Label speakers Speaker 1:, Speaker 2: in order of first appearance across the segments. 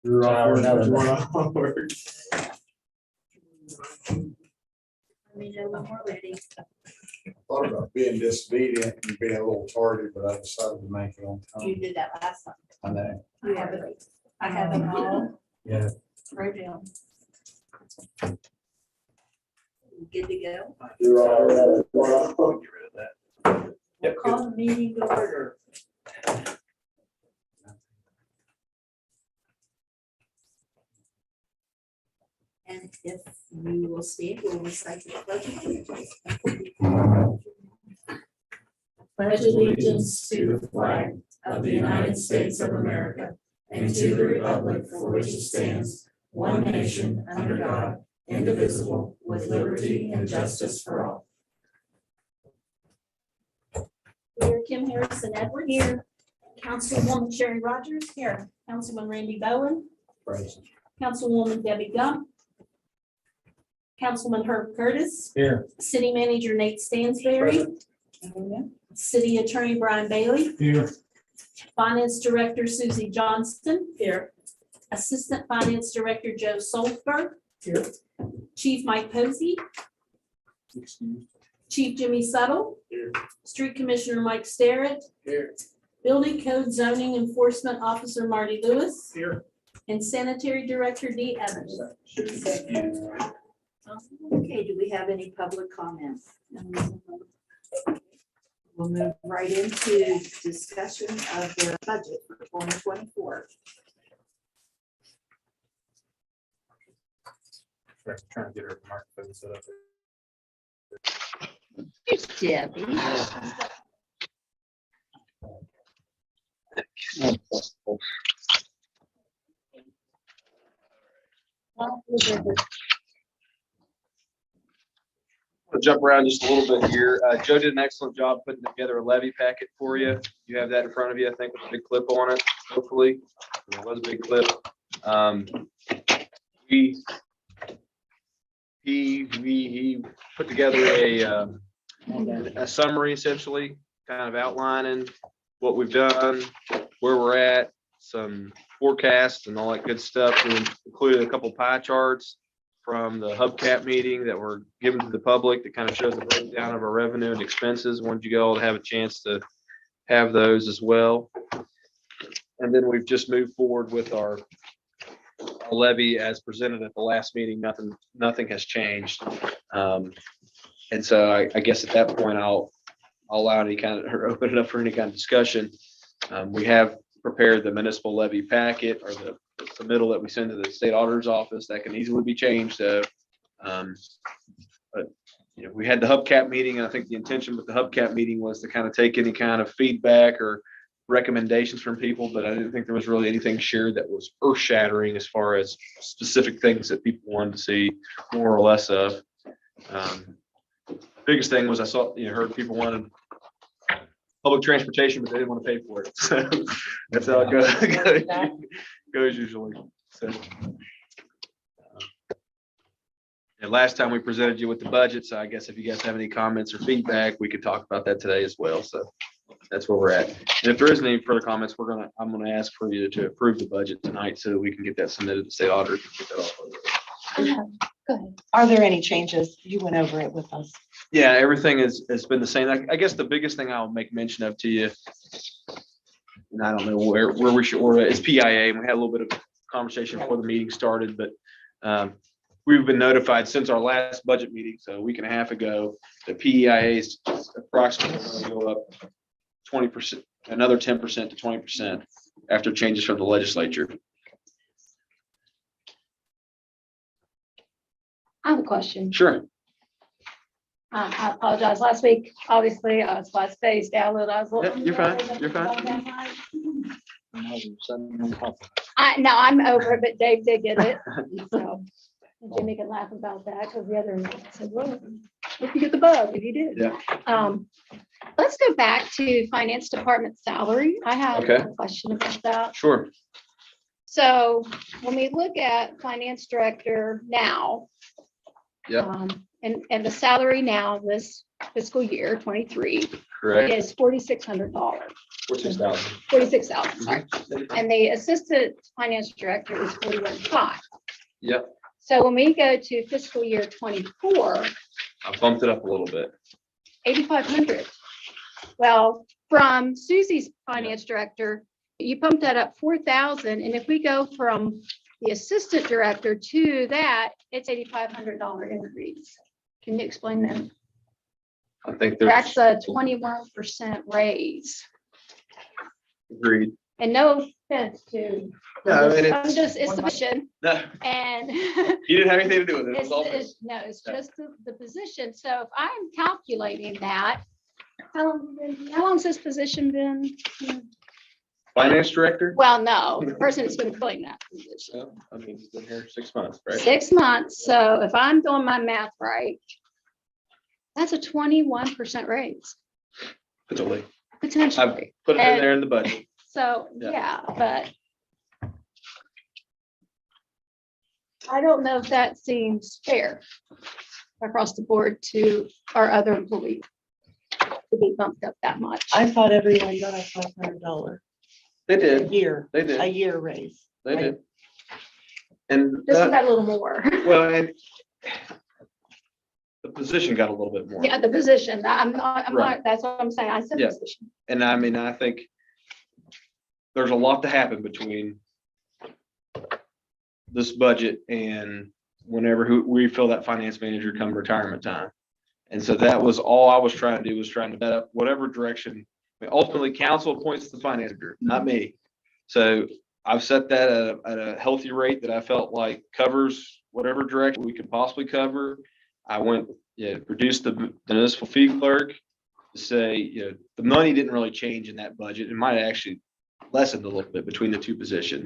Speaker 1: You're off
Speaker 2: Now
Speaker 1: work.
Speaker 3: Let me know when we're ready.
Speaker 1: Thought about being disobedient and being a little tardy, but I decided to make it on
Speaker 3: You
Speaker 1: time.
Speaker 3: did that last time.
Speaker 1: I know.
Speaker 3: I have it. I have them all
Speaker 1: Yeah.
Speaker 3: wrote down. Good to go.
Speaker 1: You're all right.
Speaker 2: Get rid of that. Yep, good.
Speaker 3: Call the meeting to order. And if you will stand, we'll recite the pledge of allegiance. Pledge allegiance to the flag of the United States of America and to the republic for which it stands, one nation, under God, indivisible, with liberty and justice for all. Here, Kim Harrison Edwards. Here. Councilwoman Sherry Rogers. Here. Councilman Randy Bowen.
Speaker 1: Present.
Speaker 3: Councilwoman Debbie Gump. Councilman Herb Curtis.
Speaker 1: Here.
Speaker 3: City Manager Nate Stansberry. City Attorney Brian Bailey.
Speaker 1: Here.
Speaker 3: Finance Director Susie Johnston. Here. Assistant Finance Director Joe Solberg. Here. Chief Mike Posey.
Speaker 1: Excused.
Speaker 3: Chief Jimmy Settle.
Speaker 1: Here.
Speaker 3: Street Commissioner Mike Starrett.
Speaker 1: Here.
Speaker 3: Building Code Zoning Enforcement Officer Marty Lewis.
Speaker 1: Here.
Speaker 3: And Sanitary Director Dee Evans. Okay, do we have any public comments? We'll move right into discussion of the budget for 2024.
Speaker 2: Trying to get her microphone set up.
Speaker 3: Debbie.
Speaker 4: I'll jump around just a little bit here. Joe did an excellent job putting together a levy packet for you. You have that in front of you, I think, with a big clip on it, hopefully. It was a big clip. He put together a summary, essentially, kind of outlining what we've done, where we're at, some forecasts and all that good stuff. We included a couple pie charts from the hubcap meeting that were given to the public that kind of shows the breakdown of our revenue and expenses. Wanted you all to have a chance to have those as well. And then we've just moved forward with our levy as presented at the last meeting. Nothing has changed. And so I guess at that point, I'll allow any kind of, or open it up for any kind of discussion. We have prepared the municipal levy packet, or the submittal that we send to the state auditor's office that can easily be changed. But you know, we had the hubcap meeting, and I think the intention with the hubcap meeting was to kind of take any kind of feedback or recommendations from people, but I didn't think there was really anything shared that was earth shattering as far as specific things that people wanted to see more or less of. Biggest thing was I saw, heard people wanted public transportation, but they didn't want to pay for it. So that's how it goes usually. So, and last time we presented you with the budget, so I guess if you guys have any comments or feedback, we could talk about that today as well. So that's where we're at. And if there isn't any further comments, I'm gonna ask for you to approve the budget tonight so that we can get that submitted to state auditor. Get that off of there.
Speaker 5: Go ahead. Are there any changes? You went over it with us.
Speaker 4: Yeah, everything has been the same. I guess the biggest thing I'll make mention of to you, and I don't know where we should order it, is PIA. And we had a little bit of conversation before the meeting started, but we've been notified since our last budget meeting, so a week and a half ago, the PEIA is approximately going to go up 20%, another 10% to 20% after changes from the legislature.
Speaker 6: I have a question.
Speaker 4: Sure.
Speaker 6: I apologize. Last week, obviously, I was spaced out. I was.
Speaker 4: Yeah, you're fine. You're fine.
Speaker 6: No, I'm over it, but Dave did get it. So and Jimmy can laugh about that because the other said, well, if you get the bug, if you did.
Speaker 4: Yeah.
Speaker 6: Let's go back to finance department salary. I have
Speaker 4: Okay.
Speaker 6: a question about that.
Speaker 4: Sure.
Speaker 6: So when we look at finance director now.
Speaker 4: Yeah.
Speaker 6: And the salary now this fiscal year 23
Speaker 4: Correct.
Speaker 6: is $4,600.
Speaker 4: 46,000.
Speaker 6: 46,000, sorry. And the assistant finance director is 41.5.
Speaker 4: Yep,
Speaker 6: So when we go to fiscal year 24,
Speaker 4: I bumped it up a little bit.
Speaker 6: 8,500. Well, from Susie's finance director, you bumped that up 4,000. And if we go from the assistant director to that, it's $8,500 increase. Can you explain that?
Speaker 4: I think there's
Speaker 6: That's a 21% raise.
Speaker 4: agreed.
Speaker 6: And no offense to,
Speaker 4: No, I mean,
Speaker 6: I'm just, it's the position
Speaker 4: No,
Speaker 6: and.
Speaker 4: you didn't have anything to do with it. It was all.
Speaker 6: No, it's just the position. So if I'm calculating that, how long's this position been?
Speaker 4: Finance director?
Speaker 6: Well, no, the person that's been filling that position.
Speaker 4: Well, I mean, he's been here 6 months, right?
Speaker 6: 6 months. So if I'm doing my math right, that's a 21% raise,
Speaker 4: Potentially.
Speaker 6: potentially.
Speaker 4: Put it in there in the budget.
Speaker 6: So,
Speaker 4: Yeah.
Speaker 6: yeah, but I don't know if that seems fair across the board to our other employees to be bumped up that much.
Speaker 5: I thought everyone got a $500
Speaker 4: They
Speaker 5: a
Speaker 4: did,
Speaker 5: year,
Speaker 4: they
Speaker 5: a
Speaker 4: did,
Speaker 5: year raise.
Speaker 4: they did. And
Speaker 6: This one
Speaker 4: that,
Speaker 6: got a little more.
Speaker 4: well, and the position got a little bit more.
Speaker 6: Yeah, the position, I'm
Speaker 4: Right.
Speaker 6: not, that's what I'm saying. I said
Speaker 4: Yeah.
Speaker 6: position.
Speaker 4: And I mean, I think there's a lot to happen between this budget and whenever we fill that finance manager come retirement time. And so that was all I was trying to do, was trying to bet up whatever direction. I mean, ultimately, council appoints the finance manager, not me. So I've set that at a healthy rate that I felt like covers whatever direction we could possibly cover. I went, reduced the municipal fee clerk to say, the money didn't really change in that budget. It might have actually lessened a little bit between the two positions.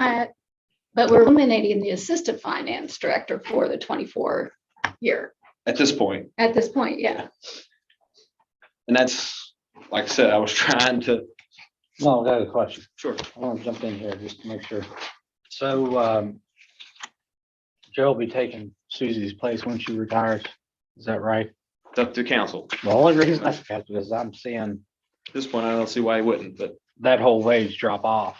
Speaker 6: But we're eliminating the assistant finance director for the 24 year
Speaker 4: At this point,
Speaker 6: at this point, yeah.
Speaker 4: and that's, like I said, I was trying to.
Speaker 2: No, I got a question.
Speaker 4: Sure.
Speaker 2: I want to jump in here just to make sure. So, Joe will be taking Susie's place when she retires. Is that right?
Speaker 4: It's up to council.
Speaker 2: The only reason I ask is because I'm seeing
Speaker 4: At this point, I don't see why he wouldn't, but
Speaker 2: that whole wage drop off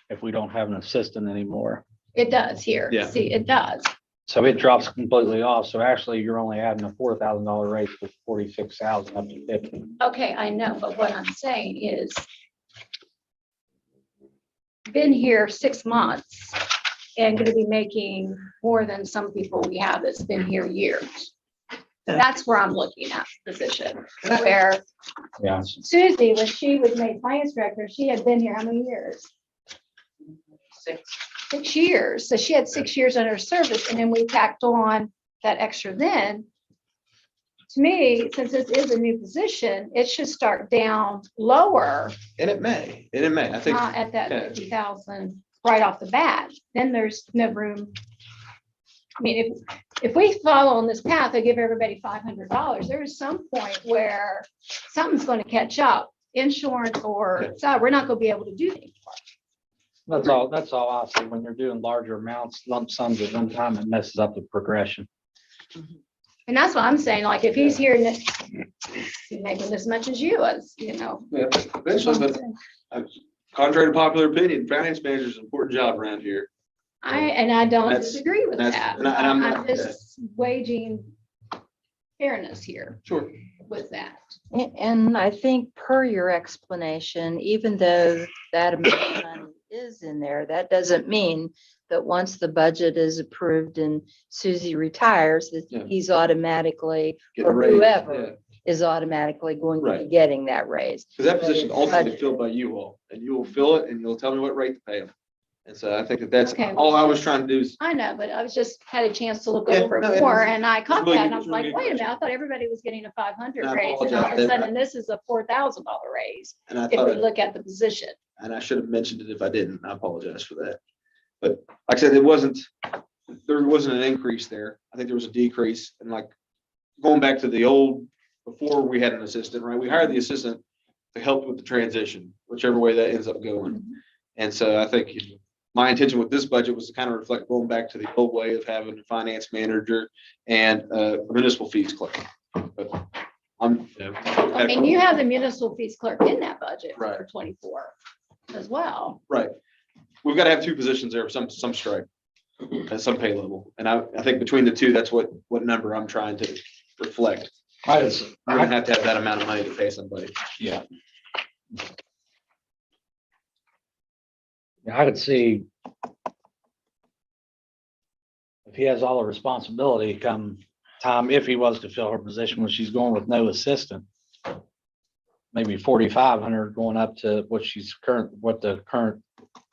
Speaker 2: if we don't have an assistant anymore.
Speaker 6: It does here.
Speaker 4: Yeah.
Speaker 6: See, it does.
Speaker 2: So it drops completely off. So actually, you're only adding a $4,000 raise for 46,000 up to 50.
Speaker 6: Okay, I know, but what I'm saying is been here 6 months and gonna be making more than some people we have that's been here years. That's where I'm looking at the position, where
Speaker 2: Yeah.
Speaker 6: Susie, when she was made finance director, she had been here how many years? 6 years. So she had 6 years under service, and then we tacked on that extra then. To me, since this is a new position, it should start down lower,
Speaker 4: and it may, I think.
Speaker 6: not at that
Speaker 4: yeah.
Speaker 6: 50,000 right off the bat. Then there's no room. I mean, if we follow on this path, I give everybody $500, there is some point where something's going to catch up, insurance or, so we're not going to be able to do anything.
Speaker 2: That's all I see. When you're doing larger amounts, lump sums at one time, it messes up the progression.
Speaker 6: And that's what I'm saying, like, if he's here and he's making as much as you,
Speaker 4: Yeah, eventually, but contrary to popular opinion, finance manager is an important job around here.
Speaker 6: I don't
Speaker 4: That's-
Speaker 6: disagree with
Speaker 4: that's-
Speaker 6: that.
Speaker 4: and I'm
Speaker 6: I'm
Speaker 4: not-
Speaker 6: just waging fairness here
Speaker 4: Sure.
Speaker 6: with that.
Speaker 3: And I think per your explanation, even though that amount of money is in there, that doesn't mean that once the budget is approved and Susie retires, that
Speaker 4: Yeah.
Speaker 3: he's automatically,
Speaker 4: Get
Speaker 3: or
Speaker 4: raised,
Speaker 3: whoever
Speaker 4: yeah.
Speaker 3: is automatically going to be
Speaker 4: Right.
Speaker 3: getting that raise.
Speaker 4: Because that position ultimately filled by you all, and you will fill it, and you'll tell me what rate to pay them. And so I think that's
Speaker 6: Okay.
Speaker 4: all I was trying to do is,
Speaker 6: I know, but I was just had a chance to look
Speaker 4: Yeah,
Speaker 6: over
Speaker 4: no,
Speaker 6: it
Speaker 4: it
Speaker 6: more,
Speaker 4: was-
Speaker 6: and I caught
Speaker 4: really
Speaker 6: that,
Speaker 4: good-
Speaker 6: and I was
Speaker 4: it was a
Speaker 6: like,
Speaker 4: really good
Speaker 6: wait a minute,
Speaker 4: question.
Speaker 6: I thought everybody was getting a 500
Speaker 4: I
Speaker 6: raise, and all of a
Speaker 4: apologize.
Speaker 6: sudden, this is a $4,000 raise,
Speaker 4: and I
Speaker 6: if we
Speaker 4: thought,
Speaker 6: look at the position.
Speaker 4: and I should have mentioned it if I didn't. I apologize for that. But like I said, there wasn't an increase there. I think there was a decrease, and like going back to the old, before we had an assistant, right? We hired the assistant to help with the transition, whichever way that ends up going. And so I think my intention with this budget was to kind of reflect going back to the old way of having a finance manager and a municipal fees clerk. But
Speaker 6: I mean, you have the municipal fees clerk in that budget for
Speaker 4: Right.
Speaker 6: 24 as well.
Speaker 4: Right. We've got to have two positions there, some stripe at some pay level. And I think between the two, that's what number I'm trying to reflect.
Speaker 2: I,
Speaker 4: We're gonna have to have that amount of money to pay somebody.
Speaker 2: yeah. Yeah, I could see if he has all the responsibility come time, if he was to fill her position when she's going with no assistant, maybe 4,500 going up to what the current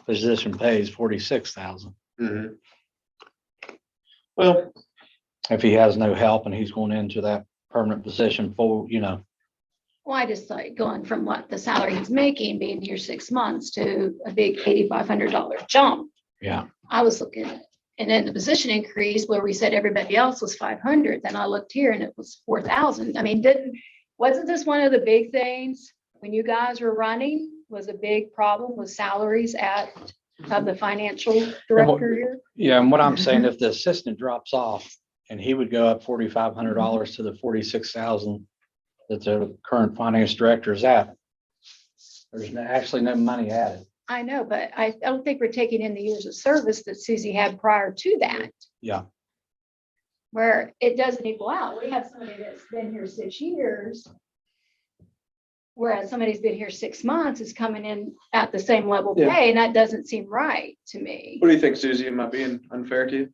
Speaker 2: position pays, 46,000.
Speaker 4: Mhm. Well,
Speaker 2: If he has no help and he's going into that permanent position full,
Speaker 6: Well, I just like going from what the salary he's making, being here 6 months, to a big $8,500 jump.
Speaker 2: yeah.
Speaker 6: I was looking at, and then the position increase where we said everybody else was 500, then I looked here and it was 4,000. I mean, wasn't this one of the big things when you guys were running, was a big problem with salaries of the financial director here?
Speaker 2: Yeah, and what I'm saying, if the assistant drops off and he would go up $4,500 to the 46,000 that the current finance director is at, there's actually no money added.
Speaker 6: I know, but I don't think we're taking in the years of service that Susie had prior to that.
Speaker 2: Yeah.
Speaker 6: Where it doesn't equal out. We have somebody that's been here 6 years. Whereas somebody's been here 6 months is coming in at the same level of
Speaker 4: Yeah.
Speaker 6: pay, and that doesn't seem right to me.
Speaker 4: what do you think, Susie? Am I being unfair to you?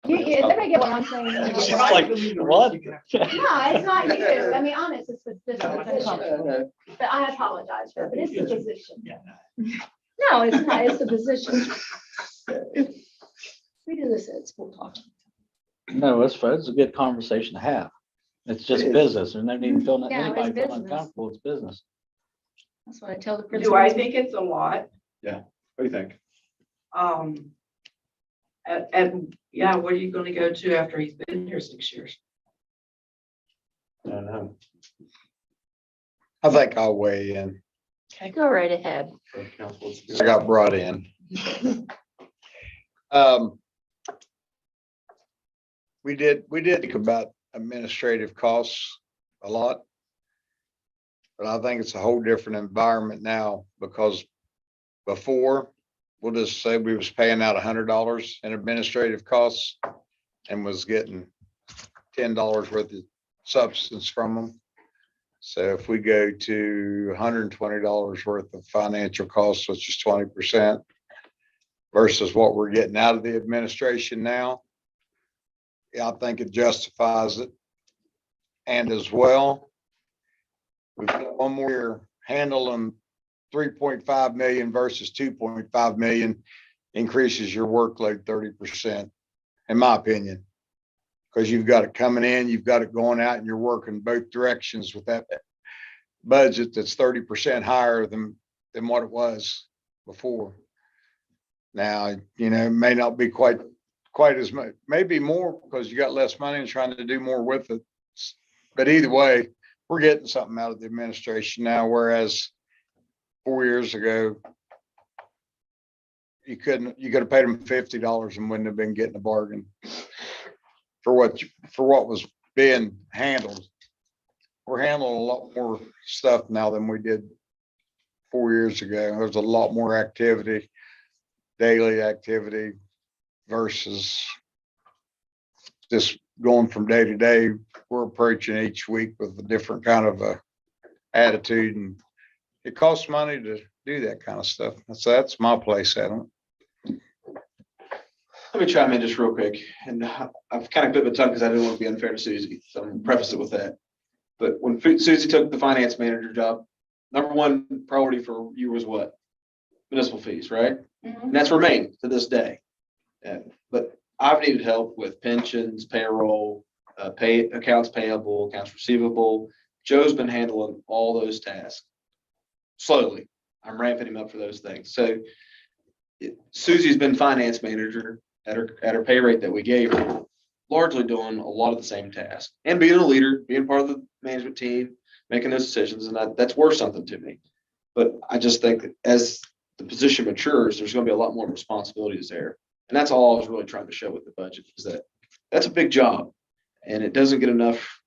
Speaker 6: Let me get what I'm saying.
Speaker 2: It's like, what?
Speaker 6: No, it's not you. I mean, honest, it's the position. But I apologize for it, but it's the position. No, it's not. It's the position. We do this at school talk.
Speaker 2: No, it's a good conversation to have. It's just business. There's no need to feel
Speaker 6: Yeah, it's
Speaker 2: anybody feel
Speaker 6: business.
Speaker 2: uncomfortable. It's business.
Speaker 6: That's what I tell the principals.
Speaker 3: Do I think it's a lot?
Speaker 4: What do you think?
Speaker 3: Yeah, what are you gonna go to after he's been here 6 years?
Speaker 4: I don't know.
Speaker 1: I think I'll weigh in.
Speaker 6: Go right ahead.
Speaker 1: I got brought in. We did think about administrative costs a lot. But I think it's a whole different environment now because before, we'll just say we was paying out $100 in administrative costs and was getting $10 worth of substance from them. So if we go to $120 worth of financial costs, which is 20% versus what we're getting out of the administration now, yeah, I think it justifies it. And as well, we've got one more year handling 3.5 million versus 2.5 million increases your workload 30%, in my opinion. Because you've got it coming in, you've got it going out, and you're working both directions with that budget that's 30% higher than what it was before. Now, it may not be quite as much, maybe more because you got less money and trying to do more with it. But either way, we're getting something out of the administration now, whereas 4 years ago, you could have paid them $50 and wouldn't have been getting a bargain for what was being handled. We're handling a lot more stuff now than we did 4 years ago. There's a lot more activity, daily activity versus just going from day to day. We're approaching each week with a different kind of a attitude, and it costs money to do that kind of stuff. So that's my place at it.
Speaker 4: Let me chime in just real quick, and I've kind of bit my tongue because I didn't want to be unfair to Susie, so I'm gonna preface it with that. But when Susie took the finance manager job, number one priority for you was what? Municipal fees, right? And that's remained to this day. But I've needed help with pensions, payroll, accounts payable, accounts receivable. Joe's been handling all those tasks slowly. I'm ramping him up for those things. So Susie's been finance manager at her pay rate that we gave her, largely doing a lot of the same tasks and being a leader, being part of the management team, making those decisions. And that's worth something to me. But I just think that as the position matures, there's going to be a lot more responsibilities there. And that's all I was really trying to show with the budget, is that that's a big job and it doesn't get enough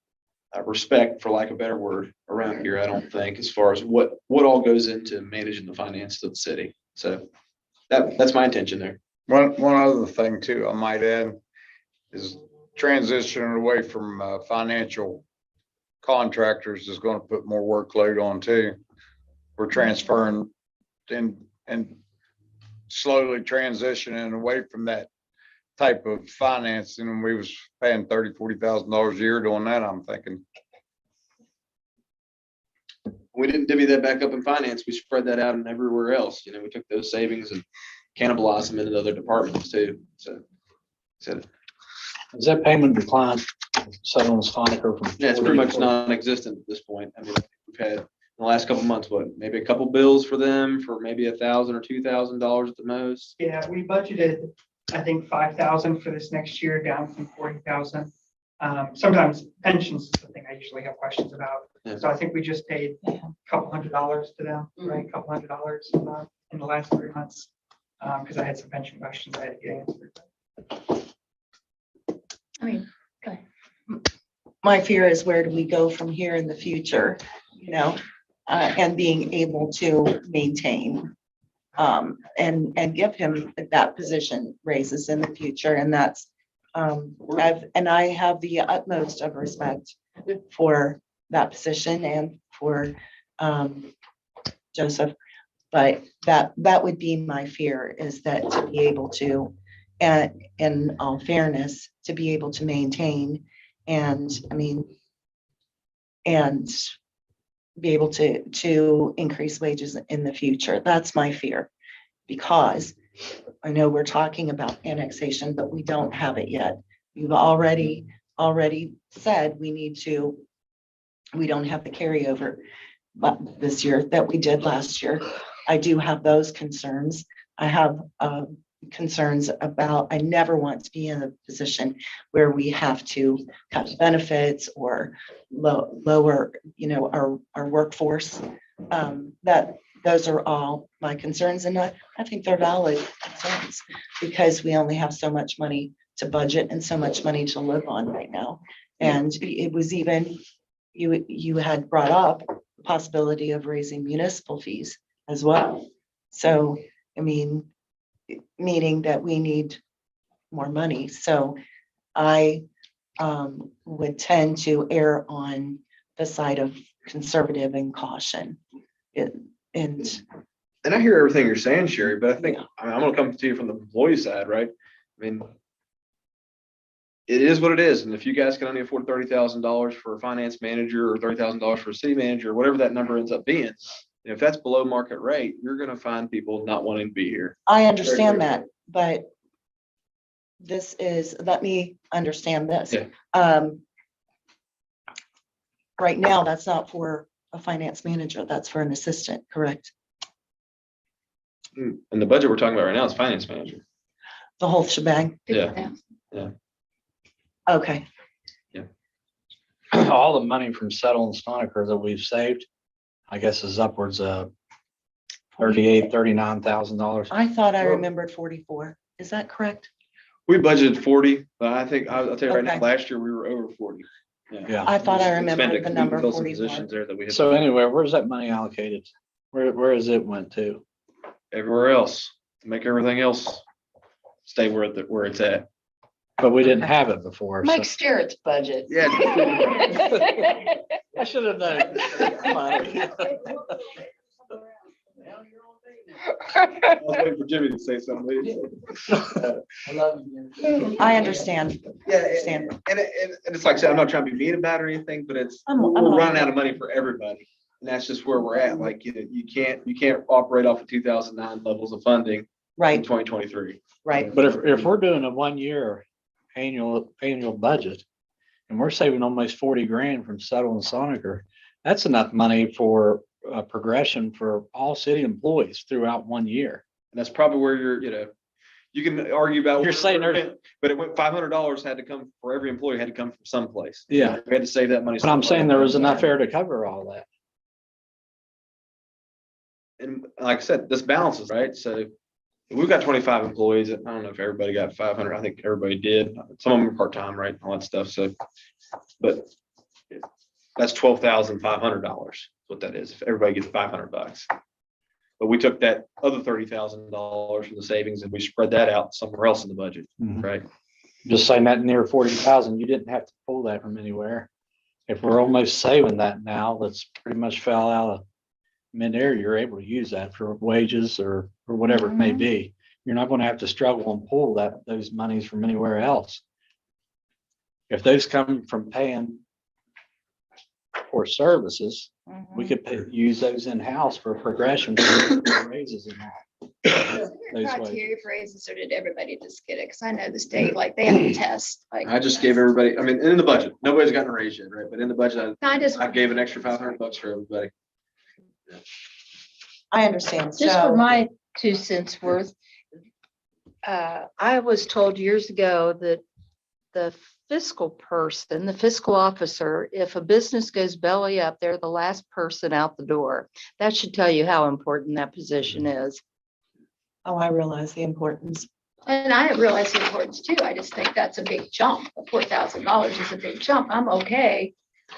Speaker 4: respect, for lack of a better word, around here, I don't think, as far as what all goes into managing the finances of the city. So that's my intention there.
Speaker 1: One other thing too, I might add, is transitioning away from financial contractors is gonna put more workload on too. We're transferring and slowly transitioning away from that type of financing, and we was paying $30,000-$40,000 a year doing that, I'm thinking.
Speaker 4: We didn't divvy that back up in finance. We spread that out in everywhere else. You know, we took those savings and cannibalized them into other departments too. So
Speaker 2: Is that payment decline settled on Stoniker from?
Speaker 4: yeah, it's pretty much non-existent at this point. I mean, we've had in the last couple of months, maybe a couple bills for them for maybe $1,000 or $2,000 at the most.
Speaker 7: Yeah, we budgeted, I think, 5,000 for this next year, down from 40,000. Sometimes pensions is the thing I usually have questions about.
Speaker 4: Yeah.
Speaker 7: So I think we just paid a couple $100 to them, right? A couple $100 in the last 3 months. Because I had some pension questions I had to get answered.
Speaker 6: I mean,
Speaker 5: My fear is, where do we go from here in the future, you know, and being able to maintain and give him that position raises in the future. And that's, I have the utmost of respect for that position and for Joseph. But that would be my fear, is that to be able to, and in all fairness, to be able to maintain and be able to increase wages in the future. That's my fear, because I know we're talking about annexation, but we don't have it yet. You've already said we don't have the carryover this year that we did last year. I do have those concerns. I have concerns about, I never want to be in a position where we have to cut benefits or lower, our workforce. Those are all my concerns, and I think they're valid concerns, because we only have so much money to budget and so much money to live on right now. And it was even, you had brought up the possibility of raising municipal fees as well. So, meaning that we need more money. So I would tend to err on the side of conservative and caution. And
Speaker 4: I hear everything you're saying, Sherry, but I think, I'm gonna come to you from the employee side, right? I mean, it is what it is. And if you guys can only afford $30,000 for a finance manager or $30,000 for a city manager, or whatever that number ends up being, if that's below market rate, you're gonna find people not wanting to be here.
Speaker 5: I understand that, but let me understand this.
Speaker 4: Yeah.
Speaker 5: Right now, that's not for a finance manager, that's for an assistant, correct?
Speaker 4: And the budget we're talking about right now is finance manager.
Speaker 5: The whole shebang?
Speaker 4: Yeah.
Speaker 5: Okay,
Speaker 2: All the money from Settle and Stoniker that we've saved, I guess, is upwards of $39,000.
Speaker 5: I thought I remembered 44. Is that correct?
Speaker 4: We budgeted 40, but I think, I'll tell you right now,
Speaker 5: Okay.
Speaker 4: last year we were over 40.
Speaker 2: Yeah.
Speaker 5: I thought I
Speaker 4: We spent
Speaker 5: remembered
Speaker 4: it
Speaker 5: the
Speaker 4: 'cause we
Speaker 5: number
Speaker 4: filled some
Speaker 5: 44.
Speaker 4: positions there that we had.
Speaker 2: So anyway, where's that money allocated? Where is it went to?
Speaker 4: Everywhere else, to make everything else stay where it's at.
Speaker 2: But we didn't have it before. So
Speaker 5: Mike Starrett's budget.
Speaker 4: Yeah.
Speaker 2: I should have known.
Speaker 4: I was waiting for Jimmy to say something.
Speaker 5: I understand.
Speaker 4: Yeah,
Speaker 5: Understand.
Speaker 4: and it's like I said, I'm not trying to be mean about it or anything, but
Speaker 5: I'm
Speaker 4: we're
Speaker 5: not.
Speaker 4: running out of money for everybody. And that's just where we're at. Like, you can't operate off of 2009 levels of funding in
Speaker 5: Right,
Speaker 4: 2023.
Speaker 5: right.
Speaker 2: But if we're doing a 1 year annual budget and we're saving almost 40 grand from Settle and Stoniker, that's enough money for progression for all city employees throughout 1 year.
Speaker 4: And that's probably where you can argue about.
Speaker 2: You're saying there's-
Speaker 4: But it went, $500 had to come for every employee, had to come from someplace.
Speaker 2: Yeah.
Speaker 4: We had to save that money.
Speaker 2: But I'm
Speaker 4: somewhere.
Speaker 2: saying there was enough there to cover all that.
Speaker 4: And like I said, this balances, right? So we've got 25 employees. I don't know if everybody got 500. I think everybody did. Some of them are part-time, right? All that stuff. So, but That's $12,500. What that is, if everybody gets $500. But we took that other $30,000 from the savings and we spread that out somewhere else in the budget,
Speaker 2: Mhm.
Speaker 4: right?
Speaker 2: Just saying that near 40,000, you didn't have to pull that from anywhere. If we're almost saving that now, that's pretty much fell out of midair, you're able to use that for wages or whatever it may be. You're not gonna have to struggle and pull those monies from anywhere else. If those come from paying for services, we could use those in-house for progression for raises and that. Those ways.
Speaker 6: Criteria for raises, or did everybody just get it? Because I know the state, like, they have a test, like.
Speaker 4: I just gave everybody, I mean, in the budget, nobody's gotten a raise yet, right? But in the budget,
Speaker 6: I just,
Speaker 4: I gave an extra $500 for everybody.
Speaker 5: I understand.
Speaker 8: Just for
Speaker 5: So,
Speaker 8: my 2 cents worth, I was told years ago that the fiscal person, the fiscal officer, if a business goes belly up, they're the last person out the door. That should tell you how important that position is.
Speaker 5: oh, I realize the importance.
Speaker 6: and I realize the importance too. I just think that's a big jump. $4,000 is a big jump. I'm okay.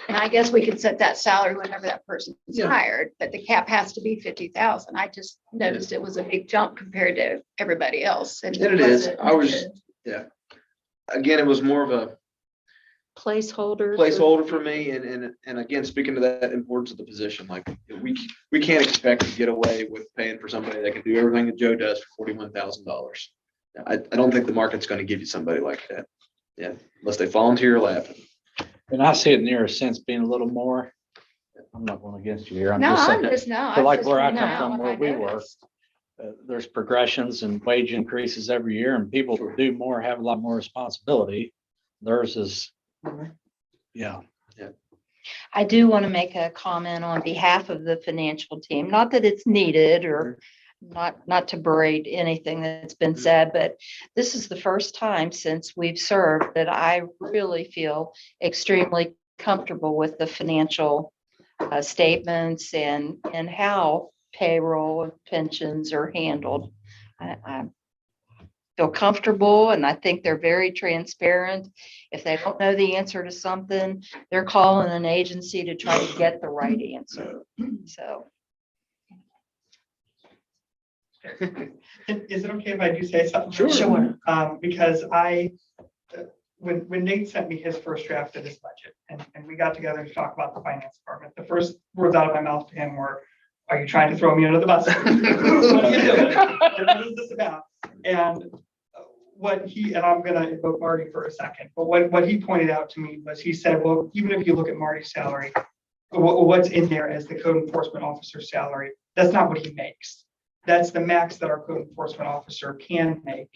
Speaker 6: And I guess we could set that salary whenever that person's
Speaker 4: Yeah.
Speaker 6: hired, but the cap has to be 50,000. I just noticed it was a big jump compared to everybody else.
Speaker 4: And it is.
Speaker 6: wasn't-
Speaker 4: I was, yeah. Again, it was more of a
Speaker 8: Placeholder.
Speaker 4: placeholder for me. And again, speaking to that importance of the position, like we can't expect to get away with paying for somebody that can do everything that Joe does for $41,000. I don't think the market's going to give you somebody like that. Yeah, unless they fall into your lap.
Speaker 2: And I see it near a sense being a little more. I'm not going against you here. I'm
Speaker 6: No,
Speaker 2: just
Speaker 6: I'm
Speaker 2: saying.
Speaker 6: just, no.
Speaker 2: But
Speaker 6: I'm
Speaker 2: like
Speaker 6: just
Speaker 2: where I
Speaker 6: pointing
Speaker 2: come
Speaker 6: out
Speaker 2: from,
Speaker 6: what
Speaker 2: where
Speaker 6: I
Speaker 2: we were,
Speaker 6: noticed.
Speaker 2: there's progressions and wage increases every year and people who do more, have a lot more responsibility. Theirs is, yeah.
Speaker 8: I do want to make a comment on behalf of the financial team, not that it's needed or not to berate anything that's been said, but this is the first time since we've served that I really feel extremely comfortable with the financial statements and how payroll and pensions are handled. I feel comfortable and I think they're very transparent. If they don't know the answer to something, they're calling an agency to try to get the right answer. So.
Speaker 7: Is it okay if I do say something?
Speaker 5: Sure.
Speaker 7: Because when Nate sent me his first draft of his budget and we got together to talk about the finance department, the first words out of my mouth to him were, "Are you trying to throw me under the bus? What are you doing? What is this about?" And and I'm gonna invoke Marty for a second, but what he pointed out to me was he said, well, even if you look at Marty's salary, what's in there as the code enforcement officer salary, that's not what he makes. That's the max that our code enforcement officer can make.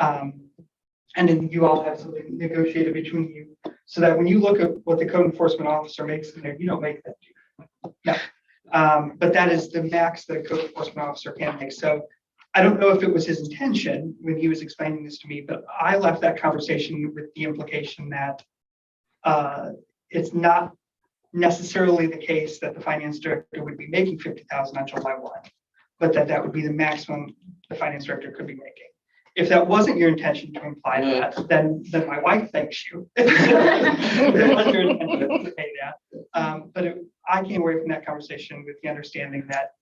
Speaker 7: And then you all have something negotiated between you so that when you look at what the code enforcement officer makes, you don't make that. No. But that is the max that a code enforcement officer can make. So I don't know if it was his intention when he was explaining this to me, but I left that conversation with the implication that it's not necessarily the case that the finance director would be making 50,000 on July 1, but that would be the maximum the finance director could be making. If that wasn't your intention to imply that, then my wife thanks you. It was your intention to pay that. But I came away from that conversation with the understanding that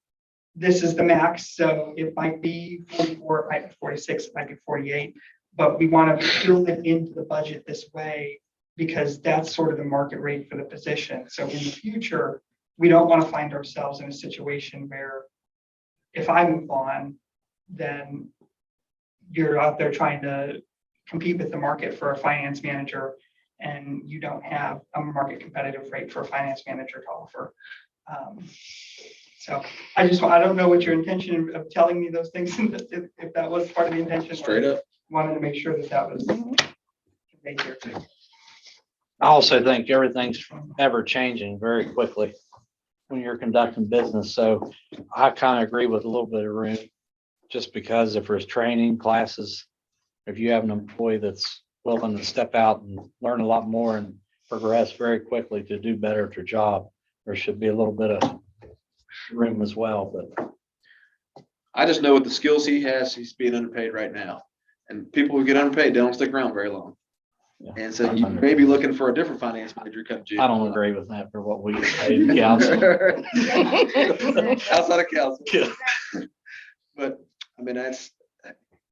Speaker 7: this is the max, so it might be 44, it might be 46, it might be 48, but we want to build it into the budget this way because that's sort of the market rate for the position. So in the future, we don't want to find ourselves in a situation where if I move on, then you're out there trying to compete with the market for a finance manager and you don't have a market competitive rate for a finance manager to offer. So I don't know what your intention of telling me those things, if that was part of the intention.
Speaker 4: Straight up.
Speaker 7: Wanted to make sure that was conveyed here too.
Speaker 2: I also think everything's ever changing very quickly when you're conducting business. So I kind of agree with a little bit of room, just because if there's training classes, if you have an employee that's willing to step out and learn a lot more and progress very quickly to do better at their job, there should be a little bit of room as well. But
Speaker 4: I just know with the skills he has, he's being underpaid right now. And people who get underpaid, they don't stick around very long. And so you may be looking for a different finance manager come June.
Speaker 2: I don't agree with that for what we paid the council.
Speaker 4: Outside of council. But I mean, that's,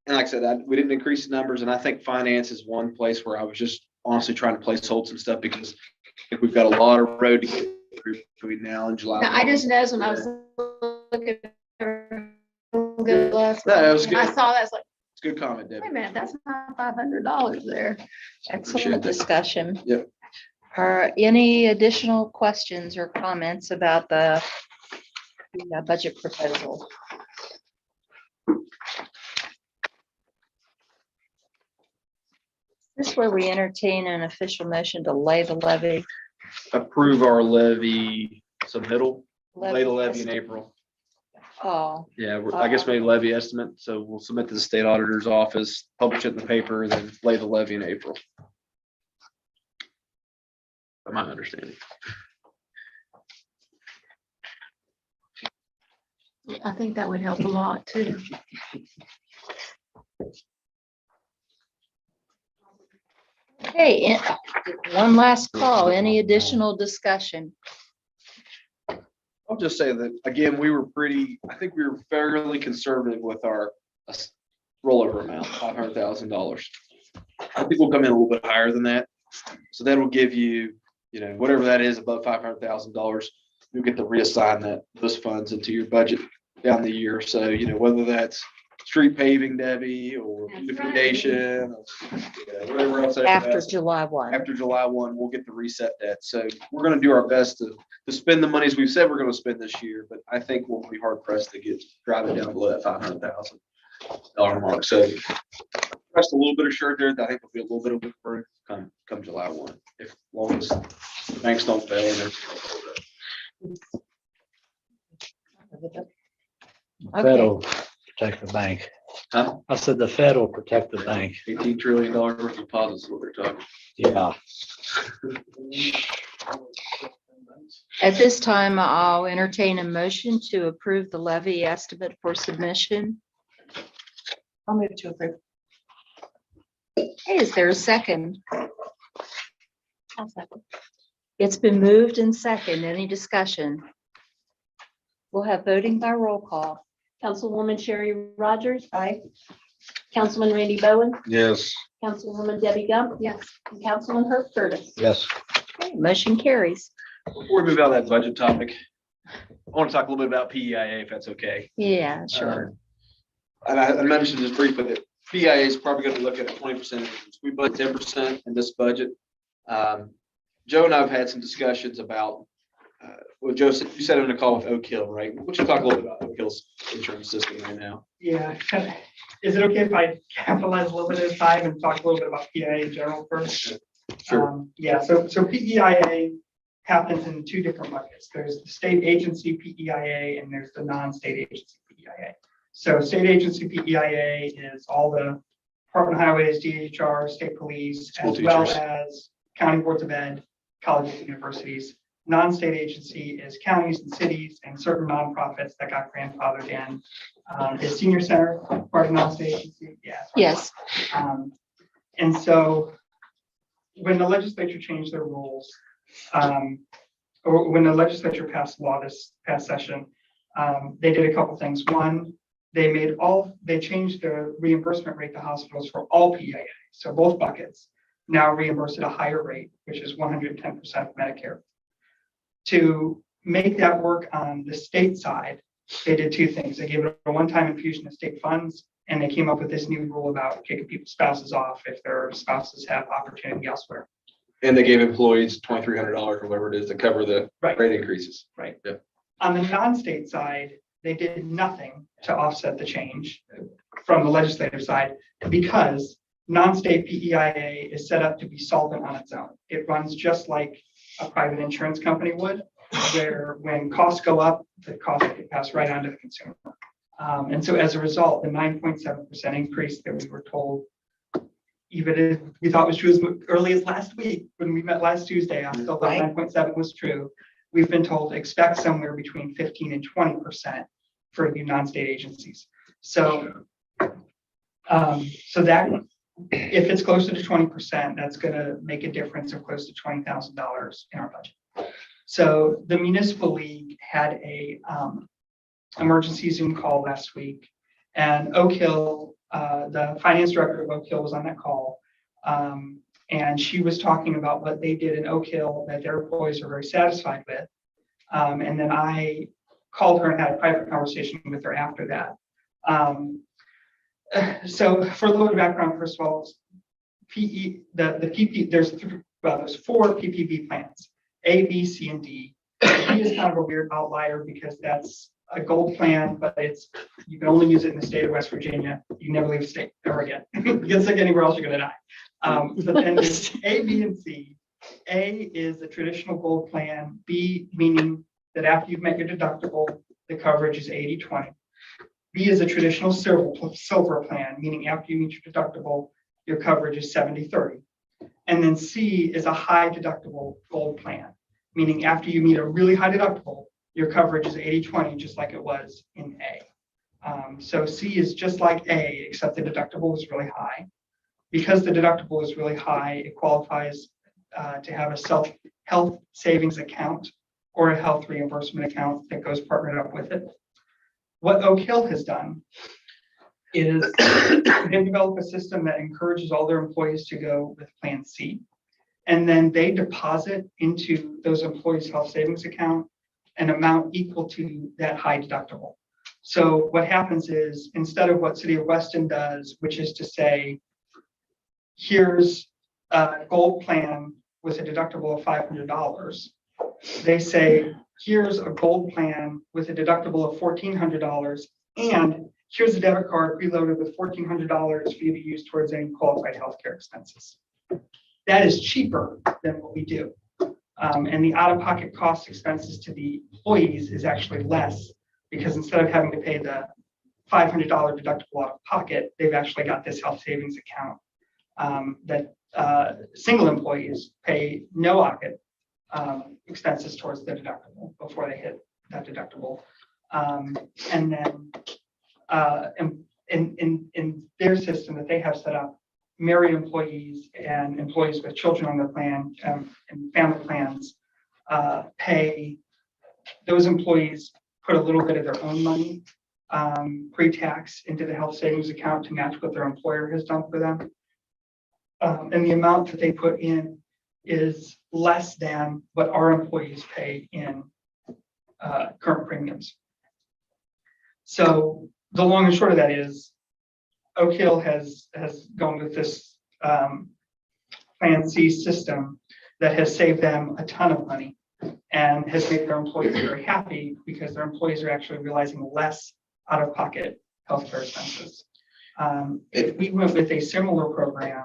Speaker 4: and like I said, we didn't increase the numbers, and I think finance is one place where I was just honestly trying to place hold some stuff because I think we've got a lot of road to get through between now and July.
Speaker 6: Now, I just noticed when I was looking. Good last
Speaker 4: No, it was
Speaker 6: and I
Speaker 4: good.
Speaker 6: saw that, I was like,
Speaker 4: It's a good comment,
Speaker 6: wait a
Speaker 4: Debbie.
Speaker 6: minute, that's not $500 there.
Speaker 4: Appreciate
Speaker 8: Excellent
Speaker 4: that.
Speaker 8: discussion.
Speaker 4: Yep.
Speaker 8: Are any additional questions or comments about the budget proposal? This is where we entertain an official motion to lay the levy.
Speaker 4: Approve our levy submittal, lay the levy in April.
Speaker 8: Oh,
Speaker 4: Yeah, I guess maybe levy estimate. So we'll submit to the state auditor's office, publish it in the paper, and then lay the levy in April. By my understanding.
Speaker 6: I think that would help a lot too.
Speaker 8: okay. One last call. Any additional discussion?
Speaker 4: I'll just say that, again, I think we were fairly conservative with our rollover amount, $500,000. I think we'll come in a little bit higher than that. So that will give you, whatever that is above $500,000, you'll get to reassign those funds into your budget down the year. So, whether that's street paving, Debbie, or
Speaker 6: That's right.
Speaker 4: beautification, or, whatever else.
Speaker 8: After July 1.
Speaker 4: After July 1, we'll get to reset that. So we're going to do our best to spend the monies we've said we're going to spend this year, but I think we'll be hard pressed to drive it down below that $500,000 mark. So rest a little bit assured there that I think there'll be a little bit of wiggle room come July 1, as long as the banks don't fail.
Speaker 2: Fed will protect the bank.
Speaker 4: Huh?
Speaker 2: I said the Fed will protect the bank.
Speaker 4: $18 trillion worth of deposits is what they're talking.
Speaker 2: Yeah.
Speaker 8: At this time, I'll entertain a motion to approve the levy estimate for submission.
Speaker 5: I'll move to approve.
Speaker 8: Hey, is there a second? It's been moved and second. Any discussion? We'll have voting by roll call.
Speaker 3: Councilwoman Sherry Rogers,
Speaker 5: Aye.
Speaker 3: Councilman Randy Bowen,
Speaker 1: Yes.
Speaker 3: Councilwoman Debbie Gump,
Speaker 6: Yes.
Speaker 3: and Councilman Herb Curtis.
Speaker 1: Yes.
Speaker 8: Okay, motion carries.
Speaker 4: Before we move out of that budget topic, I want to talk a little bit about PEIA, if that's okay.
Speaker 8: Yeah, sure.
Speaker 4: And I mentioned this briefly, that PEIA is probably going to look at a 20% increase. We budget 10% in this budget. Joe and I have had some discussions about, well, Joe, you said in a call with Oak Hill, right? Why don't you talk a little bit about Oak Hill's insurance system right now?
Speaker 7: Yeah, is it okay if I capitalize a little bit of time and talk a little bit about PEIA in general first?
Speaker 4: Sure.
Speaker 7: Yeah, so PEIA happens in two different buckets. There's the state agency PEIA and there's the non-state agency PEIA. So state agency PEIA is all the Department of Highways, DHR, state police,
Speaker 4: School
Speaker 7: as well
Speaker 4: teachers.
Speaker 7: as county boards of ed, colleges, and universities. Non-state agency is counties and cities and certain nonprofits that got grandfathered in. Is Senior Center part of non-state agency? Yeah. it's part of
Speaker 8: Yes.
Speaker 7: And so when the legislature changed their rules, or when the legislature passed law this past session, they did a couple things. One, they changed the reimbursement rate to hospitals for all PEIA. So both buckets now reimburse at a higher rate, which is 110% of Medicare. To make that work on the state side, they did two things. They gave it a one-time infusion of state funds, and they came up with this new rule about kicking people's spouses off if their spouses have opportunity elsewhere.
Speaker 4: And they gave employees $2,300 or whatever it is to cover the
Speaker 7: Right.
Speaker 4: rate increases.
Speaker 7: Right.
Speaker 4: Yeah.
Speaker 7: On the non-state side, they did nothing to offset the change from the legislative side because non-state PEIA is set up to be solvent on its own. It runs just like a private insurance company would, where when costs go up, the cost get passed right on to the consumer. And so as a result, the 9.7% increase that we were told, even if we thought was true as early as last week, when we met last Tuesday, I still thought
Speaker 5: Right.
Speaker 7: 9.7 was true. We've been told expect somewhere between 15 and 20% for the non-state agencies. So that if it's closer to 20%, that's gonna make a difference of close to $20,000 in our budget. So the municipal league had a emergency Zoom call last week, and Oak Hill, the finance director of Oak Hill was on that call. And she was talking about what they did in Oak Hill that their employees are very satisfied with. And then I called her and had a private conversation with her after that. So for a little bit of background, first of all, PE, the PP, there's 4 PPV plans, A, B, C, and D. D is kind of a weird outlier because that's a gold plan, but you can only use it in the state of West Virginia. You never leave the state ever again. You get sick anywhere else, you're gonna die. But then there's A, B, and C. A is the traditional gold plan. B meaning that after you've met your deductible, the coverage is 80-20. B is a traditional silver plan, meaning after you meet your deductible, your coverage is 70-30. And then C is a high deductible gold plan, meaning after you meet a really high deductible, your coverage is 80-20, just like it was in A. So C is just like A, except the deductible is really high. Because the deductible is really high, it qualifies to have a health savings account or a health reimbursement account that goes partnered up with it. What Oak Hill has done is they've developed a system that encourages all their employees to go with Plan C. And then they deposit into those employees' health savings account an amount equal to that high deductible. So what happens is, instead of what City of Weston does, which is to say, here's a gold plan with a deductible of $500, they say, here's a gold plan with a deductible of $1,400, and here's a debit card preloaded with $1,400 for you to use towards any qualified healthcare expenses. That is cheaper than what we do. And the out-of-pocket cost expenses to the employees is actually less, because instead of having to pay the $500 deductible out of pocket, they've actually got this health savings account that single employees pay no pocket expenses towards the deductible before they hit that deductible. And then in their system that they have set up, married employees and employees with children on their plan and family plans pay, those employees put a little bit of their own money pre-tax into the health savings account to match what their employer has done for them. And the amount that they put in is less than what our employees pay in current premiums. So the long and short of that is, Oak Hill has gone with this Plan C system that has saved them a ton of money and has made their employees very happy, because their employees are actually realizing less out-of-pocket healthcare expenses. If we went with a similar program,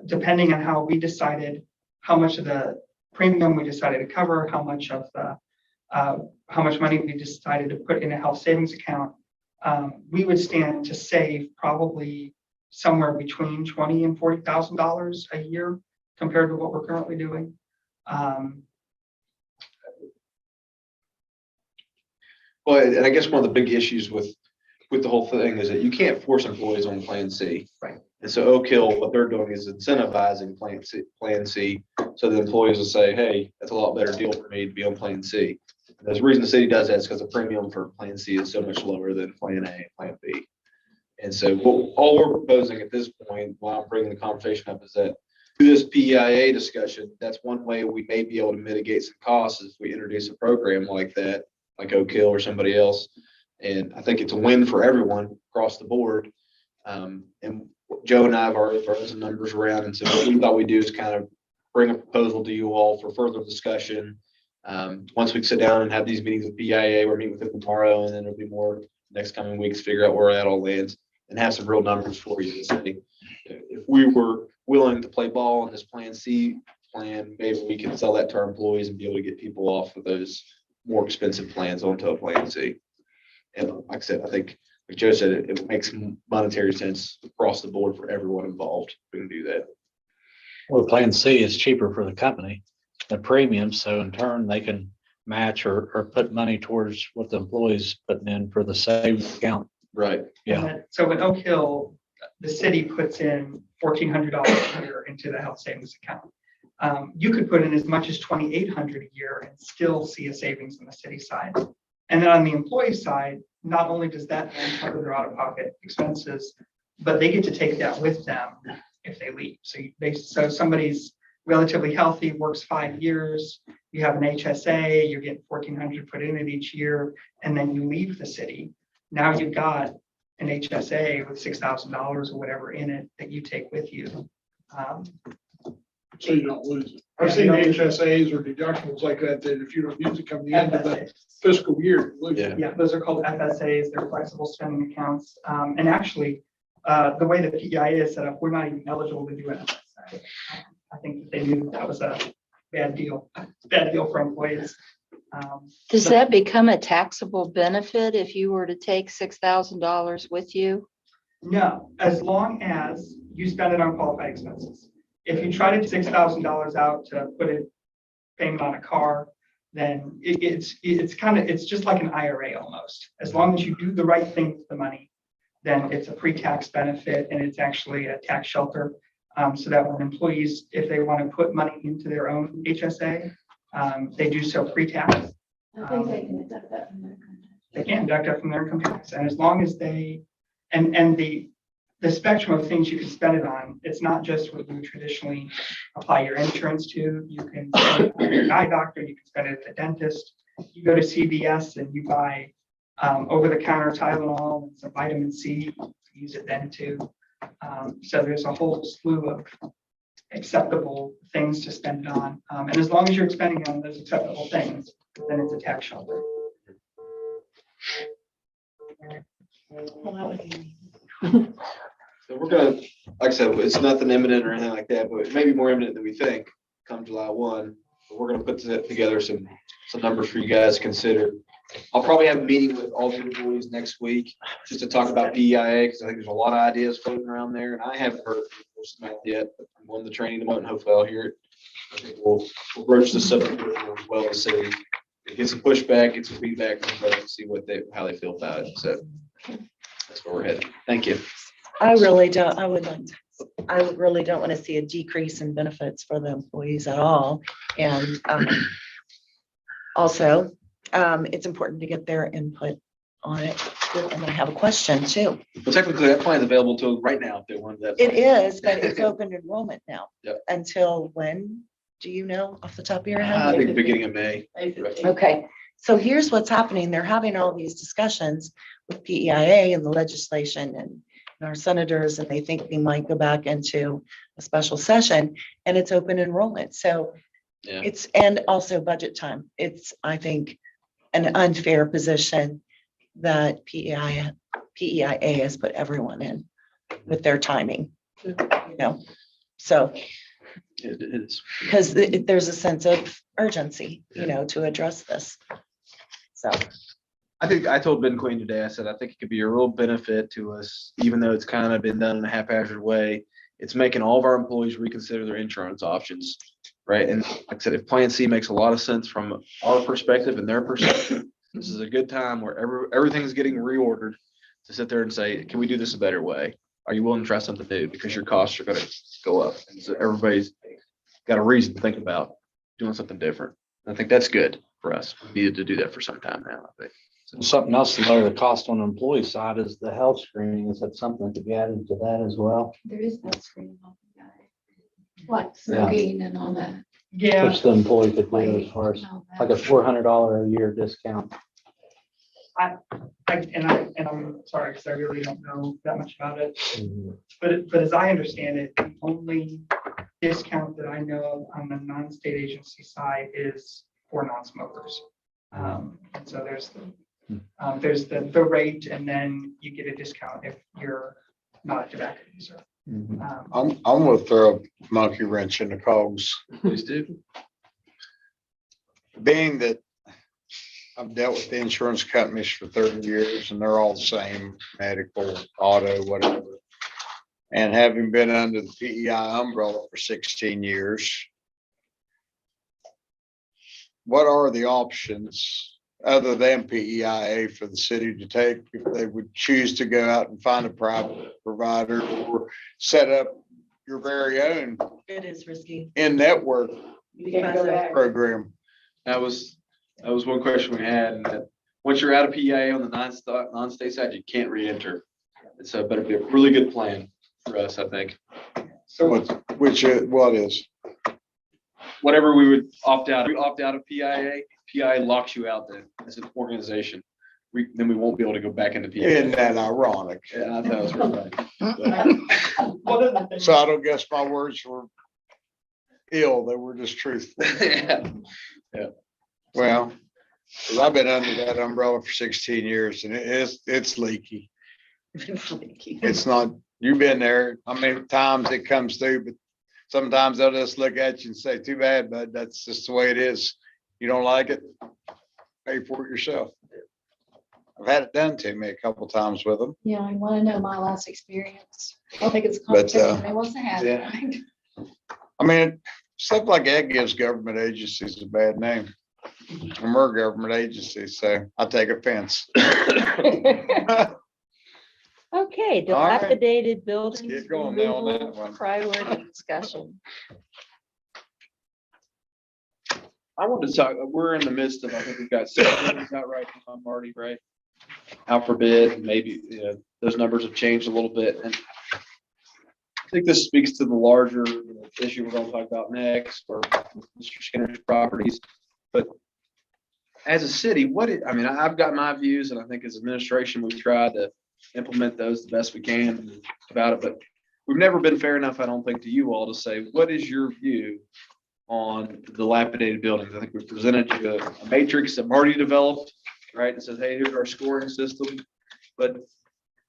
Speaker 7: depending on how we decided how much of the premium we decided to cover, how much money we decided to put in a health savings account, we would stand to save probably somewhere between $20,000 and $40,000 a year compared to what we're currently doing.
Speaker 4: Well, and I guess one of the big issues with the whole thing is that you can't force employees on Plan C.
Speaker 7: Right.
Speaker 4: And so Oak Hill, what they're doing is incentivizing Plan C, so the employees will say, hey, that's a lot better deal for me to be on Plan C. And there's a reason the city does that is because the premium for Plan C is so much lower than Plan A and Plan B. And so all we're proposing at this point, while I'm bringing the conversation up, is that through this PEIA discussion, that's one way we may be able to mitigate some costs if we introduce a program like that, like Oak Hill or somebody else. And I think it's a win for everyone across the board. And Joe and I have already thrown some numbers around. And so what we thought we'd do is kind of bring a proposal to you all for further discussion. Once we sit down and have these meetings with PEIA, we're meeting with them tomorrow, and then there'll be more next coming weeks, figure out where that all lands and have some real numbers for you to say, if we were willing to play ball on this Plan C plan, maybe we can sell that to our employees and be able to get people off of those more expensive plans onto a Plan C. And like I said, I think, like Joe said, it makes monetary sense across the board for everyone involved. We can do that.
Speaker 2: Well, Plan C is cheaper for the company, the premium, so in turn they can match or put money towards what the employees putting in for the savings account.
Speaker 4: Right.
Speaker 2: Yeah.
Speaker 7: So in Oak Hill, the city puts in $1,400 a year into the health savings account. You could put in as much as $2,800 a year and still see a savings on the city side. And then on the employee side, not only does that then cover their out-of-pocket expenses, but they get to take that with them if they leave. So somebody's relatively healthy, works 5 years, you have an HSA, you're getting $1,400 put in it each year, and then you leave the city. Now you've got an HSA with $6,000 or whatever in it that you take with you.
Speaker 9: So you don't lose it. I've seen HSAs or deductibles like that, that if you don't use it come the end of the fiscal year, you lose it.
Speaker 7: Yeah, those are called FSAs. They're flexible spending accounts. And actually, the way the PEI is set up, we're not even eligible to do an FSA. I think that they knew that was a bad deal, for employees.
Speaker 8: Does that become a taxable benefit if you were to take $6,000 with you?
Speaker 7: No, as long as you spend it on qualified expenses. If you try to take $6,000 out to put a payment on a car, then it's just like an IRA almost. As long as you do the right thing with the money, then it's a pre-tax benefit and it's actually a tax shelter. So that when employees, if they want to put money into their own HSA, they do so pre-tax.
Speaker 6: I think they can deduct that from their contract.
Speaker 7: They can deduct that from their income tax. And as long as they, and the spectrum of things you can spend it on, it's not just what you traditionally apply your insurance to. You can spend it on your eye doctor, you can spend it at the dentist. You go to CVS and you buy over-the-counter Tylenol and some vitamin C, use it then too. So there's a whole slew of acceptable things to spend it on. And as long as you're spending on those acceptable things, then it's a tax shelter.
Speaker 4: So we're gonna, like I said, it's nothing imminent or anything like that, but it may be more imminent than we think come July 1. But we're gonna put together some numbers for you guys to consider. I'll probably have a meeting with all the employees next week just to talk about PEIA, because I think there's a lot of ideas floating around there, and I haven't heard from most yet. I'm on the training tomorrow, and hopefully I'll hear it. I think we'll broach the subject as well as see, get some pushback, get some feedback, and see how they feel about it. So that's where we're headed. Thank you.
Speaker 5: I really don't want to see a decrease in benefits for the employees at all. And also, it's important to get their input on it. And I have a question too.
Speaker 4: Well, technically, that plan's available till right now if they wanted that.
Speaker 5: It is, but it's open enrollment now.
Speaker 4: Yep.
Speaker 5: Until when? Do you know off the top of your
Speaker 4: I
Speaker 5: head?
Speaker 4: think beginning of May.
Speaker 5: Okay, so here's what's happening. They're having all these discussions with PEIA and the legislation and our senators, and they think they might go back into a special session, and it's open enrollment. So
Speaker 4: Yeah.
Speaker 5: and also budget time. It's, I think, an unfair position that PEIA has put everyone in with their timing, so.
Speaker 4: It is.
Speaker 5: Because there's a sense of urgency, to address this. So,
Speaker 4: I think I told Ben Queen today, I said, I think it could be a real benefit to us, even though it's kind of been done in a haphazard way. It's making all of our employees reconsider their insurance options, right? And like I said, if Plan C makes a lot of sense from our perspective and their perspective, this is a good time where everything's getting reordered to sit there and say, can we do this a better way? Are you willing to try something new? Because your costs are going to go up. And so everybody's got a reason to think about doing something different. I think that's good for us. We needed to do that for some time now, I think.
Speaker 2: Something else to lower the cost on the employee side is the health screening. Is that something to be added to that as well?
Speaker 6: There is no screening on the guy. Like smoking and all that.
Speaker 7: Yeah,
Speaker 2: Which the employee could do as far as like a $400 a year discount.
Speaker 7: I'm sorry, because I really don't know that much about it. But as I understand it, the only discount that I know of on the non-state agency side is for non-smokers. And so there's the rate, and then you get a discount if you're not a tobacco user.
Speaker 1: I'm gonna throw a monkey wrench in the cogs.
Speaker 4: Please do.
Speaker 1: Being that I've dealt with the insurance companies for 30 years and they're all the same, medical, auto, whatever. And having been under the PEI umbrella for 16 years, what are the options other than PEIA for the city to take if they would choose to go out and find a private provider or set up your very own
Speaker 5: It is risky.
Speaker 1: in-network
Speaker 3: You can't go back.
Speaker 1: program.
Speaker 4: That was one question we had, and that once you're out of PEIA on the non-state side, you can't re-enter. And so, but it'd be a really good plan for us, I think.
Speaker 1: So what is?
Speaker 4: Whatever we would opt out, we opt out of PIA, PIA locks you out then as an organization. Then we won't be able to go back into
Speaker 1: Isn't
Speaker 4: PIA.
Speaker 1: that ironic?
Speaker 4: Yeah, I thought it was right.
Speaker 7: One of the things-
Speaker 1: So I don't guess my words were ill. They were just truthful.
Speaker 4: Yeah.
Speaker 1: Well, 'cause I've been under that umbrella for 16 years and it's leaky. It's not, you've been there. How many times it comes through, but sometimes they'll just look at you and say, too bad, but that's just the way it is. You don't like it, pay for it yourself. I've had it done to me a couple times with them.
Speaker 6: Yeah, I want to know my last experience. I don't think it's a
Speaker 1: But,
Speaker 6: conversation they wants to have.
Speaker 4: yeah.
Speaker 1: I mean, stuff like that gives government agencies a bad name. And we're a government agency, so I take offense.
Speaker 8: Okay,
Speaker 1: All right.
Speaker 8: dilapidated buildings.
Speaker 1: Get going now on that
Speaker 8: removal,
Speaker 1: one.
Speaker 8: Priority discussion.
Speaker 4: I wanted to talk, we're in the midst of, I think we've got 6 buildings out right now, Marty, right? Out for bid, maybe, those numbers have changed a little bit, and I think this speaks to the larger issue we're gonna talk about next, or Mr. Skinner's properties. But as a city, I've got my views, and I think as administration, we've tried to implement those the best we can about it, but we've never been fair enough, I don't think, to you all to say, what is your view on the dilapidated buildings? I think we presented you a matrix that Marty developed, right? And says, hey, here's our scoring system. But,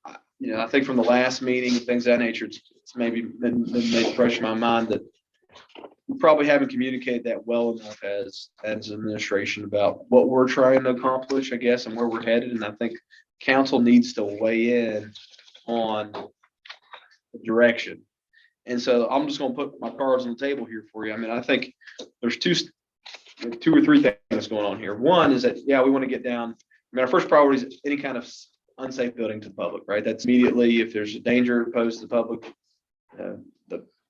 Speaker 4: I think from the last meeting, things of that nature, it's maybe been made fresh in my mind that we probably haven't communicated that well enough as administration about what we're trying to accomplish, I guess, and where we're headed. And I think council needs to weigh in on the direction. And so I'm just gonna put my cards on the table here for you. I mean, I think there's two or three things going on here. One is that, we want to get down. Our first priority is any kind of unsafe building to the public, right? That's immediately, if there's a danger posed to the public,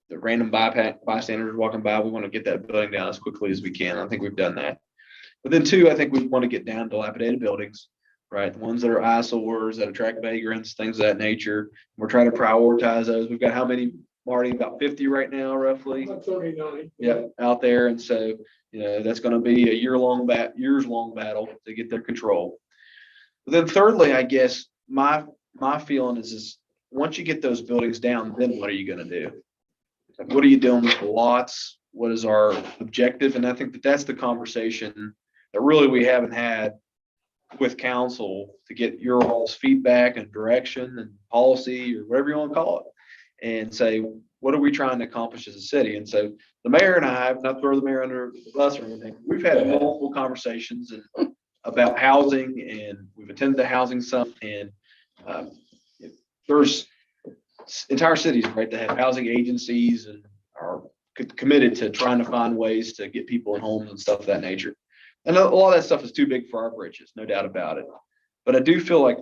Speaker 4: the random bystanders walking by, we want to get that building down as quickly as we can. I think we've done that. But then 2, I think we want to get down dilapidated buildings, right? The ones that are eyesores, that attract vagrants, things of that nature. We're trying to prioritize those. We've got how many, Marty? About 50 right now, roughly.
Speaker 9: About 39.
Speaker 4: Yeah, out there. And so, that's going to be a years-long battle to get their control. But then thirdly, I guess my feeling is once you get those buildings down, then what are you going to do? What are you doing with the lots? What is our objective? And I think that's the conversation that really we haven't had with council to get your all's feedback and direction and policy, or whatever you want to call it, and say, what are we trying to accomplish as a city? And so the mayor and I, not throw the mayor under the bus or anything, we've had multiple conversations about housing, and we've attended the housing summit, and there's entire cities, right, that have housing agencies and are committed to trying to find ways to get people in homes and stuff of that nature. And a lot of that stuff is too big for our britches, no doubt about it. But I do feel like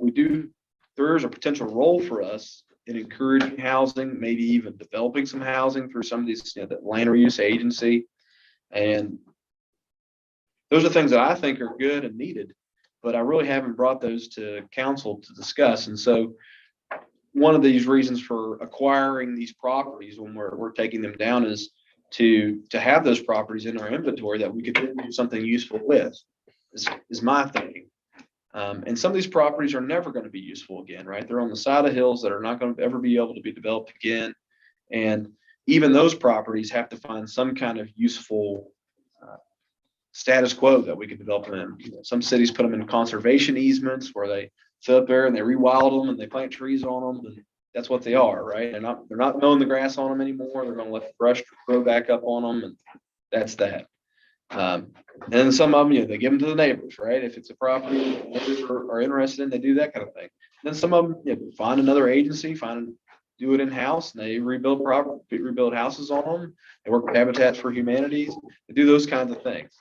Speaker 4: there is a potential role for us in encouraging housing, maybe even developing some housing through some of these, the land reuse agency. And those are things that I think are good and needed, but I really haven't brought those to council to discuss. And so one of these reasons for acquiring these properties when we're taking them down is to have those properties in our inventory that we could then do something useful with, is my thinking. And some of these properties are never going to be useful again, right? They're on the side of hills that are not going to ever be able to be developed again. And even those properties have to find some kind of useful status quo that we can develop them in. Some cities put them in conservation easements where they sit up there and they rewild them and they plant trees on them, and that's what they are, right? They're not mowing the grass on them anymore. They're going to let the brush grow back up on them, and that's that. And some of them, they give them to the neighbors, right? If it's a property neighbors are interested in, they do that kind of thing. Then some of them, find another agency, do it in-house, and they rebuild houses on them. They work with Habitat for Humanities. They do those kinds of things.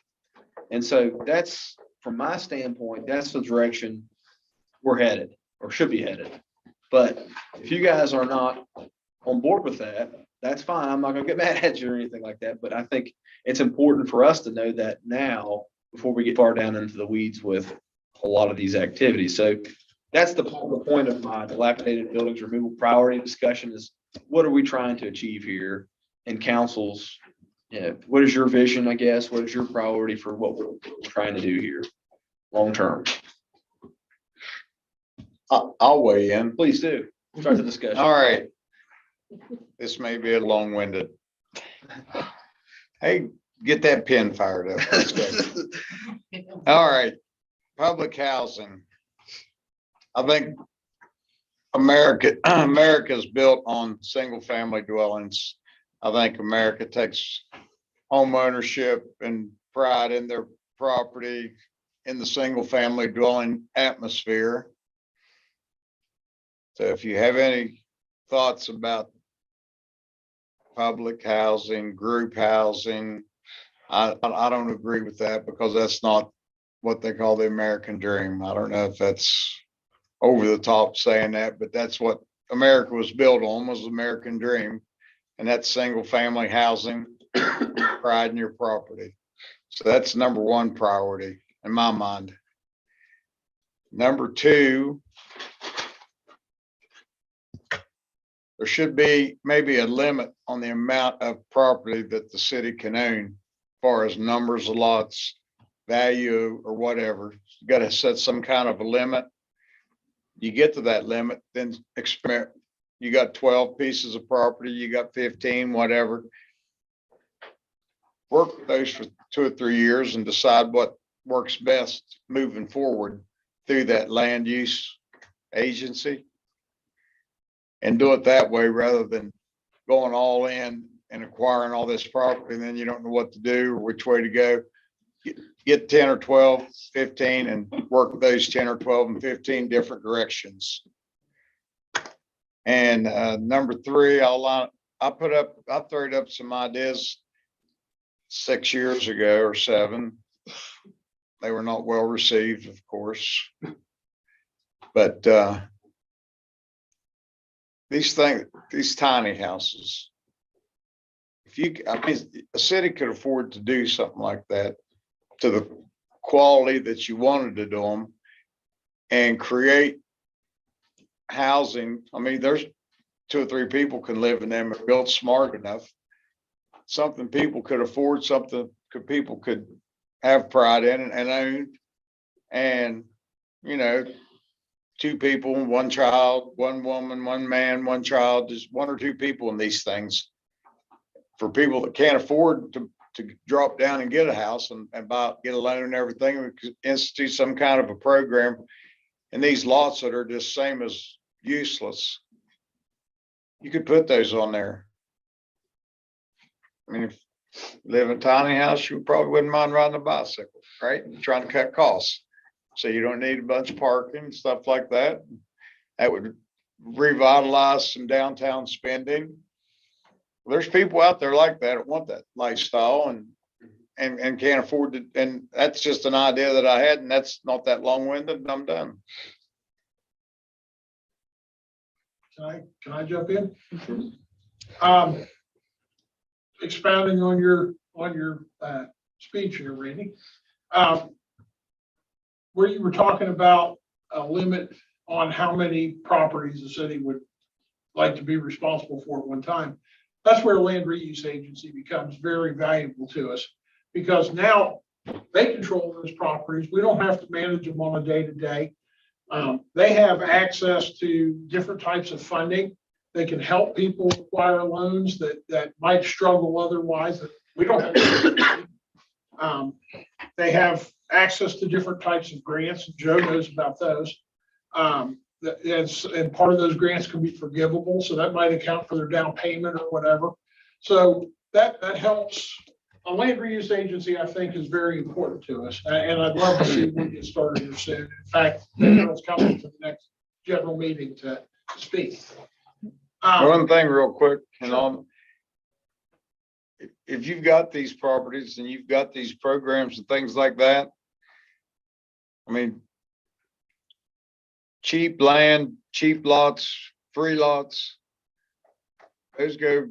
Speaker 4: And so that's from my standpoint, that's the direction we're headed or should be headed. But if you guys are not on board with that, that's fine. I'm not gonna get mad at you or anything like that, but I think it's important for us to know that now before we get far down into the weeds with a lot of these activities. So that's the point of my dilapidated buildings removal priority discussion is what are we trying to achieve here? And councils, what is your vision, I guess? What is your priority for what we're trying to do here long term?
Speaker 1: I'll weigh in.
Speaker 4: Please do. Start the discussion.
Speaker 1: All right. This may be a long-winded. Hey, get that pen fired up. Let's go. All right, public housing. I think America's built on single-family dwellings. I think America takes home ownership and pride in their property in the single-family dwelling atmosphere. So if you have any thoughts about public housing, group housing, I don't agree with that because that's not what they call the American dream. I don't know if that's over the top saying that, but that's what America was built on, was the American dream. And that's single family housing, pride in your property. So that's number one priority in my mind. Number two, there should be maybe a limit on the amount of property that the city can own, as far as numbers of lots, value, or whatever. You got to set some kind of a limit. You get to that limit, then experiment. You got 12 pieces of property, you got 15, whatever. Work with those for 2 or 3 years and decide what works best moving forward through that land use agency. And do it that way rather than going all in and acquiring all this property and then you don't know what to do or which way to go. Get 10 or 12, 15 and work those 10 or 12 and 15 different directions. And number three, I threw up some ideas 6 years ago or 7. They were not well received, of course. But these tiny houses, a city could afford to do something like that to the quality that you wanted to do them and create housing. I mean, there's 2 or 3 people can live in them and built smart enough. Something people could afford, people could have pride in and own. And, 2 people, 1 child, 1 woman, 1 man, 1 child, just 1 or 2 people in these things. For people that can't afford to drop down and get a house and get a loan and everything, we could institute some kind of a program. And these lots that are just same as useless, you could put those on there. I mean, if you live in a tiny house, you probably wouldn't mind riding a bicycle, right? You're trying to cut costs. So you don't need a bunch of parking, stuff like that. That would revitalize some downtown spending. There's people out there like that want that lifestyle and can't afford to. And that's just an idea that I had, and that's not that long-winded, and I'm done.
Speaker 9: Can I jump in? Expounding on your speech here, Randy. Where you were talking about a limit on how many properties the city would like to be responsible for at one time. That's where land reuse agency becomes very valuable to us, because now they control those properties. We don't have to manage them on a day-to-day. They have access to different types of funding. They can help people acquire loans that might struggle otherwise. We don't have. They have access to different types of grants. Joe knows about those. And part of those grants can be forgivable, so that might account for their down payment or whatever. So that helps. A land reuse agency, I think, is very important to us, and I'd love to see one get started here soon. In fact, it's coming to the next general meeting to speak.
Speaker 1: One thing real quick, if you've got these properties and you've got these programs and things like that, I mean, cheap land, cheap lots, free lots. Those go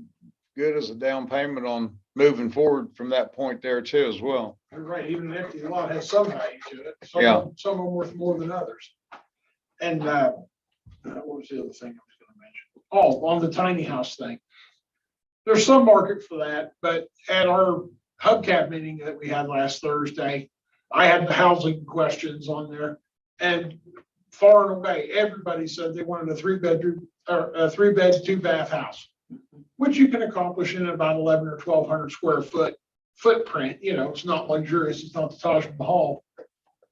Speaker 1: good as a down payment on moving forward from that point there too as well.
Speaker 9: You're right, even an empty lot has some value to it.
Speaker 1: Yeah.
Speaker 9: Some are worth more than others. And, what was the other thing I was gonna mention? Oh, on the tiny house thing. There's some market for that, but at our hubcap meeting that we had last Thursday, I had the housing questions on there. And far and away, everybody said they wanted a 3-bedroom or a 3-bed, 2-bath house, which you can accomplish in about 11 or 1,200 square foot footprint. You know, it's not luxurious, it's not the Taj Mahal,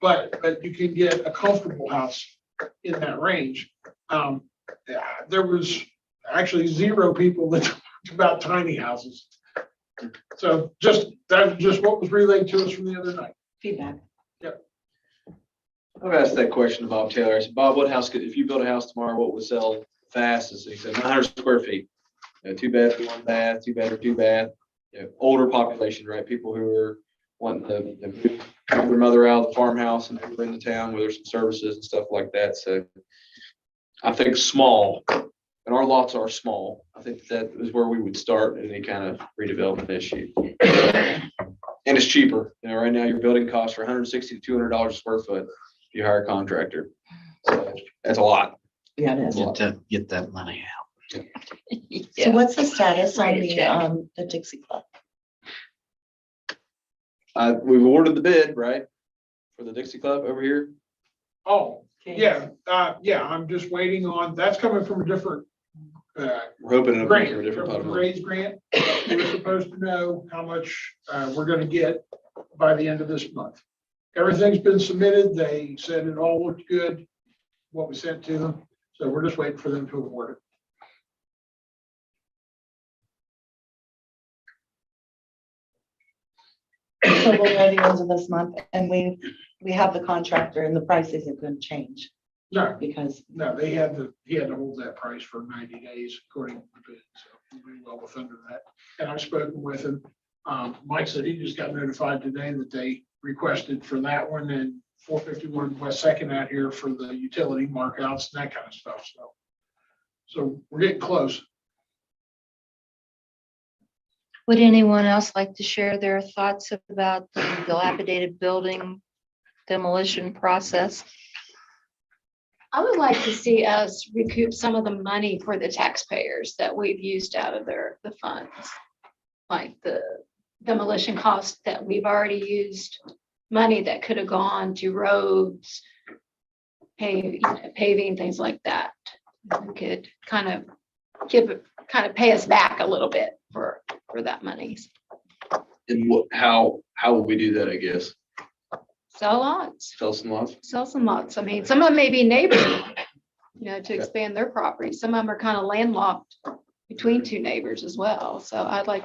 Speaker 9: but you can get a comfortable house in that range. Yeah, there was actually 0 people that talked about tiny houses. So that's just what was relayed to us from the other night.
Speaker 5: Feedback.
Speaker 4: I've asked that question to Bob Taylor. I said, Bob, what house if you built a house tomorrow, what would sell fastest? He said 900 square feet. 2 bed, 1 bath, 2 bed or 2 bath. Older population, right? People who are wanting to move their mother out of the farmhouse and move into town where there's some services and stuff like that. So I think small, and our lots are small. I think that is where we would start any kind of redevelopment issue. And it's cheaper. Right now your building costs are $160 to $200 a square foot if you hire a contractor. So that's a lot.
Speaker 5: Yeah, it is.
Speaker 2: Get that money out.
Speaker 5: So what's the status on
Speaker 8: Write a check.
Speaker 5: the Dixie Club?
Speaker 4: We've awarded the bid, right? For the Dixie Club over here.
Speaker 9: Oh, yeah, I'm just waiting on, that's coming from a different,
Speaker 4: We're hoping it'll be
Speaker 9: grant,
Speaker 4: for a different pot of
Speaker 9: from a
Speaker 4: money.
Speaker 9: raised grant. We're supposed to know how much, we're gonna get by the end of this month. Everything's been submitted. They said it all looked good, what we sent to them. So we're just waiting for them to award it.
Speaker 5: So we're at the end of this month and we have the contractor and the price isn't going to change
Speaker 9: No,
Speaker 5: because
Speaker 9: no, he had to hold that price for 90 days according to the bid. So we'll be well within that. And I've spoken with him. Mike said he just got notified today that they requested for that one and 451 West Second out here for the utility markouts and that kind of stuff. So we're getting close.
Speaker 8: Would anyone else like to share their thoughts about the dilapidated building demolition process?
Speaker 6: I would like to see us recoup some of the money for the taxpayers that we've used out of the funds. Like the demolition costs that we've already used, money that could have gone to roads, paving, things like that. We could kind of pay us back a little bit for that money.
Speaker 4: And how will we do that, I guess?
Speaker 6: Sell lots,
Speaker 4: Sell some lots?
Speaker 6: sell some lots. I mean, some of them may be neighbors, to expand their property. Some of them are kind of landlocked between 2 neighbors as well. So I'd like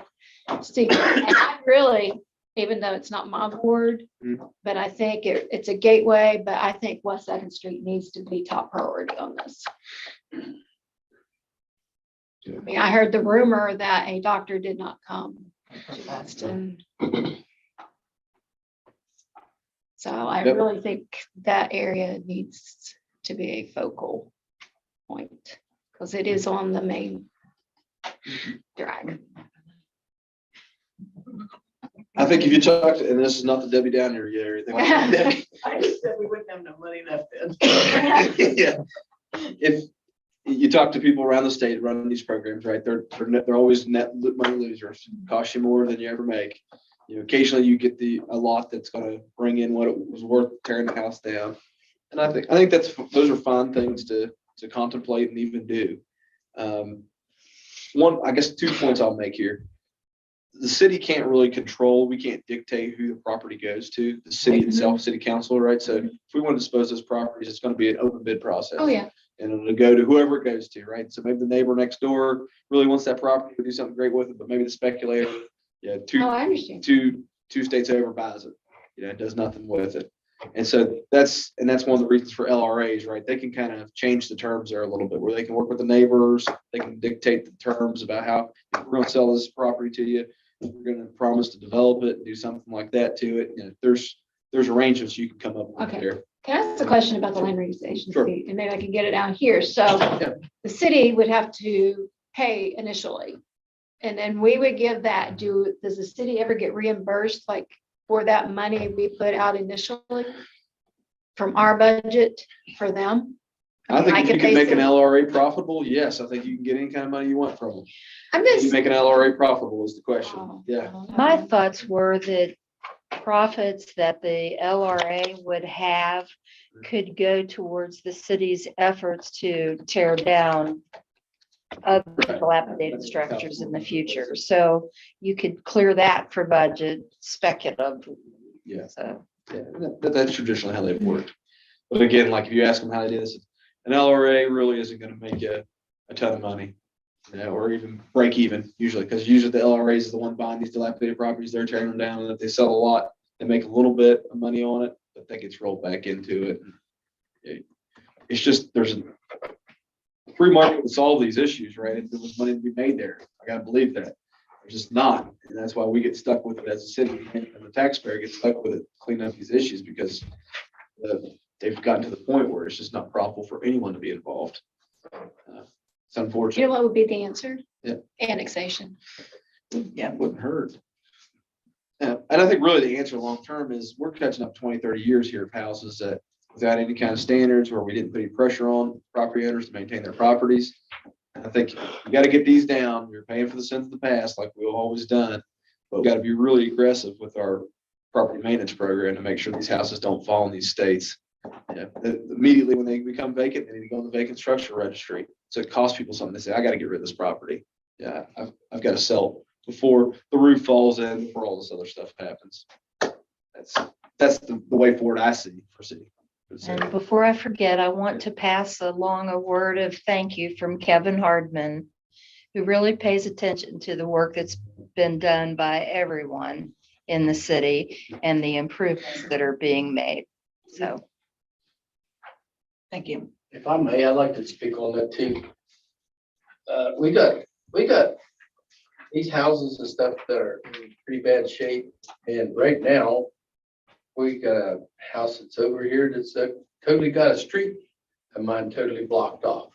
Speaker 6: to see, and I really, even though it's not my ward, but I think it's a gateway, but I think West Second Street needs to be top priority on this. I mean, I heard the rumor that a doctor did not come to Weston. So I
Speaker 4: Yep.
Speaker 6: really think that area needs to be a focal point because it is on the main drag.
Speaker 4: I think if you talk, and this is not the Debbie Downer yet or anything like that.
Speaker 5: I just said we wouldn't have no money left in.
Speaker 4: Yeah. If you talk to people around the state running these programs, right, they're always net money losers. Cost you more than you ever make. Occasionally you get a lot that's going to bring in what it was worth tearing the house down. And I think those are fun things to contemplate and even do. I guess 2 points I'll make here. The city can't really control, we can't dictate who the property goes to, the city itself, city council, right? So if we want to dispose of those properties, it's going to be an open bid process.
Speaker 6: Oh, yeah.
Speaker 4: And it'll go to whoever it goes to, right? So maybe the neighbor next door really wants that property to do something great with it, but maybe the speculator,
Speaker 6: Oh, I understand.
Speaker 4: two states over buys it, does nothing with it. And so that's one of the reasons for LRAs, right? They can kind of change the terms there a little bit where they can work with the neighbors. They can dictate the terms about how we're going to sell this property to you. We're going to promise to develop it and do something like that to it. There's arrangements you can come up with
Speaker 6: Okay.
Speaker 4: there.
Speaker 6: Can I ask a question about the land realization
Speaker 4: Sure.
Speaker 6: fee? And maybe I can get it out here. So
Speaker 4: Yeah.
Speaker 6: the city would have to pay initially. And then we would give that, does the city ever get reimbursed like for that money we put out initially? From our budget for them?
Speaker 4: I think if you can make an
Speaker 6: base it-
Speaker 4: LRA profitable, yes, I think you can get any kind of money you want from them.
Speaker 6: I'm
Speaker 4: Can you
Speaker 6: just.
Speaker 4: make an LRA profitable is the question.
Speaker 6: Oh,
Speaker 4: Yeah.
Speaker 8: My thoughts were that profits that the LRA would have could go towards the city's efforts to tear down other dilapidated structures in the future. So you could clear that for budget speculative.
Speaker 4: Yeah.
Speaker 8: So
Speaker 4: Yeah, that's traditionally how they've worked. But again, like if you ask them how they do this, an LRA really isn't gonna make you a ton of money. Or even break even usually, because usually the LRAs is the one buying these dilapidated properties, they're tearing them down, and if they sell a lot, they make a little bit of money on it, but that gets rolled back into it. It's just, there's a free market to solve these issues, right? If there was money to be made there, I gotta believe that. There's just not, and that's why we get stuck with it as a city, and the taxpayer gets stuck with it, cleaning up these issues, because they've gotten to the point where it's just not profitable for anyone to be involved. It's
Speaker 6: You know
Speaker 4: unfortunate.
Speaker 6: what would be the answer?
Speaker 4: Yeah.
Speaker 6: Annexation.
Speaker 5: Yeah.
Speaker 4: Wouldn't hurt. And I think really the answer long-term is we're catching up 20, 30 years here of houses that without any kind of standards, where we didn't put any pressure on property owners to maintain their properties. And I think you got to get these down. You're paying for the sins of the past like we've always done, but we got to be really aggressive with our property maintenance program to make sure these houses don't fall in these states. Yeah, immediately when they become vacant, they need to go on the vacant structure registry. So it costs people something to say, I got to get rid of this property. Yeah, I've got to sell before the roof falls in, before all this other stuff happens. That's the way forward I see for city.
Speaker 8: and before I forget, I want to pass along a word of thank you from Kevin Hardman, who really pays attention to the work that's been done by everyone in the city and the improvements that are being made. So
Speaker 5: Thank you.
Speaker 10: If I may, I'd like to speak on that too. We got these houses and stuff that are in pretty bad shape, and right now, we got a house that's over here that's totally got a street of mine totally blocked off.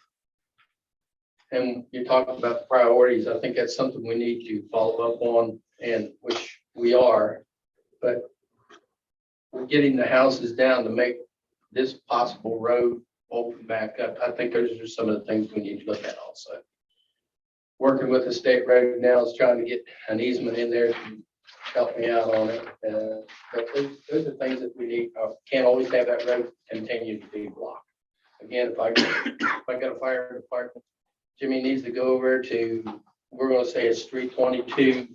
Speaker 10: And you're talking about the priorities, I think that's something we need to follow up on, and which we are, but we're getting the houses down to make this possible road open back up. I think those are some of the things we need to look at also. Working with the state road now is trying to get an easement in there to help me out on it. But those are things that we need. Can't always have that road continue to be blocked. Again, if I got a fire department, Jimmy needs to go over to, we're gonna say it's 322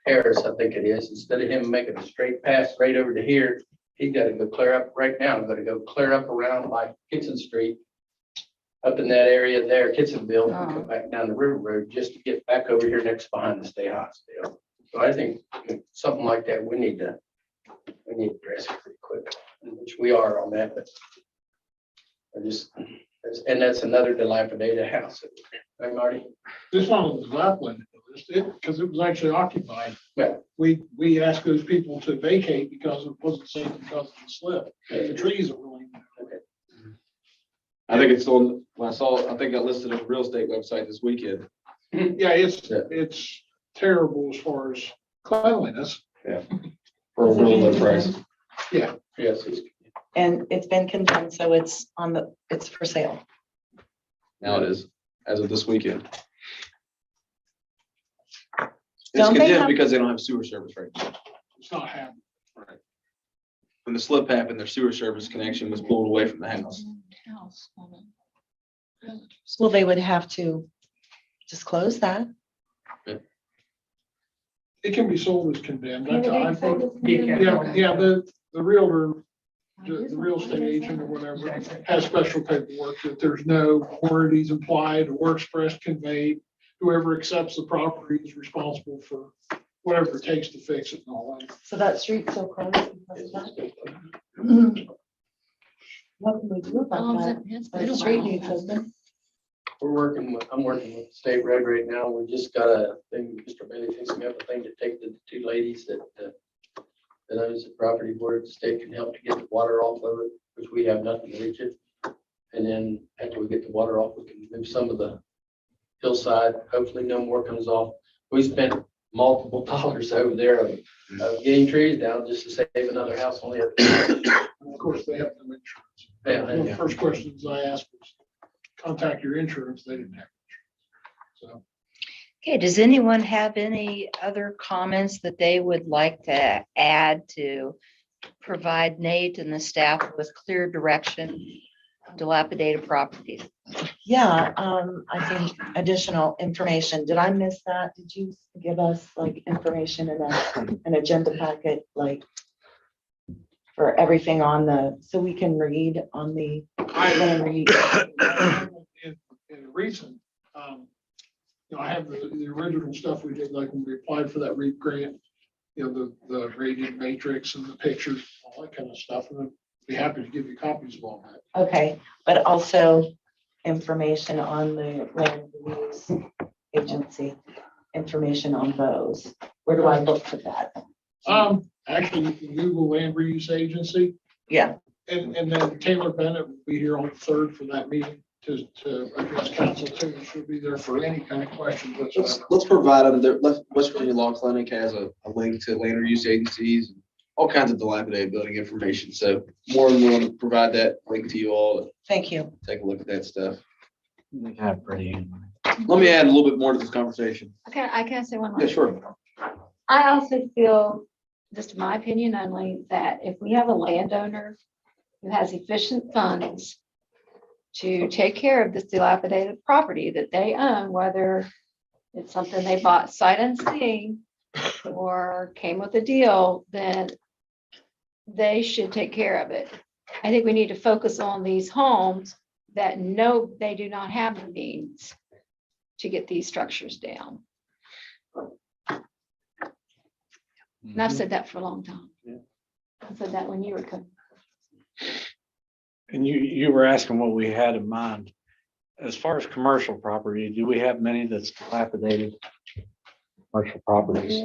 Speaker 10: Harris, I think it is. Instead of him making a straight pass right over to here, he's got to go clear up right now. I'm gonna go clear up around by Kitson Street, up in that area there, Kitsonville, and come back down the river road just to get back over here next behind the state hospital. So I think something like that, we need to address it pretty quick, which we are on that, but and that's another dilapidated house. Right, Marty?
Speaker 9: This one was Lapland, because it was actually occupied.
Speaker 10: Yeah.
Speaker 9: We asked those people to vacate because it wasn't safe because of the slip. The trees are really.
Speaker 4: I think it's on, I think I listed on the real estate website this weekend.
Speaker 9: Yeah, it's terrible as far as cleanliness.
Speaker 4: For a real low price.
Speaker 10: Yes.
Speaker 5: And it's been condemned, so it's for sale.
Speaker 4: Now it is, as of this weekend. It's
Speaker 5: Don't they
Speaker 4: condemned
Speaker 5: have-
Speaker 4: because they don't have sewer service right now.
Speaker 9: It's not happening.
Speaker 4: When the slip happened, their sewer service connection was pulled away from the house.
Speaker 5: Well, they would have to disclose that.
Speaker 9: It can be sold as condemned.
Speaker 6: Yeah,
Speaker 9: I
Speaker 6: they sold
Speaker 9: think,
Speaker 6: as condemned.
Speaker 9: yeah, the realtor, the real estate agent or whatever has special paperwork that there's no warranties implied or expressed conveyed. Whoever accepts the property is responsible for whatever it takes to fix it and all that.
Speaker 5: So that street's so close. because of that. What can we do about that? The street needs open.
Speaker 10: I'm working with the state road right now. We just got a thing, Mr. Bailey fixing me up a thing to take the two ladies that that owns the property where the state can help to get the water off of it, which we have nothing to reach it. And then after we get the water off, we can move some of the hillside. Hopefully no more comes off. We spent multiple dollars over there of getting trees down just to save another house on the other.
Speaker 9: Of course, they have no insurance.
Speaker 10: Yeah,
Speaker 9: One of the first questions I asked was, contact your insurance. They didn't have insurance. So.
Speaker 8: Okay, does anyone have any other comments that they would like to add to provide Nate and the staff with clear direction on dilapidated properties?
Speaker 5: Yeah, I think additional information. Did I miss that? Did you give us like information in an agenda packet, like for everything on the, so we can read on the.
Speaker 9: In recent, I have the original stuff we did, like when we applied for that REAP grant, the rated matrix and the pictures, all that kind of stuff. And I'd be happy to give you copies of all that.
Speaker 5: Okay, but also information on the land use agency, information on those. Where do I look for that?
Speaker 9: Actually, you can Google Land Reuse Agency,
Speaker 5: Yeah,
Speaker 9: and then Taylor Bennett will be here on the 3rd for that meeting to address council too. She'll be there for any kind of questions whatsoever.
Speaker 4: Let's provide them, West Virginia Law Clinic has a link to land use agencies, all kinds of dilapidated building information. So more than willing to provide that link to you all,
Speaker 5: thank you.
Speaker 4: take a look at that stuff.
Speaker 2: They have pretty.
Speaker 4: Let me add a little bit more to this conversation.
Speaker 6: Okay, I can say one more.
Speaker 4: Yeah, sure.
Speaker 6: I also feel, just my opinion only, that if we have a landowner who has efficient funds to take care of this dilapidated property that they own, whether it's something they bought sight unseen or came with a deal, then they should take care of it. I think we need to focus on these homes that know they do not have the means to get these structures down. And I've said that for a long time.
Speaker 4: Yeah.
Speaker 6: I said that when you were coming.
Speaker 2: And you were asking what we had in mind. As far as commercial property, do we have many that's dilapidated? Commercial properties?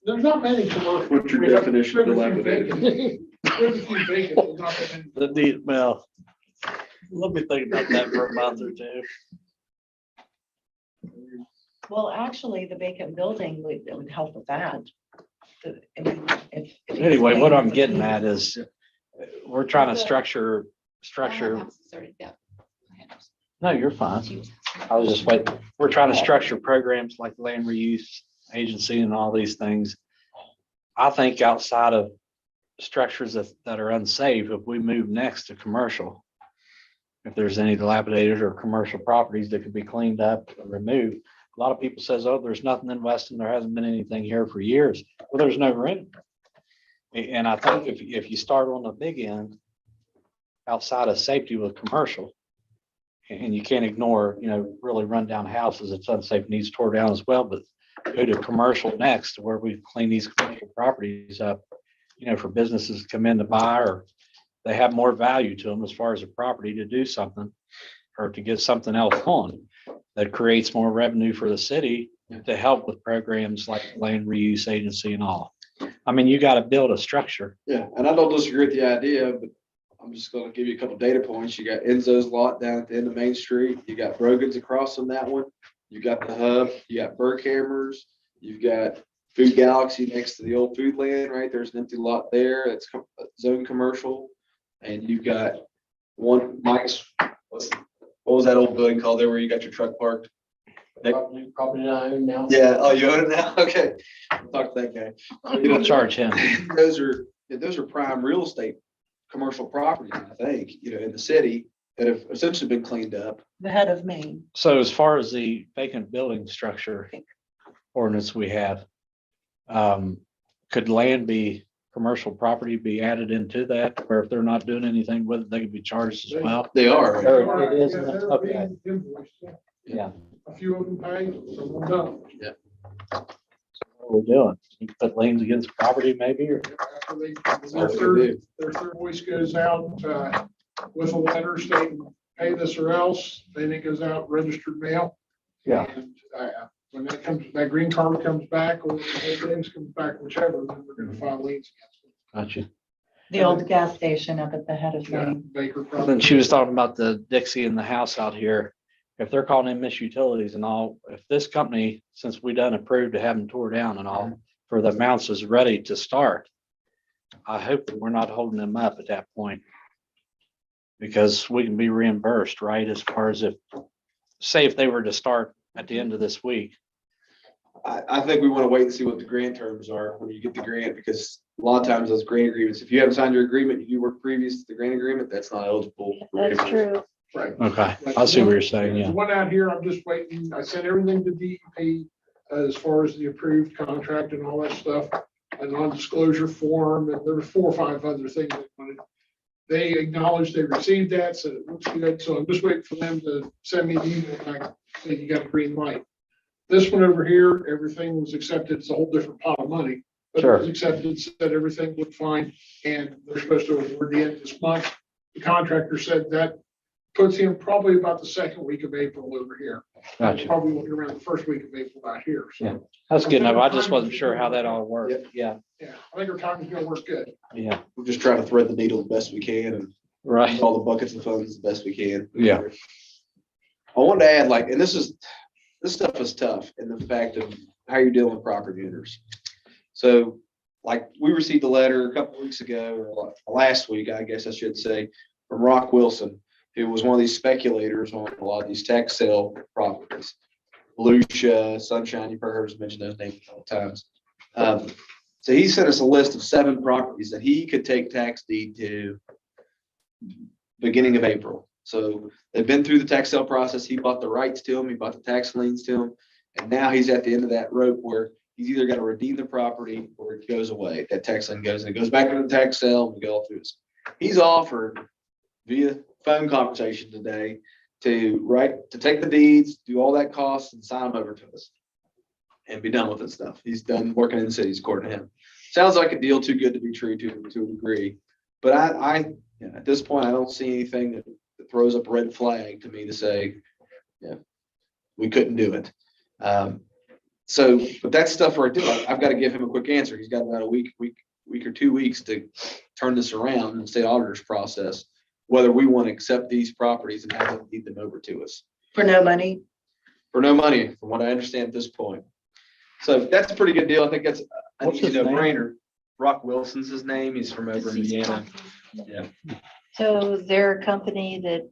Speaker 9: There's not many commercial.
Speaker 4: What's your
Speaker 9: We have-
Speaker 4: definition of
Speaker 9: there's a few
Speaker 4: dilapidated?
Speaker 9: vacant. There's a few vacant, but not that many.
Speaker 2: Well, let me think about that for a month or two.
Speaker 5: Well, actually, the vacant building would help with that.
Speaker 2: Anyway, what I'm getting at is we're trying to structure. No, you're fine. I was just waiting. We're trying to structure programs like land reuse agency and all these things. I think outside of structures that are unsafe, if we move next to commercial, if there's any dilapidated or commercial properties that could be cleaned up or removed. A lot of people says, oh, there's nothing in Weston. There hasn't been anything here for years. Well, there's no rent. And I think if you start on the big end, outside of safety with commercial, and you can't ignore, really run down houses, it's unsafe, needs tore down as well, but go to commercial next, where we clean these commercial properties up, for businesses to come in to buy, or they have more value to them as far as a property to do something or to get something else on that creates more revenue for the city to help with programs like land reuse agency and all. I mean, you got to build a structure.
Speaker 4: Yeah, and I don't disagree with the idea, but I'm just gonna give you a couple data points. You got Enzo's lot down at the end of Main Street. You got Brogan's across from that one. You got the Hub. You got Burkhammer's. You've got Food Galaxy next to the old food land, right? There's an empty lot there. It's zone commercial. And you've got one, Mike's, what was that old building called there where you got your truck parked?
Speaker 10: Probably not own now.
Speaker 4: Yeah, oh, you own it now? Okay. I'll talk to that guy.
Speaker 2: You don't charge him.
Speaker 4: Those are prime real estate, commercial properties, I think, in the city that have essentially been cleaned up.
Speaker 5: The head of Maine.
Speaker 2: So as far as the vacant building structure ordinance we have, could land be, commercial property be added into that, where if they're not doing anything with it, they could be charged as well?
Speaker 4: They are. Right?
Speaker 2: Or it is,
Speaker 9: Yeah, they're
Speaker 2: okay.
Speaker 9: being invoiced, yeah.
Speaker 2: Yeah,
Speaker 9: A few of them pay, some of them don't.
Speaker 2: what we're doing. You can put liens against property maybe, or
Speaker 9: After they-
Speaker 4: That's
Speaker 9: Their
Speaker 4: what they
Speaker 9: third,
Speaker 4: do.
Speaker 9: their third voice goes out with a letter stating, pay this or else, then it goes out registered mail.
Speaker 2: Yeah.
Speaker 9: And, when that green card comes back, or things comes back, whichever, then we're gonna file liens against them.
Speaker 2: Gotcha.
Speaker 5: The old gas station up at the head of
Speaker 9: Yeah,
Speaker 5: Main.
Speaker 9: Baker.
Speaker 2: Then
Speaker 9: probably.
Speaker 2: she was talking about the Dixie and the house out here. If they're calling in Miss Utilities and all, if this company, since we done approved to have them tore down and all, for the amounts is ready to start, I hope that we're not holding them up at that point. Because we can be reimbursed, right? As far as say if they were to start at the end of this week.
Speaker 4: I think we want to wait and see what the grant terms are when you get the grant, because a lot of times those grant agreements, if you haven't signed your agreement, you work previous to the grant agreement, that's not eligible. for
Speaker 8: That's
Speaker 4: reimbursement.
Speaker 8: true.
Speaker 9: Right.
Speaker 2: Okay, I see what you're saying,
Speaker 9: The
Speaker 2: yeah.
Speaker 9: one out here, I'm just waiting, I sent everything to DEP as far as the approved contract and all that stuff, a non-disclosure form, and there were 4 or 5 other things they wanted. They acknowledged they received that, said it looks good, so I'm just waiting for them to send me an email back, saying you got a green light. This one over here, everything was accepted, it's a whole different pot of money. But it was accepted, said everything looked fine, and they're supposed to award the end of this month. The contractor said that puts him probably about the second week of April over here.
Speaker 2: Gotcha.
Speaker 9: Probably looking around the first week of April out here,
Speaker 2: Yeah.
Speaker 9: so,
Speaker 2: That's good enough. I just wasn't sure how that all worked. Yeah,
Speaker 9: yeah, I think our timing's gonna work good.
Speaker 2: yeah,
Speaker 11: We're just trying to thread the needle the best we can and
Speaker 2: right.
Speaker 11: use all the buckets of funds the best we can.
Speaker 2: Yeah.
Speaker 11: I wanted to add, like, and this stuff is tough in the fact of how you're dealing with property owners. So, like, we received a letter a couple weeks ago, or last week, I guess I should say, from Rock Wilson, who was one of these speculators on a lot of these tax sale properties. Lucia, Sunshine, you've heard us mention those names all the times. So he sent us a list of 7 properties that he could take tax deed to beginning of April. So they've been through the tax sale process. He bought the rights to them. He bought the tax liens to them. And now he's at the end of that rope where he's either got to redeem the property or it goes away. That tax lien goes and it goes back to the tax sale and we go all through this. He's offered via phone conversation today to take the deeds, do all that cost and sign them over to us and be done with this stuff. He's done working in the cities according to him. Sounds like a deal too good to be true to a degree. But at this point, I don't see anything that throws up a red flag to me to say, yeah, we couldn't do it. But that stuff right there, I've got to give him a quick answer. He's got about a week or 2 weeks to turn this around in the state auditor's process, whether we want to accept these properties and have them deed them over to us.
Speaker 5: For no money?
Speaker 11: For no money, from what I understand at this point. So that's a pretty good deal. I think that's an
Speaker 2: What's
Speaker 11: easy
Speaker 2: his name?
Speaker 11: no-brainer.
Speaker 4: Rock Wilson's his name. He's from over in Indiana. Yeah.
Speaker 8: So they're a company that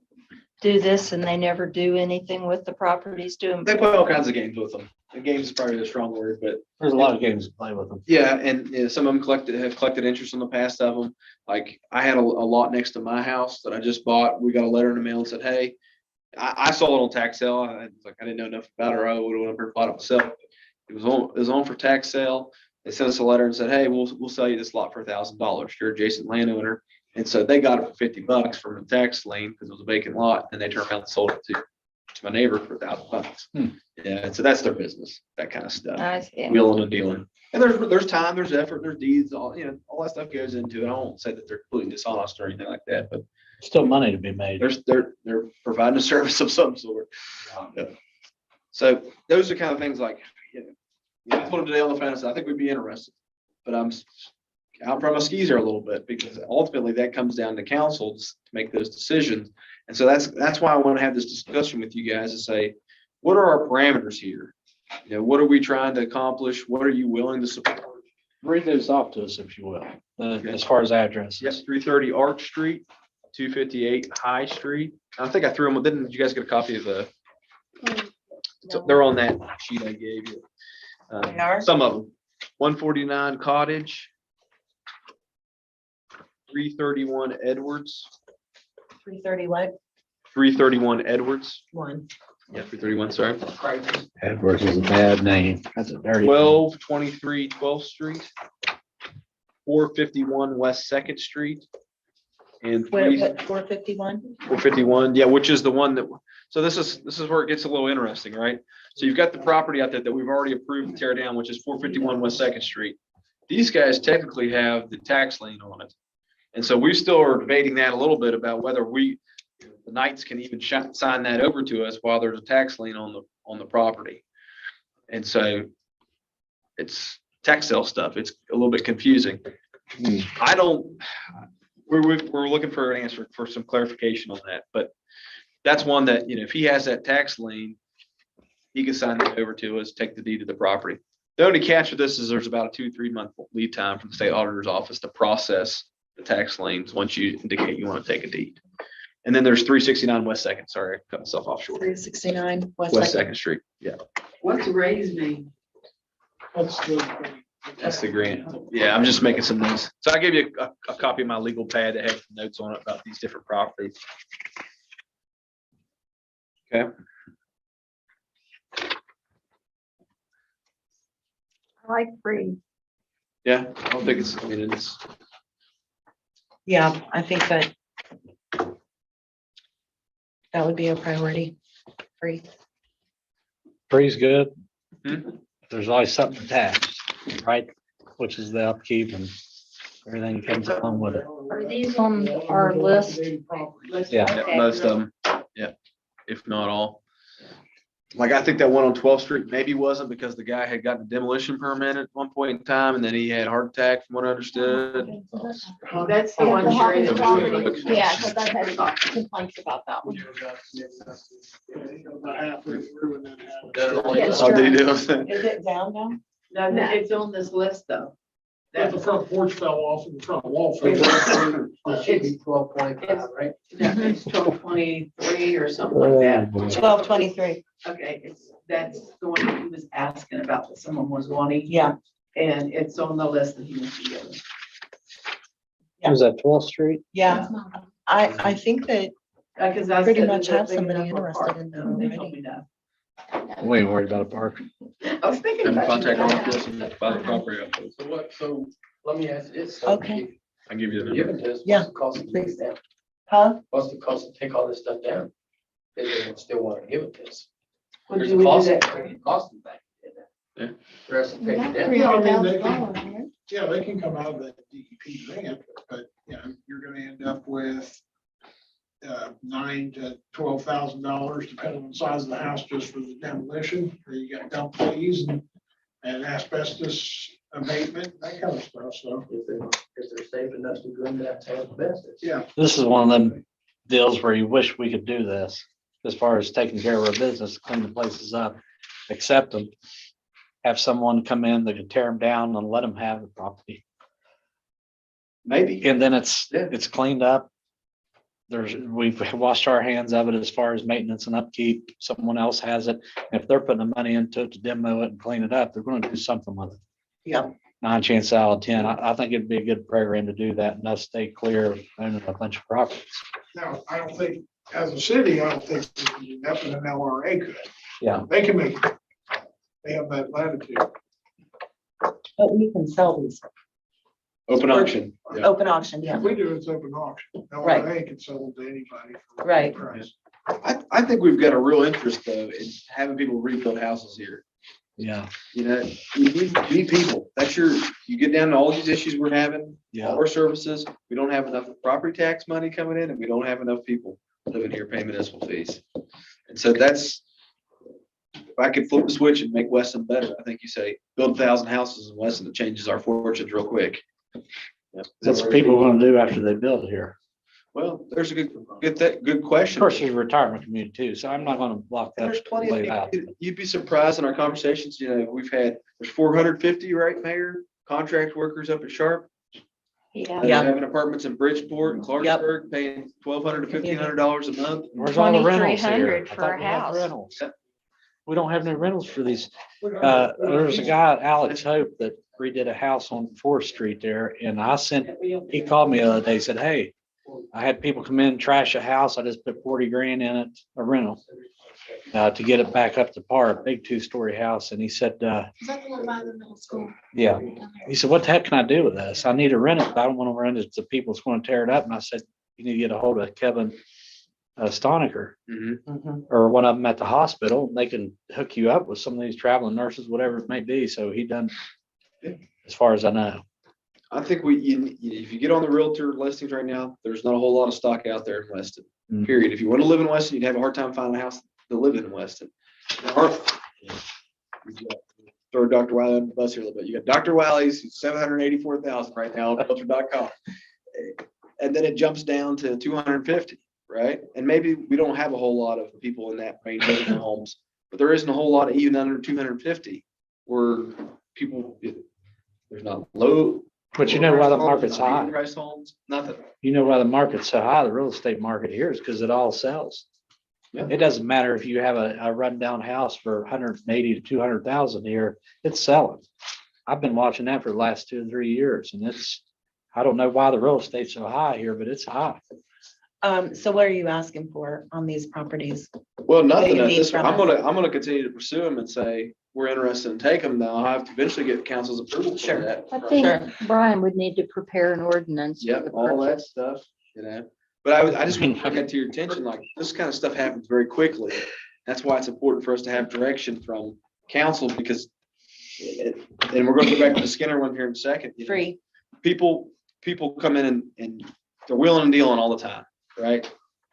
Speaker 8: do this and they never do anything with the properties, do them.
Speaker 11: They play all kinds of games with them. The games is probably a strong word, but
Speaker 2: There's a lot of games to play with them.
Speaker 11: yeah, and some of them have collected interest on the past of them. Like I had a lot next to my house that I just bought. We got a letter in the mail and said, hey, I saw it on tax sale. I didn't know enough about it, or I would have never bought it myself. It was on for tax sale. They sent us a letter and said, hey, we'll sell you this lot for $1,000. You're adjacent landowner. And so they got it for $50 from the tax lien because it was a vacant lot. And they turned around and sold it to my neighbor for $1,000. Yeah, so that's their business, that kind of stuff.
Speaker 8: I see.
Speaker 11: Wheeling and dealing. And there's time, there's effort, there's deeds, all that stuff goes into it. I won't say that they're completely dishonest or anything like that, but
Speaker 2: Still money to be made.
Speaker 11: they're providing a service of some sort. Yeah. So those are kind of things like, I told him today on the phone, I said, I think we'd be interested, but I'm out from my skis here a little bit because ultimately that comes down to councils to make those decisions. And so that's why I want to have this discussion with you guys to say, what are our parameters here? What are we trying to accomplish? What are you willing to support?
Speaker 2: Read those off to us if you will, as far as addresses.
Speaker 4: Yes, 330 Arch Street, 258 High Street. I think I threw them. Didn't you guys get a copy of the? So they're on that sheet I gave you.
Speaker 5: They are?
Speaker 4: Some of them. 149 Cottage. 331 Edwards.
Speaker 5: 330 what?
Speaker 4: 331 Edwards.
Speaker 5: One.
Speaker 4: Yeah, 331, sorry.
Speaker 2: Edwards is a bad name. That's a dirty.
Speaker 4: 1223 12th Street. 451 West Second Street. And
Speaker 5: What, 451?
Speaker 4: 451, yeah, which is the one that, so this is where it gets a little interesting, right? So you've got the property out there that we've already approved to tear down, which is 451 West Second Street. These guys technically have the tax lien on it. And so we still are debating that a little bit about whether the Knights can even sign that over to us while there's a tax lien on the property. And so it's tax sale stuff. It's a little bit confusing. I don't, we're looking for an answer, for some clarification on that, but that's one that, if he has that tax lien, he can sign that over to us, take the deed of the property. The only catch with this is there's about a 2-3 month lead time from the state auditor's office to process the tax liens once you indicate you want to take a deed. And then there's 369 West Second, sorry, I cut myself off short.
Speaker 5: 369
Speaker 4: West Second Street, yeah,
Speaker 3: What's raise mean?
Speaker 4: that's the grant. Yeah, I'm just making some notes. So I gave you a copy of my legal pad that had some notes on it about these different properties. Okay.
Speaker 6: I like free.
Speaker 4: Yeah, I don't think it's, I mean, it's,
Speaker 5: Yeah, I think that that would be a priority. Free.
Speaker 2: Free's good.
Speaker 4: Hmm.
Speaker 2: There's always something attached, right? Which is the upkeep and everything that comes along with it.
Speaker 8: Are these on our list?
Speaker 2: Yeah.
Speaker 8: Okay.
Speaker 4: most of them, yeah, if not all. Like, I think that one on 12th Street maybe wasn't because the guy had gotten a demolition permit at one point in time, and then he had a heart attack, from what I understood.
Speaker 3: That's the one Sherry.
Speaker 6: Yeah, so I've had complaints about that one.
Speaker 4: Oh, did he do it?
Speaker 5: Is it down now?
Speaker 3: No, it's on this list though.
Speaker 9: If the front porch fell off and the front wall fell off.
Speaker 10: It should be 12.5, right?
Speaker 3: It's 1223 or something like that.
Speaker 5: 1223.
Speaker 3: Okay, that's the one he was asking about, that someone was wanting.
Speaker 5: Yeah.
Speaker 3: And it's on the list that he was given.
Speaker 2: Was that 12th Street?
Speaker 5: Yeah, I think that
Speaker 3: Because I
Speaker 5: pretty
Speaker 3: said
Speaker 5: much
Speaker 3: that
Speaker 5: have
Speaker 3: they
Speaker 5: somebody
Speaker 3: have a
Speaker 5: interested
Speaker 3: park.
Speaker 5: in that
Speaker 3: And they
Speaker 5: already.
Speaker 3: told me no.
Speaker 2: We ain't worried about a park.
Speaker 3: I was thinking
Speaker 4: Have a
Speaker 3: about you.
Speaker 4: contact office and file the property up.
Speaker 10: So let me ask you this.
Speaker 5: Okay.
Speaker 4: I'll give you the number.
Speaker 10: Given this,
Speaker 5: Yeah,
Speaker 10: what's the cost to take it down?
Speaker 5: Huh?
Speaker 10: What's the cost to take all this stuff down? If they still want to give it this.
Speaker 3: Would
Speaker 10: There's
Speaker 3: you
Speaker 10: a
Speaker 3: do
Speaker 10: cost,
Speaker 3: that?
Speaker 10: cost them back.
Speaker 4: Yeah.
Speaker 10: For us to take it down.
Speaker 6: $300,000.
Speaker 9: Yeah, they can come out of that DEP grant, but, you're gonna end up with $9,000 to $12,000, depending on the size of the house, just for the demolition, or you got dump fees and asbestos abatement, that kind of stuff, so,
Speaker 10: If they're safe enough to go in that type of business.
Speaker 9: yeah.
Speaker 2: This is one of them deals where you wish we could do this, as far as taking care of our business, clean the places up, accept them. Have someone come in that could tear them down and let them have the property.
Speaker 11: Maybe.
Speaker 2: And then it's
Speaker 11: Yeah.
Speaker 2: cleaned up. We've washed our hands of it as far as maintenance and upkeep. Someone else has it. If they're putting the money into it to demo it and clean it up, they're gonna do something with it.
Speaker 5: Yep.
Speaker 2: 9 chances out of 10. I think it'd be a good program to do that and us stay clear of owning a bunch of properties.
Speaker 9: Now, I don't think, as a city, I don't think we can do that, but an LRA could.
Speaker 2: Yeah.
Speaker 9: They can make it. They have that latitude.
Speaker 5: But we can sell these.
Speaker 11: Open auction. Yeah.
Speaker 5: Open auction, yeah.
Speaker 9: If we do, it's open auction.
Speaker 5: Right.
Speaker 9: LRA can sell it to anybody. for a
Speaker 5: Right.
Speaker 9: price.
Speaker 11: I think we've got a real interest though in having people rebuild houses here.
Speaker 2: Yeah.
Speaker 11: You need people. You get down to all these issues we're having, all
Speaker 2: Yeah.
Speaker 11: our services. We don't have enough property tax money coming in and we don't have enough people living here paying municipal fees. And so if I could flip the switch and make Weston better, I think you say, build 1,000 houses in Weston, it changes our fortunes real quick.
Speaker 2: That's what people want to do after they build here.
Speaker 11: Well, there's a good
Speaker 2: Of
Speaker 11: question.
Speaker 2: course, there's a retirement community too, so I'm not gonna block that.
Speaker 11: There's plenty
Speaker 2: way
Speaker 11: of
Speaker 2: out.
Speaker 11: people, you'd be surprised in our conversations, there's 450, right, Mayor? Contract workers up at Sharp.
Speaker 8: Yeah.
Speaker 11: That
Speaker 5: Yeah.
Speaker 11: are having apartments in Bridgeport and Clarksburg, paying $1,200 to $1,500 a month.
Speaker 2: Where's all the rentals here?
Speaker 8: 2,300
Speaker 2: I
Speaker 8: for
Speaker 2: thought
Speaker 8: a
Speaker 2: we had
Speaker 8: house.
Speaker 2: rentals. We don't have no rentals for these. There's a guy, Alex Hope, that redid a house on 4th Street there, and he called me the other day, said, hey, I had people come in, trash a house, I just put 40 grand in it, a rental, to get it back up to par, a big 2-story house, and he said,
Speaker 6: Is that the one by the middle school?
Speaker 2: yeah. He said, what the heck can I do with this? I need to rent it, but I don't want to rent it to people that's going to tear it up, and I said, you need to get a hold of Kevin Stoniker,
Speaker 5: Mhm.
Speaker 2: or one of them at the hospital. They can hook you up with some of these traveling nurses, whatever it may be. So he done, as far as I know.
Speaker 11: I think if you get on the realtor listings right now, there's not a whole lot of stock out there in Weston,
Speaker 2: Mm.
Speaker 11: period. If you want to live in Weston, you'd have a hard time finding a house to live in Weston. There aren't. throw Dr. Wiley on the bus here a little bit. You got Dr. Wiley's 784,000 right now on realtor.com. And then it jumps down to 250, right? And maybe we don't have a whole lot of people in that range living in homes, but there isn't a whole lot of even under 250 where people, there's not low.
Speaker 2: But you know why the
Speaker 11: homes,
Speaker 2: market's
Speaker 11: not
Speaker 2: high?
Speaker 11: medium price homes, nothing.
Speaker 2: You know why the market's so high, the real estate market here is because it all sells.
Speaker 11: Yeah.
Speaker 2: It doesn't matter if you have a rundown house for 180 to 200,000 here, it's selling. I've been watching that for the last 2 or 3 years and I don't know why the real estate's so high here, but it's high.
Speaker 5: So what are you asking for on these properties?
Speaker 11: Well, nothing.
Speaker 5: you need
Speaker 11: This,
Speaker 5: from
Speaker 11: I'm
Speaker 5: us?
Speaker 11: gonna continue to pursue them and say, we're interested in taking them. Now I'll have to eventually get council's approval for
Speaker 5: Sure.
Speaker 11: that.
Speaker 8: I think Brian would need to prepare an ordinance. for
Speaker 11: Yep,
Speaker 8: the
Speaker 11: all that
Speaker 8: purpose.
Speaker 11: stuff, you know, but I just want to bring that to your attention, like, this kind of stuff happens very quickly. That's why it's important for us to have direction from council, because and we're gonna go back to the Skinner one here in a second. you know,
Speaker 5: Free.
Speaker 11: People come in and they're wheeling and dealing all the time, right?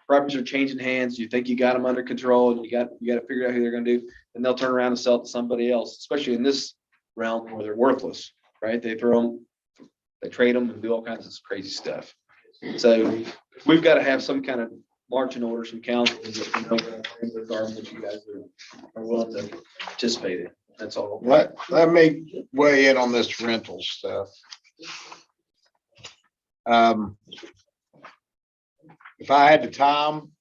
Speaker 11: Properties are changing hands, you think you got them under control, and you got to figure out who they're gonna do, and they'll turn around and sell it to somebody else, especially in this realm where they're worthless, right? They throw them, they trade them and do all kinds of crazy stuff. So we've got to have some kind of marching orders from council that you know what the requirements you guys are willing to participate in. That's all.
Speaker 1: Let me weigh in on this rental stuff. If I had the time,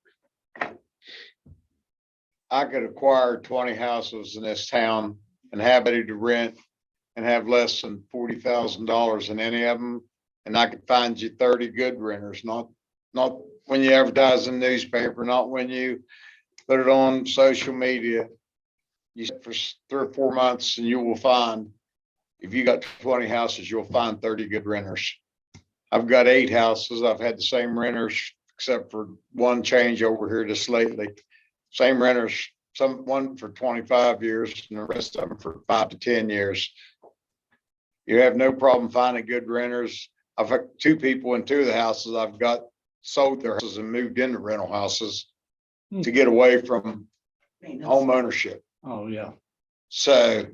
Speaker 1: I could acquire 20 houses in this town and have it to rent and have less than $40,000 in any of them. And I could find you 30 good renters, not when you advertise in the newspaper, not when you put it on social media. You for 3 or 4 months and you will find, if you got 20 houses, you'll find 30 good renters. I've got 8 houses. I've had the same renters except for one change over here just lately. Same renters, one for 25 years and the rest of them for 5 to 10 years. You have no problem finding good renters. I've had 2 people in 2 of the houses I've got sold their houses and moved into rental houses to get away from home ownership.
Speaker 2: Oh, yeah.
Speaker 1: So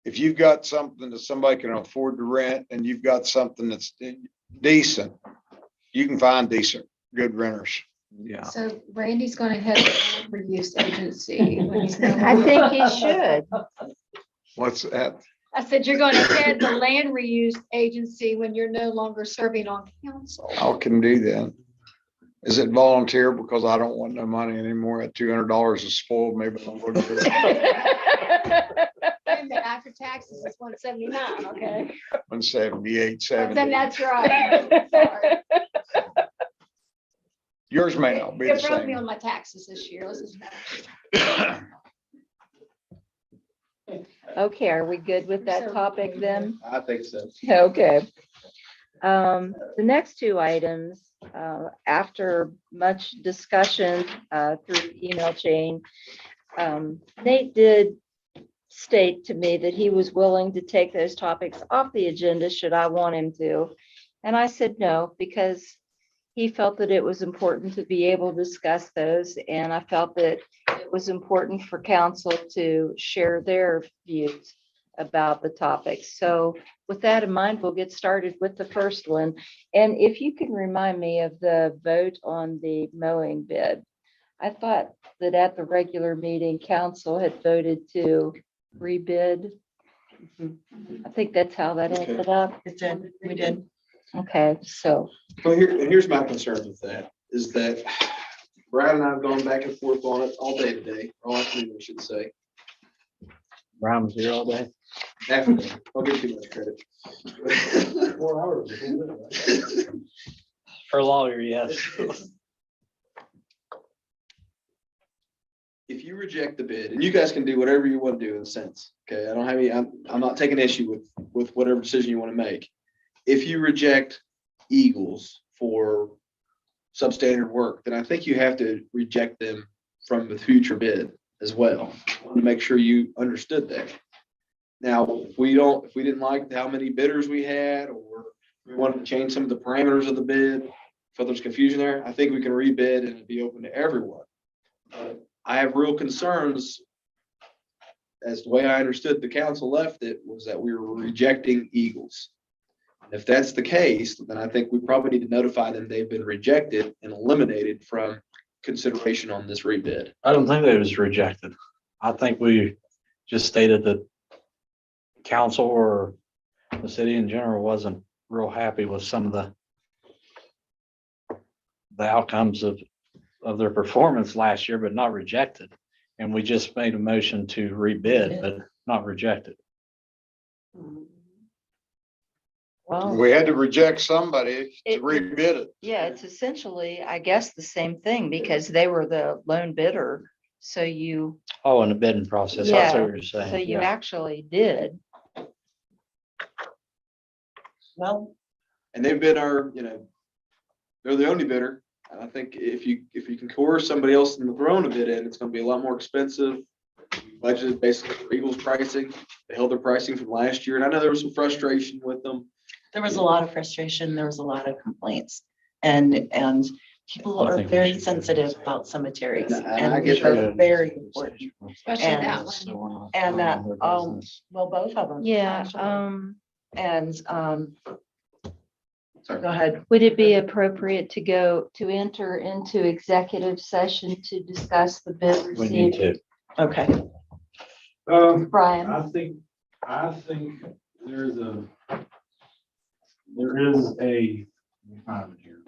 Speaker 1: if you've got something that somebody can afford to rent and you've got something that's decent, you can find decent, good renters.
Speaker 2: Yeah.
Speaker 6: So Randy's gonna head to the use agency. when he's no
Speaker 8: I
Speaker 6: longer-
Speaker 8: think he should.
Speaker 1: What's that?
Speaker 6: I said, you're gonna head the land reuse agency when you're no longer serving on council.
Speaker 1: I can do that. Is it volunteer? Because I don't want no money anymore. At $200 is spoiled me, but I'm going to
Speaker 6: And after taxes, it's 179, okay?
Speaker 1: 178,
Speaker 6: Then
Speaker 1: 70.
Speaker 6: that's right. Sorry.
Speaker 1: Yours may not be the
Speaker 6: It broke me
Speaker 1: same.
Speaker 6: on my taxes this year. Let's just-
Speaker 8: Okay, are we good with that topic then?
Speaker 11: I think so.
Speaker 8: Okay. The next 2 items, after much discussion through the email chain, Nate did state to me that he was willing to take those topics off the agenda should I want him to. And I said no, because he felt that it was important to be able to discuss those. And I felt that it was important for council to share their views about the topics. So with that in mind, we'll get started with the first one. And if you can remind me of the vote on the mowing bid. I thought that at the regular meeting, council had voted to rebid. I think that's how that
Speaker 11: Okay.
Speaker 8: ended up.
Speaker 5: It did, we did.
Speaker 8: Okay, so,
Speaker 11: Well, here's my concern with that, is that Brad and I have gone back and forth on it all day today, all afternoon, I should say.
Speaker 2: Brown was here all day.
Speaker 11: Afternoon, I'll give too much credit. 4 hours.
Speaker 2: For a lawyer, yes.
Speaker 11: If you reject the bid, and you guys can do whatever you want to do in a sense, okay, I don't have any, I'm not taking issue with whatever decision you want to make. If you reject Eagles for substandard work, then I think you have to reject them from the future bid as well. I want to make sure you understood that. Now, if we didn't like how many bidders we had, or we wanted to change some of the parameters of the bid, if there's confusion there, I think we can rebid and it'd be open to everyone. I have real concerns as the way I understood the council left it, was that we were rejecting Eagles. And if that's the case, then I think we probably need to notify them they've been rejected and eliminated from consideration on this rebid.
Speaker 2: I don't think that it was rejected. I think we just stated that council or the city in general wasn't real happy with some of the outcomes of their performance last year, but not rejected. And we just made a motion to rebid, but not rejected.
Speaker 8: Well,
Speaker 1: We had to reject somebody to
Speaker 8: It-
Speaker 1: rebid it.
Speaker 8: yeah, it's essentially, I guess, the same thing because they were the lone bidder. So you,
Speaker 2: Oh, in the bidding process. That's what you're saying.
Speaker 8: so you
Speaker 2: Yeah.
Speaker 8: actually did.
Speaker 5: Well,
Speaker 11: And they've been our, they're the only bidder. And I think if you can coerce somebody else into throwing a bid in, it's gonna be a lot more expensive. We budgeted basically for Eagles pricing. They held their pricing from last year, and I know there was some frustration with them.
Speaker 5: there was a lot of frustration, there was a lot of complaints, and people
Speaker 2: I
Speaker 5: are
Speaker 2: think we
Speaker 5: very
Speaker 2: should-
Speaker 5: sensitive about cemeteries,
Speaker 11: And I
Speaker 5: and
Speaker 11: get
Speaker 5: these are
Speaker 11: that.
Speaker 5: very important.
Speaker 6: Especially
Speaker 5: And-
Speaker 6: that one.
Speaker 2: So we're not
Speaker 5: and,
Speaker 2: harming their
Speaker 5: um,
Speaker 2: business.
Speaker 5: Well, both of them.
Speaker 8: Yeah,
Speaker 5: actually. And,
Speaker 11: Sorry.
Speaker 5: go ahead.
Speaker 8: would it be appropriate to enter into executive session to discuss the bid
Speaker 2: We need
Speaker 8: received?
Speaker 2: to.
Speaker 5: Okay,
Speaker 8: Brian?
Speaker 12: I think there is a, let me find it here.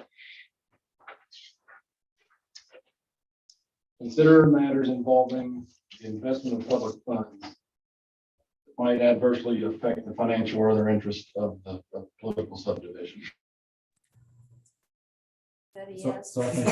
Speaker 12: Consider matters involving the investment of public funds that might adversely affect the financial or other interests of the political subdivision. So I think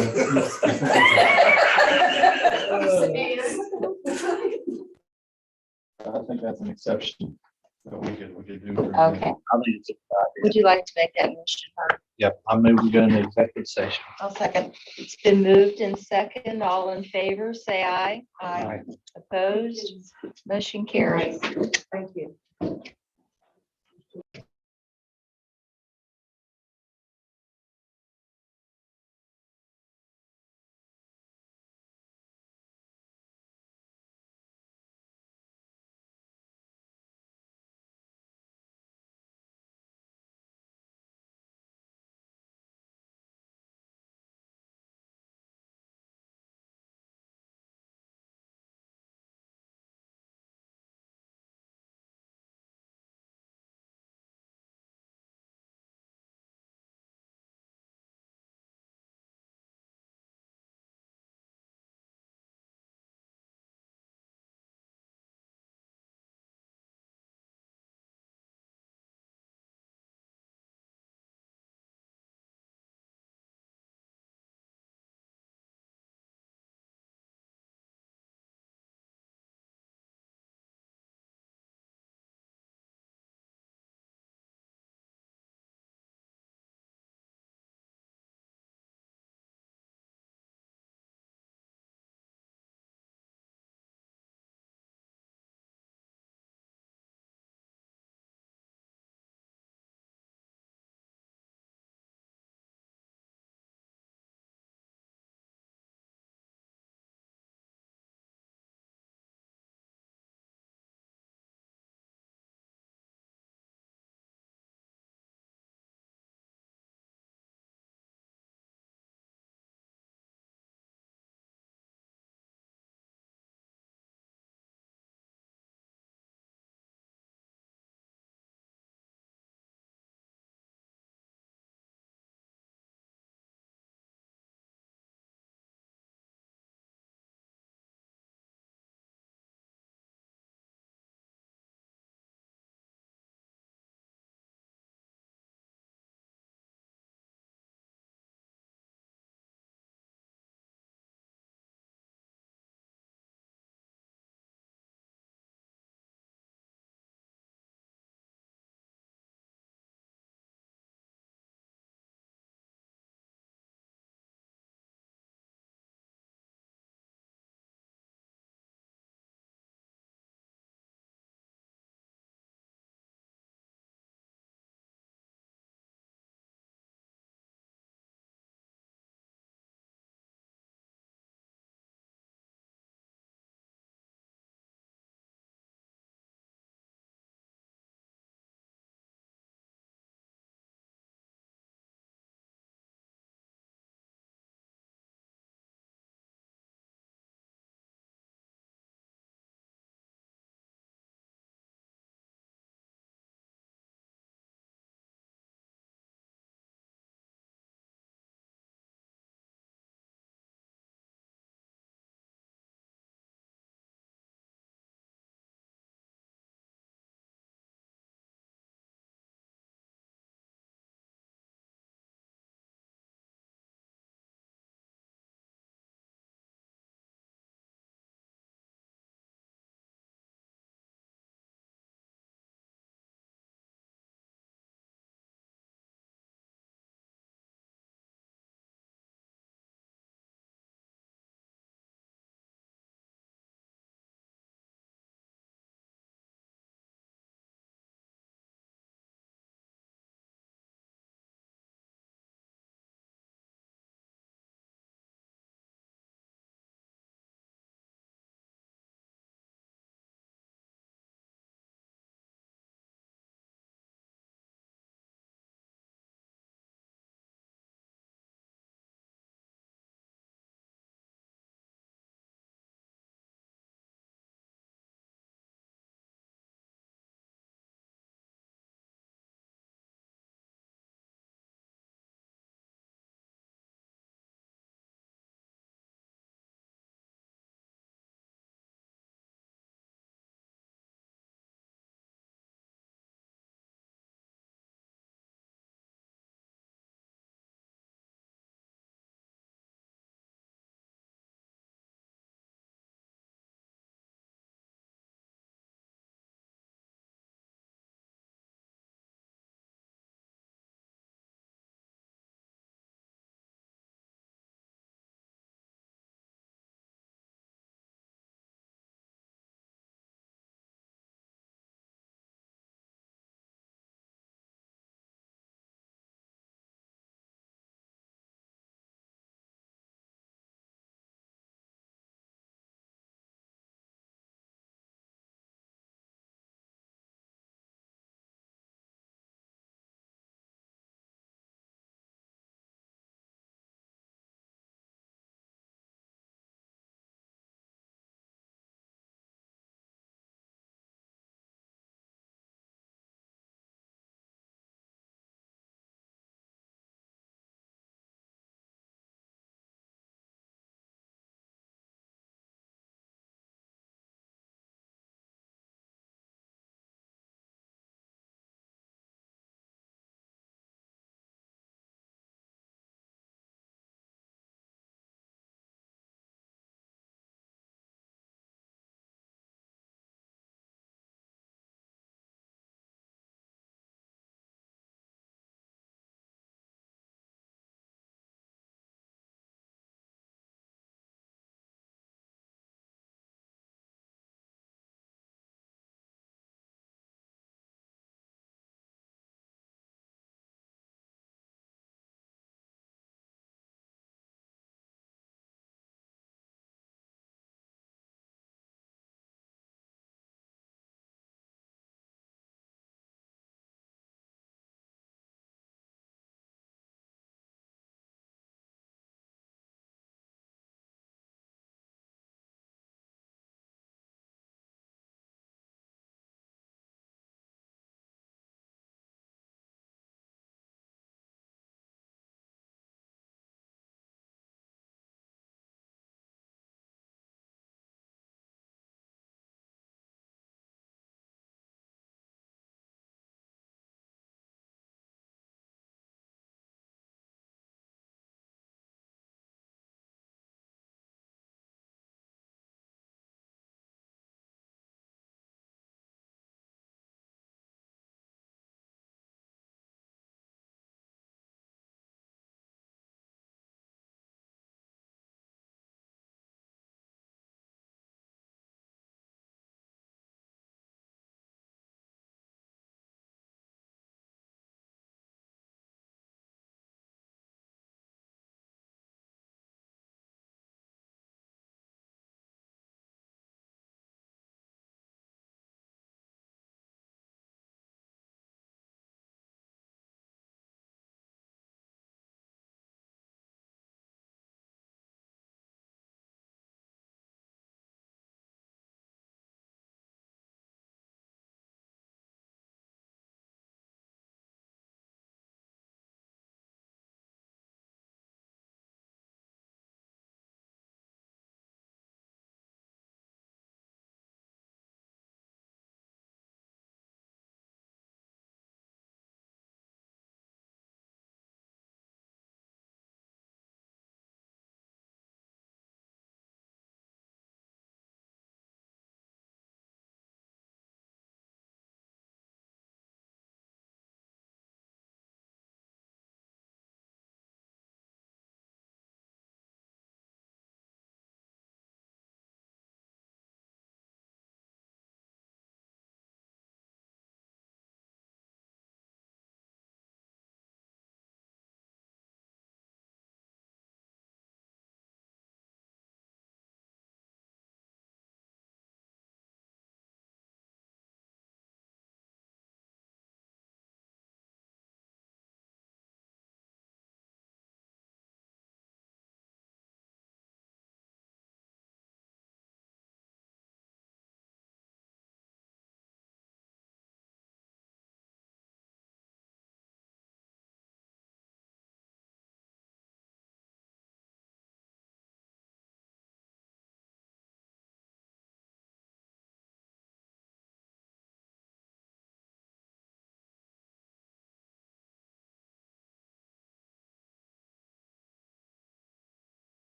Speaker 12: I think that's an exception that we could do.
Speaker 8: Okay,
Speaker 2: I think it's a good idea.
Speaker 8: would you like to make that motion? Herb?
Speaker 2: Yep, I move we go into executive session.
Speaker 5: I'll second.
Speaker 8: It's been moved in second. All in favor, say aye.
Speaker 2: Aye.
Speaker 8: Opposed? Motion carries.
Speaker 5: Thank you.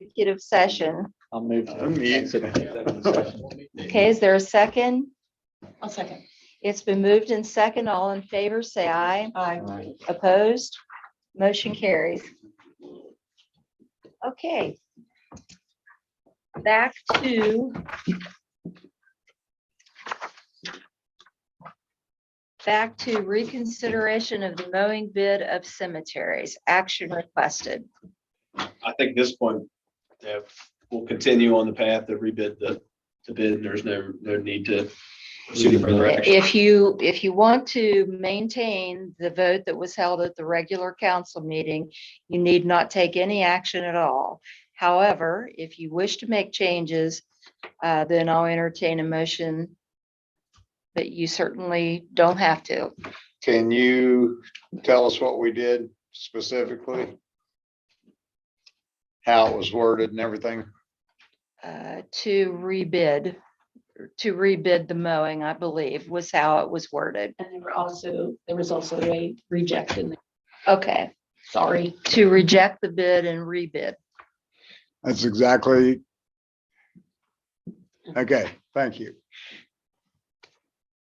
Speaker 8: executive session.
Speaker 2: I'll move. to
Speaker 1: Unmute.
Speaker 2: exit executive session.
Speaker 8: Okay, is there a second?
Speaker 5: I'll second.
Speaker 8: It's been moved in second. All in favor, say aye.
Speaker 5: Aye.
Speaker 8: Opposed? Motion carries. Okay. Back to reconsideration of the mowing bid of cemeteries. Action requested.
Speaker 11: I think at this point, we'll continue on the path to rebid the bid. There's no need to pursue any further action.
Speaker 8: If you want to maintain the vote that was held at the regular council meeting, you need not take any action at all. However, if you wish to make changes, then I'll entertain a motion. But you certainly don't have to.
Speaker 1: Can you tell us what we did specifically? How it was worded and everything?
Speaker 8: To rebid the mowing, I believe, was how it was worded.
Speaker 3: And there was also a reject in there.
Speaker 8: Okay,
Speaker 3: Sorry.
Speaker 8: to reject the bid and rebid.
Speaker 1: That's exactly. Okay, thank you.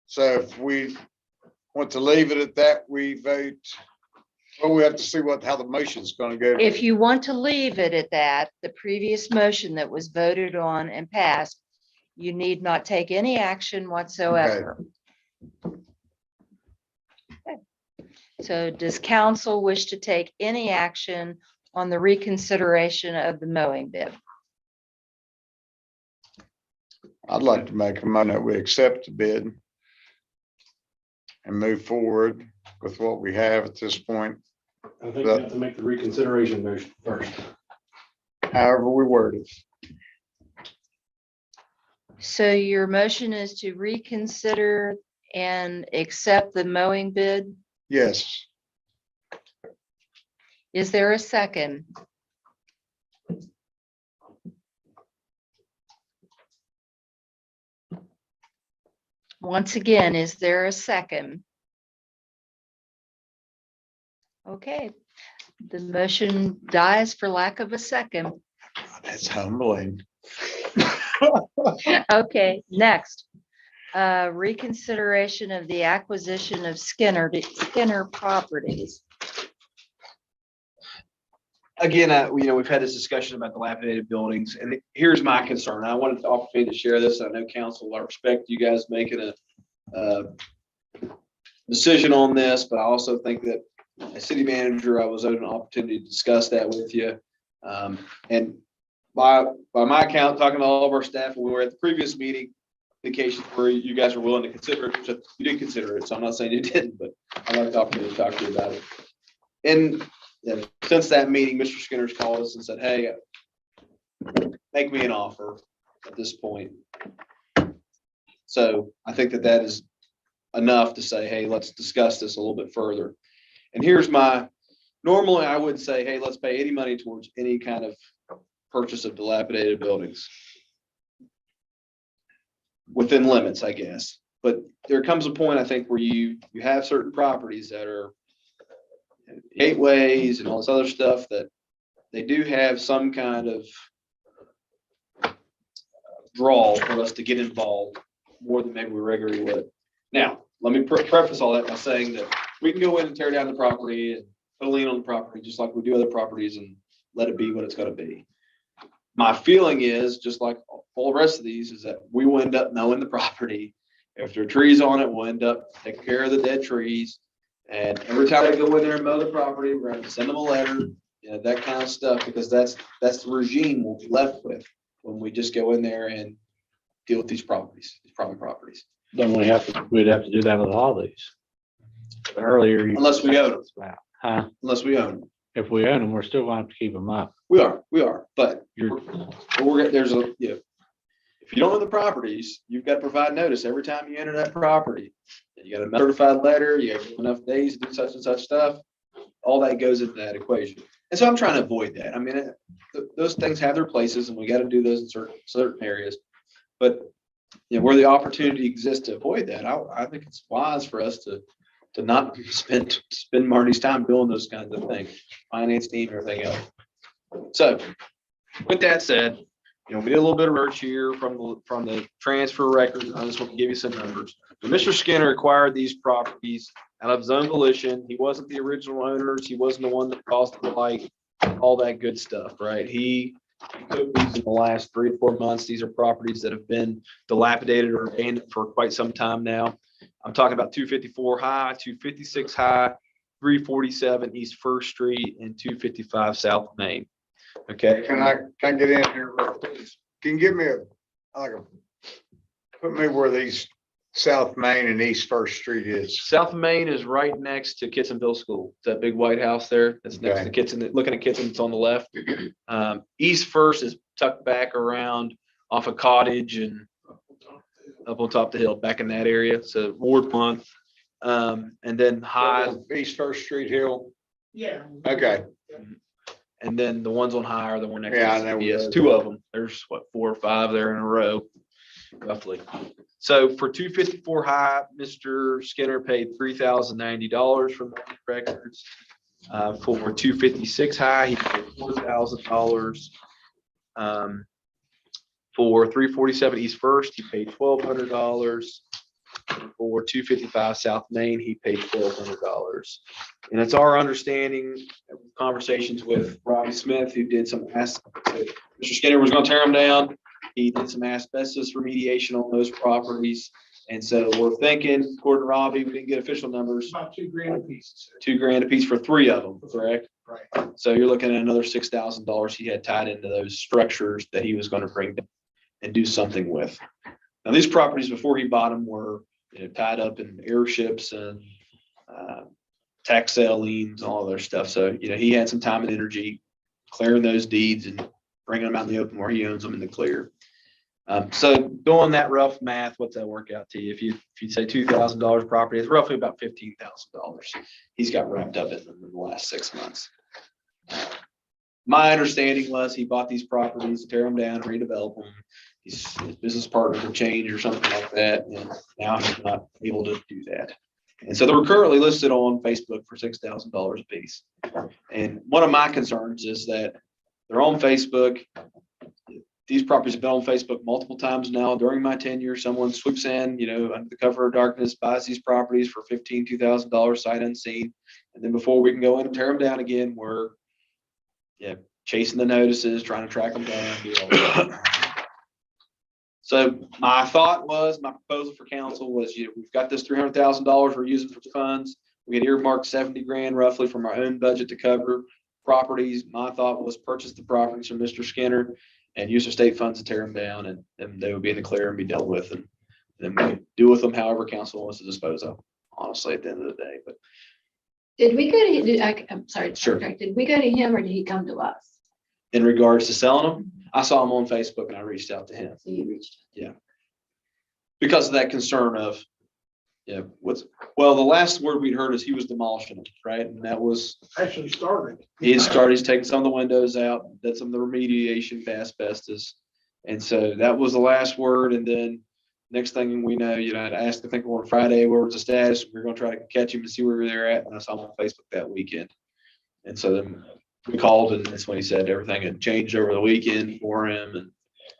Speaker 1: So if we want to leave it at that, we vote, well, we have to see how the motion's gonna go.
Speaker 8: If you want to leave it at that, the previous motion that was voted on and passed, you need not take any action whatsoever. Okay. So does council wish to take any action on the reconsideration of the mowing bid?
Speaker 1: I'd like to make a motion that we accept the bid and move forward with what we have at this point,
Speaker 12: I think you have to make the reconsideration motion first.
Speaker 1: however we word it.
Speaker 8: So your motion is to reconsider and accept the mowing bid?
Speaker 1: Yes,
Speaker 8: Is there a second? Once again, is there a second? Okay, the motion dies for lack of a second.
Speaker 1: that's humbling.
Speaker 8: Okay, next. Reconsideration of the acquisition of Skinner properties.
Speaker 11: Again, we've had this discussion about dilapidated buildings, and here's my concern. I wanted the opportunity to share this. I know council, I respect you guys making a decision on this, but I also think that as city manager, I was owed an opportunity to discuss that with you. And by my account, talking to all of our staff, when we were at the previous meeting, indications where you guys were willing to consider it, which you did consider it, so I'm not saying you didn't, but I'd like the opportunity to talk to you about it. And since that meeting, Mr. Skinner's called us and said, hey, make me an offer at this point. So I think that is enough to say, hey, let's discuss this a little bit further. And here's normally I would say, hey, let's pay any money towards any kind of purchase of dilapidated buildings. Within limits, I guess. But there comes a point, I think, where you have certain properties that are gateways and all this other stuff that they do have some kind of draw for us to get involved more than maybe we regularly would. Now, let me preface all that by saying that we can go in and tear down the property and put a lien on the property just like we do other properties and let it be what it's going to be. My feeling is, just like all the rest of these, is that we will end up knowing the property. If there are trees on it, we'll end up taking care of the dead trees. And every time we go in there and mow the property, we're going to send them a letter, that kind of stuff, because that's the regime we'll be left with when we just go in there and deal with these properties, these private properties.
Speaker 2: Then we'd have to do that with all these. Earlier.
Speaker 11: Unless we own them.
Speaker 2: Huh?
Speaker 11: Unless we own them.
Speaker 2: If we own them, we're still going to have to keep them up.
Speaker 11: We are, but
Speaker 2: You're,
Speaker 11: there's if you don't own the properties, you've got to provide notice every time you enter that property. You got a certified letter, you have enough days to do such and such stuff. All that goes into that equation. And so I'm trying to avoid that. I mean, those things have their places and we got to do those in certain areas. But where the opportunity exists to avoid that, I think it's wise for us to not spend Marty's time doing those kinds of things, finance team, everything else. So
Speaker 4: with that said, we did a little bit of research here from the transfer records. I just want to give you some numbers. When Mr. Skinner acquired these properties out of his own volition, he wasn't the original owners. He wasn't the one that caused the light, all that good stuff, right? He took these in the last 3 to 4 months. These are properties that have been dilapidated or abandoned for quite some time now. I'm talking about 254 High, 256 High, 347 East First Street, and 255 South Main. Okay.
Speaker 1: Can I get in here? real quick? Can you give me put me where these South Main and East First Street is?
Speaker 4: South Main is right next to Kitsenville School. It's that big white house there. That's next to
Speaker 1: Okay.
Speaker 4: Kitson, looking at Kitson, it's on the left. East First is tucked back around off of Cottage and up on top of the hill, back in that area. So Ward 1. And then High,
Speaker 1: East First Street Hill.
Speaker 9: Yeah.
Speaker 1: Okay.
Speaker 4: and then the ones on High are the one next to
Speaker 1: Yeah, I know where
Speaker 4: CBS.
Speaker 1: those
Speaker 4: Two of them. There's 4 or 5 there in a row, roughly. So for 254 High, Mr. Skinner paid $3,090 from the records. For 256 High, he paid $4,000. For 347 East First, he paid $1,200. For 255 South Main, he paid $1,200. And it's our understanding, conversations with Robbie Smith, who did some Mr. Skinner was gonna tear them down. He did some asbestos remediation on those properties. And so we're thinking, according to Robbie, we didn't get official numbers,
Speaker 9: About $2,000 a piece.
Speaker 4: $2,000 a piece for 3 of them, correct?
Speaker 9: Right.
Speaker 4: So you're looking at another $6,000 he had tied into those structures that he was gonna bring down and do something with. Now, these properties before he bought them were tied up in airships and tax sale liens, all their stuff. So, he had some time and energy clearing those deeds and bringing them out in the open where he owns them in the clear. So doing that rough math, what's that work out to you? If you say $2,000 property, it's roughly about $15,000 he's got wrapped up in them in the last 6 months. My understanding was he bought these properties, tear them down, redevelop them. His business partner would change or something like that, and now he's not able to do that. And so they're currently listed on Facebook for $6,000 a piece. And one of my concerns is that they're on Facebook. These properties have been on Facebook multiple times now. During my tenure, someone swoops in, under the cover of darkness, buys these properties for $2,000 sight unseen. And then before we can go in and tear them down again, we're chasing the notices, trying to track them down. Do all that. So my proposal for council was, we've got this $300,000 we're using for funds. We had earmarked 70 grand roughly from our own budget to cover properties. My thought was purchase the properties from Mr. Skinner and use the state funds to tear them down, and they would be in the clear and be dealt with. And then we could do with them however council wants to dispose of, honestly, at the end of the day. But
Speaker 6: Did we go to, I'm sorry,
Speaker 4: Sure.
Speaker 6: did we go to him or did he come to us?
Speaker 4: in regards to selling them, I saw them on Facebook and I reached out to him.
Speaker 6: So you reached.
Speaker 4: Because of that concern of, the last word we'd heard is he was demolishing them, right? And that was,
Speaker 9: Actually started.
Speaker 4: he's taking some of the windows out, did some of the remediation for asbestos. And so that was the last word. And then next thing we know, I asked, I think on Friday, where was the status? We are going to try to catch him and see where they're at. And I saw him on Facebook that weekend. And so then we called, and that's when he said everything had changed over the weekend for him and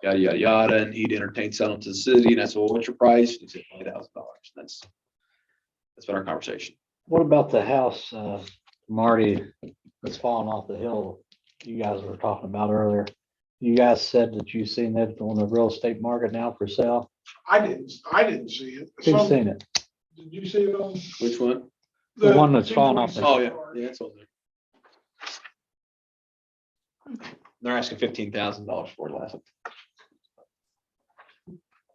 Speaker 4: yada, yada, yada. And he'd entertained selling to the city. And I said, well, what's your price? And he said $20,000. That's been our conversation.
Speaker 2: What about the house, Marty, that's falling off the hill you guys were talking about earlier? You guys said that you seen it on the real estate market now for sale.
Speaker 9: I didn't see it.
Speaker 2: Who's seen it?
Speaker 9: Did you see it on?
Speaker 4: Which one?
Speaker 2: The one that's falling off the-
Speaker 4: Oh, yeah. Yeah, it's on there. They're asking $15,000 for it last.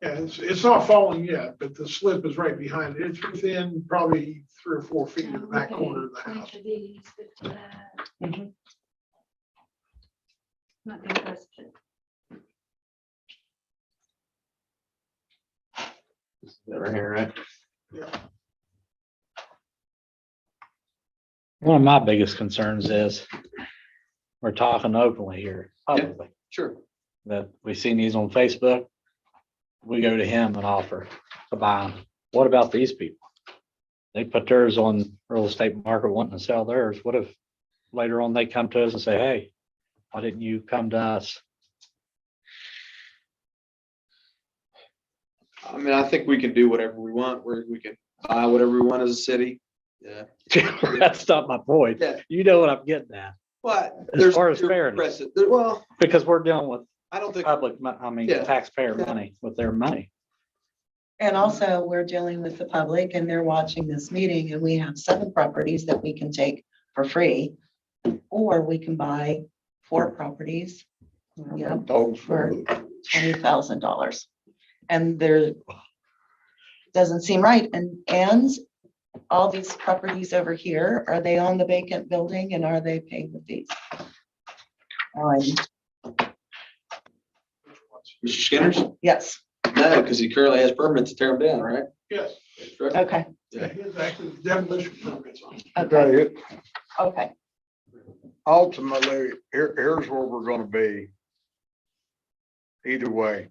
Speaker 9: Yeah, it's not falling yet, but the slip is right behind it. It's within probably 3 or 4 feet of the back corner of the house.
Speaker 8: Mhm.
Speaker 6: Not the question.
Speaker 4: Right here, right?
Speaker 2: One of my biggest concerns is we're talking openly here, publicly,
Speaker 4: Sure.
Speaker 2: that we seen these on Facebook. We go to him and offer to buy them. What about these people? They put theirs on real estate market wanting to sell theirs. What if later on they come to us and say, hey, why didn't you come to us?
Speaker 11: I mean, I think we can do whatever we want, we can buy whatever we want as a city. Yeah.
Speaker 2: That's not my point.
Speaker 11: Yeah.
Speaker 2: You know what I'm getting at,
Speaker 11: But
Speaker 2: As
Speaker 11: there's.
Speaker 2: far as
Speaker 11: there's
Speaker 2: fairness.
Speaker 11: precedent. Well,
Speaker 2: because we're dealing with
Speaker 11: I don't think,
Speaker 2: public,
Speaker 11: Yeah.
Speaker 2: taxpayer
Speaker 11: Yeah.
Speaker 2: money with their money.
Speaker 5: And also, we're dealing with the public and they're watching this meeting, and we have 7 properties that we can take for free. Or we can buy 4 properties. Yeah, for $20,000. And there doesn't seem right. And all these properties over here, are they on the vacant building and are they paying the fees?
Speaker 11: Mr. Skinner's?
Speaker 5: Yes,
Speaker 11: No, because he currently has permits to tear them down, right?
Speaker 9: Yes,
Speaker 11: Correct?
Speaker 5: okay,
Speaker 9: yeah, he has actually demolition permits on.
Speaker 5: okay, okay.
Speaker 1: Ultimately, here's where we're gonna be. Either way.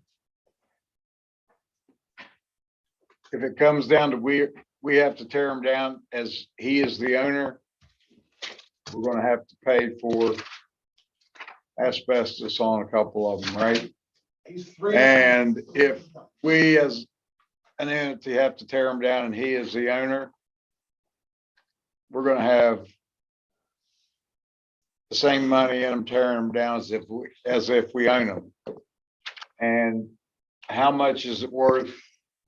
Speaker 1: If it comes down to we have to tear him down as he is the owner, we're gonna have to pay for asbestos on a couple of them, right?
Speaker 9: He's 3.
Speaker 1: And if we as an entity have to tear him down and he is the owner, we're gonna have the same money in them tearing them down as if we own them. And how much is it worth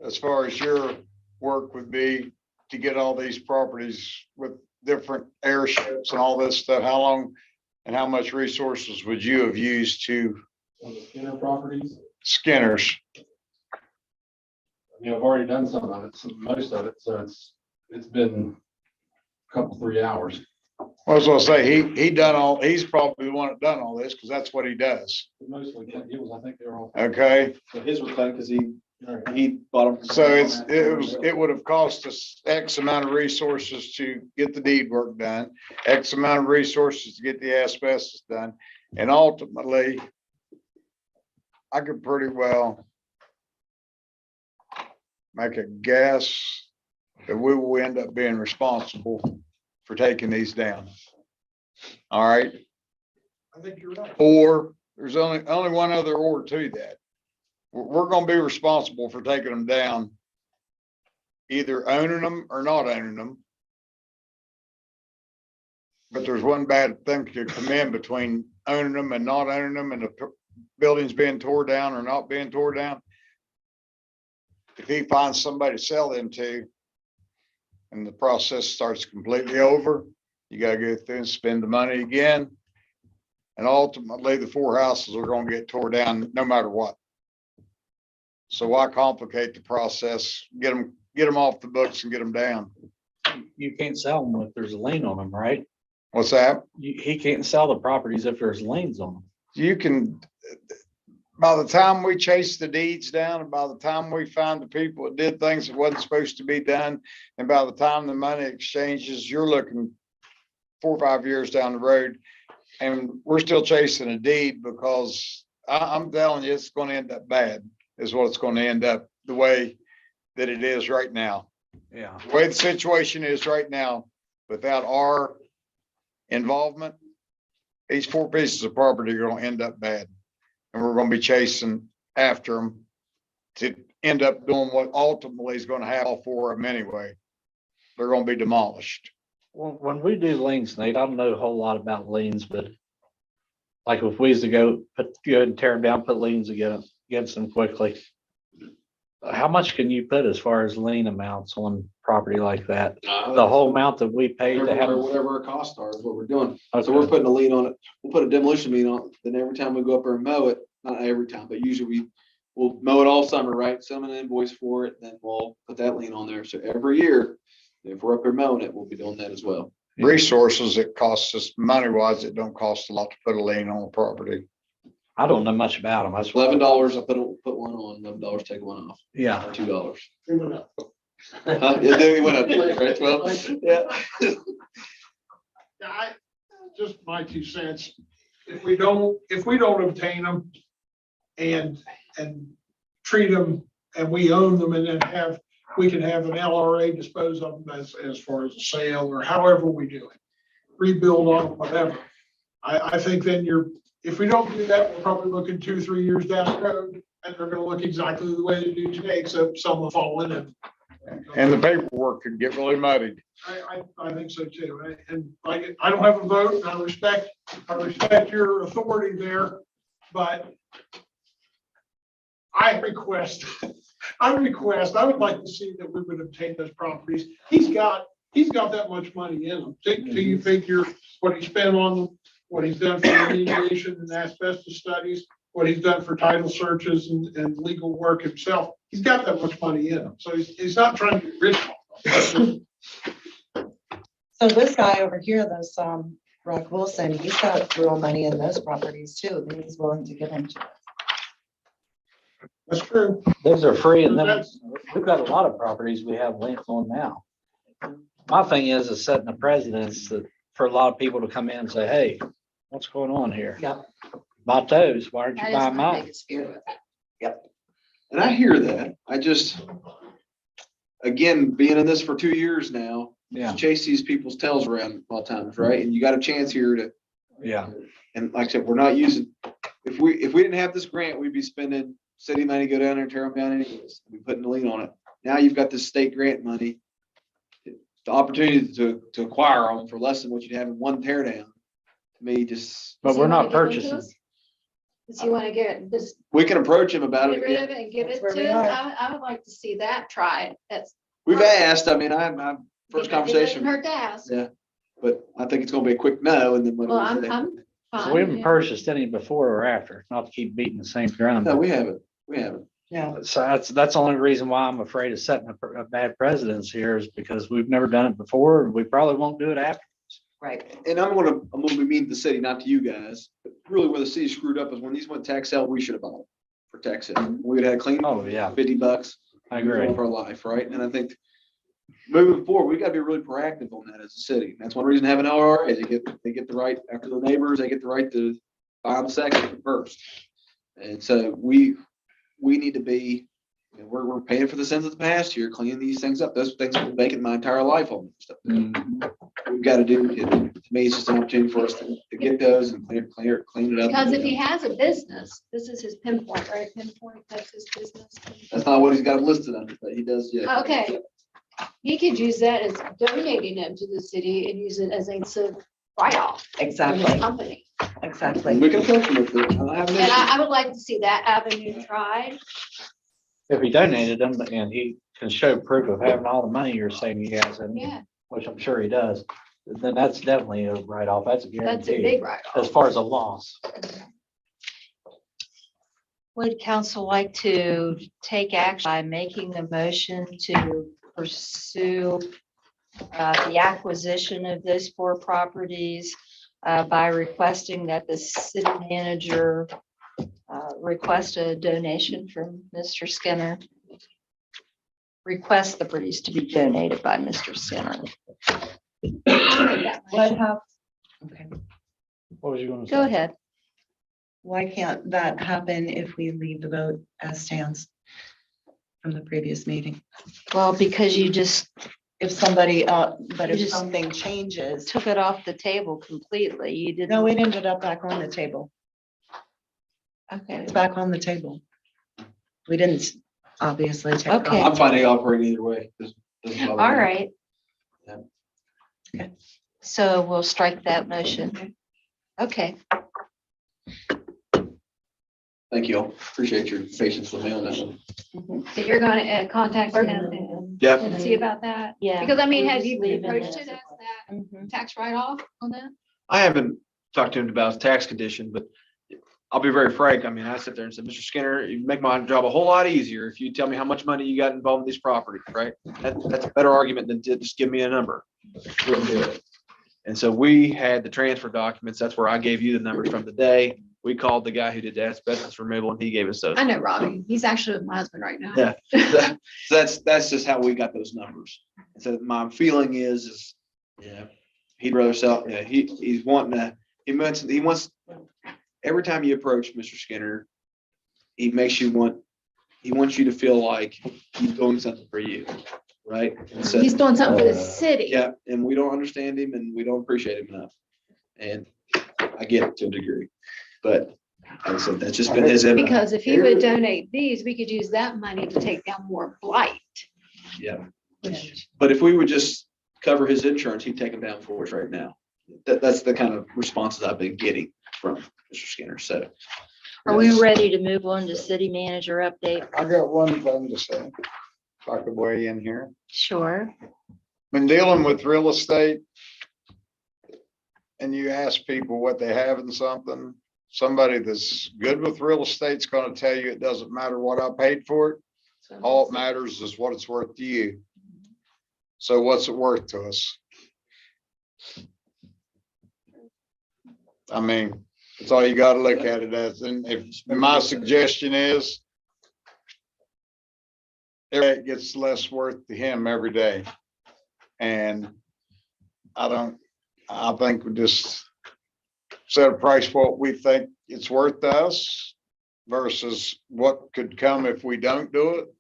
Speaker 1: as far as your work would be to get all these properties with different airships and all this stuff? How long and how much resources would you have used to
Speaker 12: On the Skinner properties,
Speaker 1: Skinner's?
Speaker 12: I mean, I've already done some of it, most of it, so it's been a couple, 3 hours.
Speaker 1: I was gonna say, he's probably the one that done all this, because that's what he does.
Speaker 12: Mostly, it was, I think they were all.
Speaker 1: Okay,
Speaker 11: So his was done because he bought them.
Speaker 1: so it would have cost us X amount of resources to get the deed work done, X amount of resources to get the asbestos done, and ultimately, I could pretty well make a guess that we will end up being responsible for taking these down. All right,
Speaker 9: I think you're right.
Speaker 1: or there's only one other or to that. We're gonna be responsible for taking them down, either owning them or not owning them. But there's one bad thing to come in between owning them and not owning them, and the buildings being tore down or not being tore down. If he finds somebody to sell them to, and the process starts completely over, you gotta go through and spend the money again. And ultimately, the 4 houses are gonna get tore down no matter what. So why complicate the process? Get them off the books and get them down.
Speaker 2: You can't sell them if there's a lien on them, right?
Speaker 1: What's that?
Speaker 2: He can't sell the properties if there's liens on them.
Speaker 1: You can, by the time we chase the deeds down, and by the time we find the people that did things that wasn't supposed to be done, and by the time the money exchanges, you're looking 4 or 5 years down the road. And we're still chasing a deed because I'm telling you, it's gonna end up bad, is what it's gonna end up, the way that it is right now.
Speaker 2: Yeah.
Speaker 1: The way the situation is right now, without our involvement, these 4 pieces of property are gonna end up bad. And we're gonna be chasing after them to end up doing what ultimately is gonna have all 4 of them anyway. They're gonna be demolished.
Speaker 2: Well, when we do liens, Nate, I don't know a whole lot about liens, but like if we was to go and tear them down, put liens against them quickly. How much can you put as far as lien amounts on property like that? The whole amount that we paid to have.
Speaker 11: Whatever our costs are is what we're doing. So
Speaker 2: Okay.
Speaker 11: we're putting a lien on it. We'll put a demolition lien on it. Then every time we go up there and mow it, not every time, but usually we'll mow it all summer, right? Send them an invoice for it, then we'll put that lien on there. So every year, if we're up there mowing it, we'll be doing that as well.
Speaker 1: Resources, it costs us money wise, it don't cost a lot to put a lien on a property.
Speaker 2: I don't know much about them. That's
Speaker 11: $11, I put one on, $11, take one off,
Speaker 2: Yeah.
Speaker 11: or $2.
Speaker 9: It went up.
Speaker 11: Yeah, then we went up, right, 12? Yeah.
Speaker 9: Yeah, just my 2 cents. If we don't obtain them and treat them and we own them, and then we can have an LRA dispose of them as far as a sale or however we do it. Rebuild on them, whatever. I think then you're if we don't do that, we're probably looking 2-3 years down the road, and they're gonna look exactly the way they do today, except some will fall in it.
Speaker 1: And the paperwork could get really muddied.
Speaker 9: I think so too. And like, I don't have a vote, and I respect your authority there, but I would like to see that we would obtain those properties. He's got that much money in them. Do you figure what he spent on them, what he's done for remediation and asbestos studies, what he's done for title searches and legal work himself? He's got that much money in him. So he's not trying to get rich off them.
Speaker 5: So this guy over here, this, Rock Wilson, he's got real money in those properties too, that he's willing to get into.
Speaker 9: That's true.
Speaker 2: Those are free and then
Speaker 9: That's-
Speaker 2: we've got a lot of properties we have liens on now. My thing is setting a precedence that for a lot of people to come in and say, hey, what's going on here?
Speaker 5: Yep.
Speaker 2: Bought those, why aren't
Speaker 3: That
Speaker 2: you
Speaker 3: is
Speaker 2: buying
Speaker 3: my
Speaker 2: mine?
Speaker 3: biggest fear.
Speaker 11: And I hear that. I just, again, being in this for 2 years now,
Speaker 2: Yeah,
Speaker 11: chase these people's tails around a lot of times, right? And you got a chance here to,
Speaker 2: yeah.
Speaker 11: and like I said, we're not using, if we didn't have this grant, we'd be spending city money, go down there and tear them down anyways. We putting the lien on it. Now you've got this state grant money. The opportunity to acquire them for less than what you'd have in one tear down, to me, just,
Speaker 2: But
Speaker 6: Does he
Speaker 2: we're
Speaker 6: wanna
Speaker 2: not
Speaker 6: give them to
Speaker 2: purchasing.
Speaker 6: us? Does he want to get, just
Speaker 11: we can approach him about
Speaker 6: get
Speaker 11: it
Speaker 6: rid of
Speaker 11: again.
Speaker 6: it and give
Speaker 5: That's
Speaker 6: it
Speaker 5: where we
Speaker 6: to us?
Speaker 5: are.
Speaker 6: I would like to see that tried. That's.
Speaker 11: We've asked, I mean, I first
Speaker 6: It doesn't
Speaker 11: conversation,
Speaker 6: hurt to ask.
Speaker 11: yeah, but I think it's gonna be a quick no, and then what do
Speaker 6: Well,
Speaker 11: we
Speaker 6: I'm
Speaker 11: say?
Speaker 6: fine.
Speaker 2: So we haven't
Speaker 6: yeah.
Speaker 2: purchased any before or after, not to keep beating the same drum.
Speaker 11: No, we haven't, we haven't.
Speaker 5: Yeah.
Speaker 2: So that's the only reason why I'm afraid of setting a bad precedence here is because we've never done it before. And we probably won't do it after.
Speaker 5: Right.
Speaker 11: And I'm gonna be mean to the city, not to you guys, but really where the city screwed up is when these went tax sale, we should have bought it for tax sale. We'd have clean
Speaker 2: Oh, yeah,
Speaker 11: $50.
Speaker 2: I agree.
Speaker 11: For life, right? And I think moving forward, we gotta be really proactive on that as a city. That's one reason to have an ORA, is they get the right, after the neighbors, they get the right to buy them second, first. And so we need to be, you know, we're paying for the sins of the past here, cleaning these things up. Those things have been vacant my entire life on this stuff. We've got to do, to me, it's just an opportunity for us to get those and clean it up.
Speaker 6: Because if he has a business, this is his pinpoint, right? Pinpoint, that's his business.
Speaker 11: That's not what he's got listed under, but he does, yeah.
Speaker 6: Okay. He could use that as donating them to the city and use it as a write-off for his
Speaker 5: Exactly,
Speaker 6: company.
Speaker 5: exactly.
Speaker 11: We can approach him with it. I don't have an
Speaker 6: And
Speaker 11: issue.
Speaker 6: I would like to see that avenue tried.
Speaker 2: If he donated them and he can show proof of having all the money you're saying he has, and
Speaker 6: Yeah,
Speaker 2: which I'm sure he does, then that's definitely a write-off. That's a
Speaker 6: that's a
Speaker 2: guarantee.
Speaker 6: big
Speaker 2: As
Speaker 6: write-off.
Speaker 2: far as a loss.
Speaker 8: Would council like to take action by making a motion to pursue the acquisition of those 4 properties by requesting that the city manager request a donation from Mr. Skinner? Request the properties to be donated by Mr. Skinner.
Speaker 5: What hap, okay,
Speaker 2: What was you gonna say?
Speaker 8: Go ahead.
Speaker 5: why can't that happen if we leave the vote as stands from the previous meeting?
Speaker 8: Well, because you just
Speaker 5: If somebody, but
Speaker 8: You
Speaker 5: if
Speaker 8: just-
Speaker 5: something changes,
Speaker 8: took it off the table completely. You didn't.
Speaker 5: no, it ended up back on the table.
Speaker 8: Okay.
Speaker 5: It's back on the table. We didn't obviously take. it off.
Speaker 8: Okay.
Speaker 11: I'm fine to operate either way. Doesn't bother
Speaker 8: All
Speaker 11: me.
Speaker 8: right.
Speaker 11: Yeah.
Speaker 5: Okay.
Speaker 8: So we'll strike that motion. Okay.
Speaker 11: Thank you all. Appreciate your patience with me on that one.
Speaker 6: So you're gonna contact him and
Speaker 11: Yep.
Speaker 6: see about that?
Speaker 8: Yeah.
Speaker 6: Because I mean,
Speaker 8: We're
Speaker 6: have
Speaker 8: just
Speaker 6: you
Speaker 8: leaving
Speaker 6: approached
Speaker 8: it.
Speaker 6: it as that
Speaker 8: Mhm.
Speaker 6: tax write-off on that?
Speaker 11: I haven't talked to him about his tax condition, but I'll be very frank. I mean, I sit there and said, Mr. Skinner, you make my job a whole lot easier if you tell me how much money you got involved in these properties, right? That's a better argument than to just give me a number. Wouldn't do it. And so we had the transfer documents. That's where I gave you the numbers from today. We called the guy who did the asbestos removal and he gave us those.
Speaker 6: I know Robbie. He's actually with my husband right now.
Speaker 11: Yeah. So that's just how we got those numbers. And so my feeling is, yeah, he'd rather sell, yeah, he's wanting to, he wants, every time you approach Mr. Skinner, he wants you to feel like he's doing something for you, right? And so,
Speaker 6: He's doing something for the city.
Speaker 11: yeah, and we don't understand him and we don't appreciate him enough. And I get it to a degree. But like I said, that's just been his.
Speaker 6: Because if he would donate these, we could use that money to take down more blight.
Speaker 11: Yeah. But if we would just cover his insurance, he'd take them down for us right now. That's the kind of responses I've been getting from Mr. Skinner, so.
Speaker 8: Are we ready to move on to city manager update?
Speaker 1: I got one thing to say. If I could weigh in here.
Speaker 8: Sure.
Speaker 1: When dealing with real estate and you ask people what they have in something, somebody that's good with real estate's gonna tell you it doesn't matter what I paid for it. All it matters is what it's worth to you. So what's it worth to us? I mean, that's all you gotta look at it as. And if my suggestion is it gets less worth to him every day. And I think we just set a price what we think it's worth to us versus what could come if we don't do it,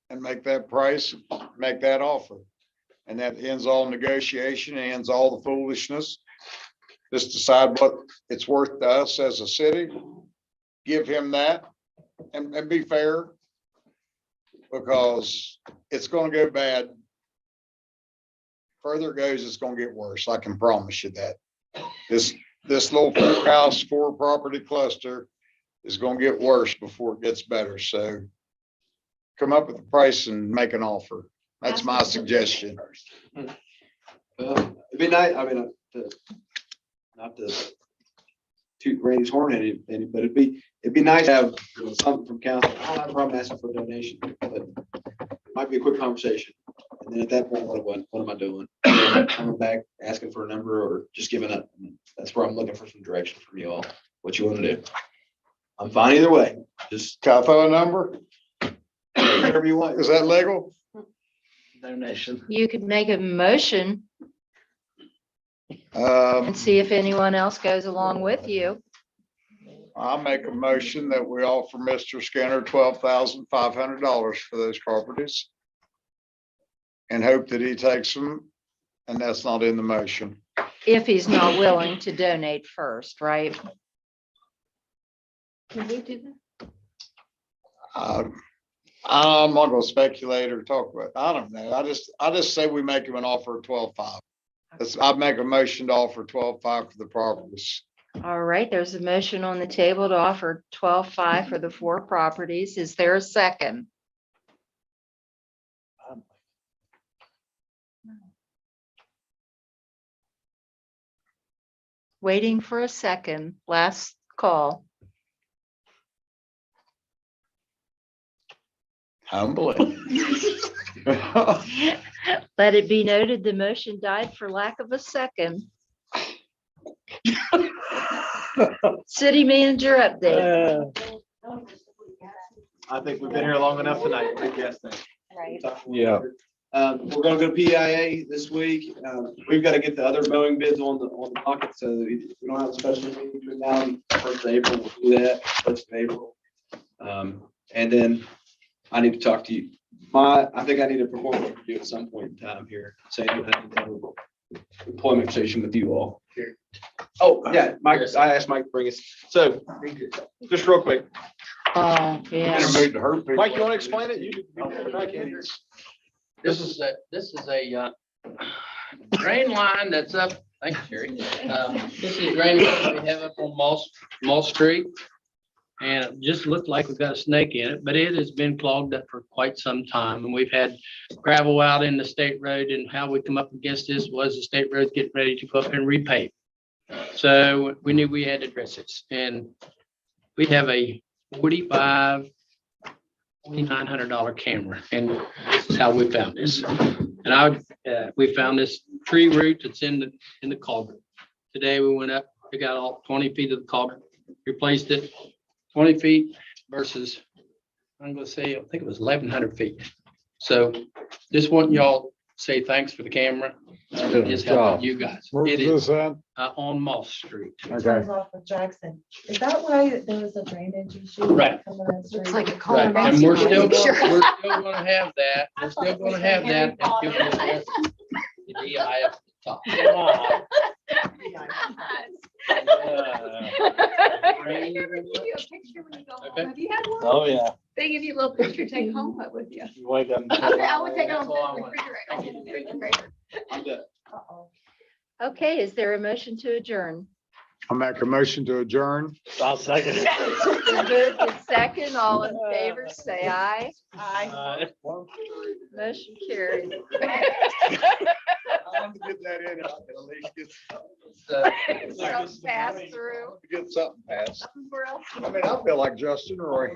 Speaker 1: and make that price, make that offer. And that ends all negotiation, ends all the foolishness. Just decide what it's worth to us as a city, give him that and be fair. Because it's gonna go bad. Further it goes, it's gonna get worse. I can promise you that. This little 4-house, 4-property cluster is gonna get worse before it gets better. So come up with a price and make an offer. That's my suggestion.
Speaker 11: It'd be nice, I mean, not to toot Randy's horn any, but it'd be nice to have something from council. I don't have a problem asking for a donation, but it might be a quick conversation. And then at that point, what am I doing? Coming back, asking for a number, or just giving up? That's where I'm looking for some direction from you all, what you want to do. I'm fine either way, just
Speaker 1: Can I throw a number?
Speaker 11: whatever you want.
Speaker 1: Is that legal?
Speaker 2: Donation.
Speaker 8: You could make a motion and see if anyone else goes along with you.
Speaker 1: I'll make a motion that we offer Mr. Skinner $12,500 for those properties. And hope that he takes them, and that's not in the motion.
Speaker 8: If he's not willing to donate first, right?
Speaker 6: Can we do that?
Speaker 1: I'm not gonna speculate or talk about, I don't know. I just say we make him an offer of 12,500. I'd make a motion to offer 12,500 for the properties.
Speaker 8: All right, there's a motion on the table to offer 12,500 for the 4 properties. Is there a second? Waiting for a second. Last call.
Speaker 1: Humbly.
Speaker 8: Let it be noted, the motion died for lack of a second. City manager update.
Speaker 11: I think we've been here long enough tonight. I guess.
Speaker 8: Right.
Speaker 2: Yeah.
Speaker 11: We're gonna go to PIA this week. We've got to get the other mowing bids on the pocket, so we don't have a special meeting between now and 1st of April. We'll do that 1st of April. And then I need to talk to you. I think I need a performance review at some point in time here, saying I need to have an employment station with you all. Oh, yeah, Mike, I asked Mike to bring us, so, just real quick.
Speaker 8: Oh, yeah.
Speaker 11: Mike, you want to explain it? You.
Speaker 10: This is a drain line that's up, thanks, Jerry. This is a drain line we have up on Mall Street. And it just looked like we've got a snake in it, but it has been clogged up for quite some time. And we've had gravel out in the state road, and how we come up against this was the state road getting ready to go up and repave. So we knew we had to address this, and we have a $2,900 camera, and this is how we found this. And we found this tree root that's in the culvert. Today we went up, we got all 20 feet of the culvert, replaced it. 20 feet versus, I'm gonna say, I think it was 1,100 feet. So just want y'all to say thanks for the camera. It's helping you guys. It is on Moss Street.
Speaker 1: Okay.
Speaker 3: Off of Jackson. Is that why there was a drainage issue?
Speaker 10: Right.
Speaker 3: coming in the street?
Speaker 6: Looks like a
Speaker 10: Right,
Speaker 6: cul-de-sac.
Speaker 10: and we're still
Speaker 6: Sure.
Speaker 10: gonna have that. We're still gonna have that. Until we address the DI up the top. Drain
Speaker 2: Oh, yeah.
Speaker 6: They give you a little picture, take home with you.
Speaker 2: You wake up.
Speaker 6: Okay, I would take it on the refrigerator.
Speaker 11: I'm done.
Speaker 8: Okay, is there a motion to adjourn?
Speaker 1: I'll make a motion to adjourn.
Speaker 2: I'll second.
Speaker 8: Moved in second, all in favor, say aye.
Speaker 5: Aye.
Speaker 8: Motion carried.
Speaker 1: I wanted to get that in, I can at least get
Speaker 8: So pass through.
Speaker 1: get something passed.
Speaker 8: Where else?
Speaker 1: I mean, I feel like Justin Roy.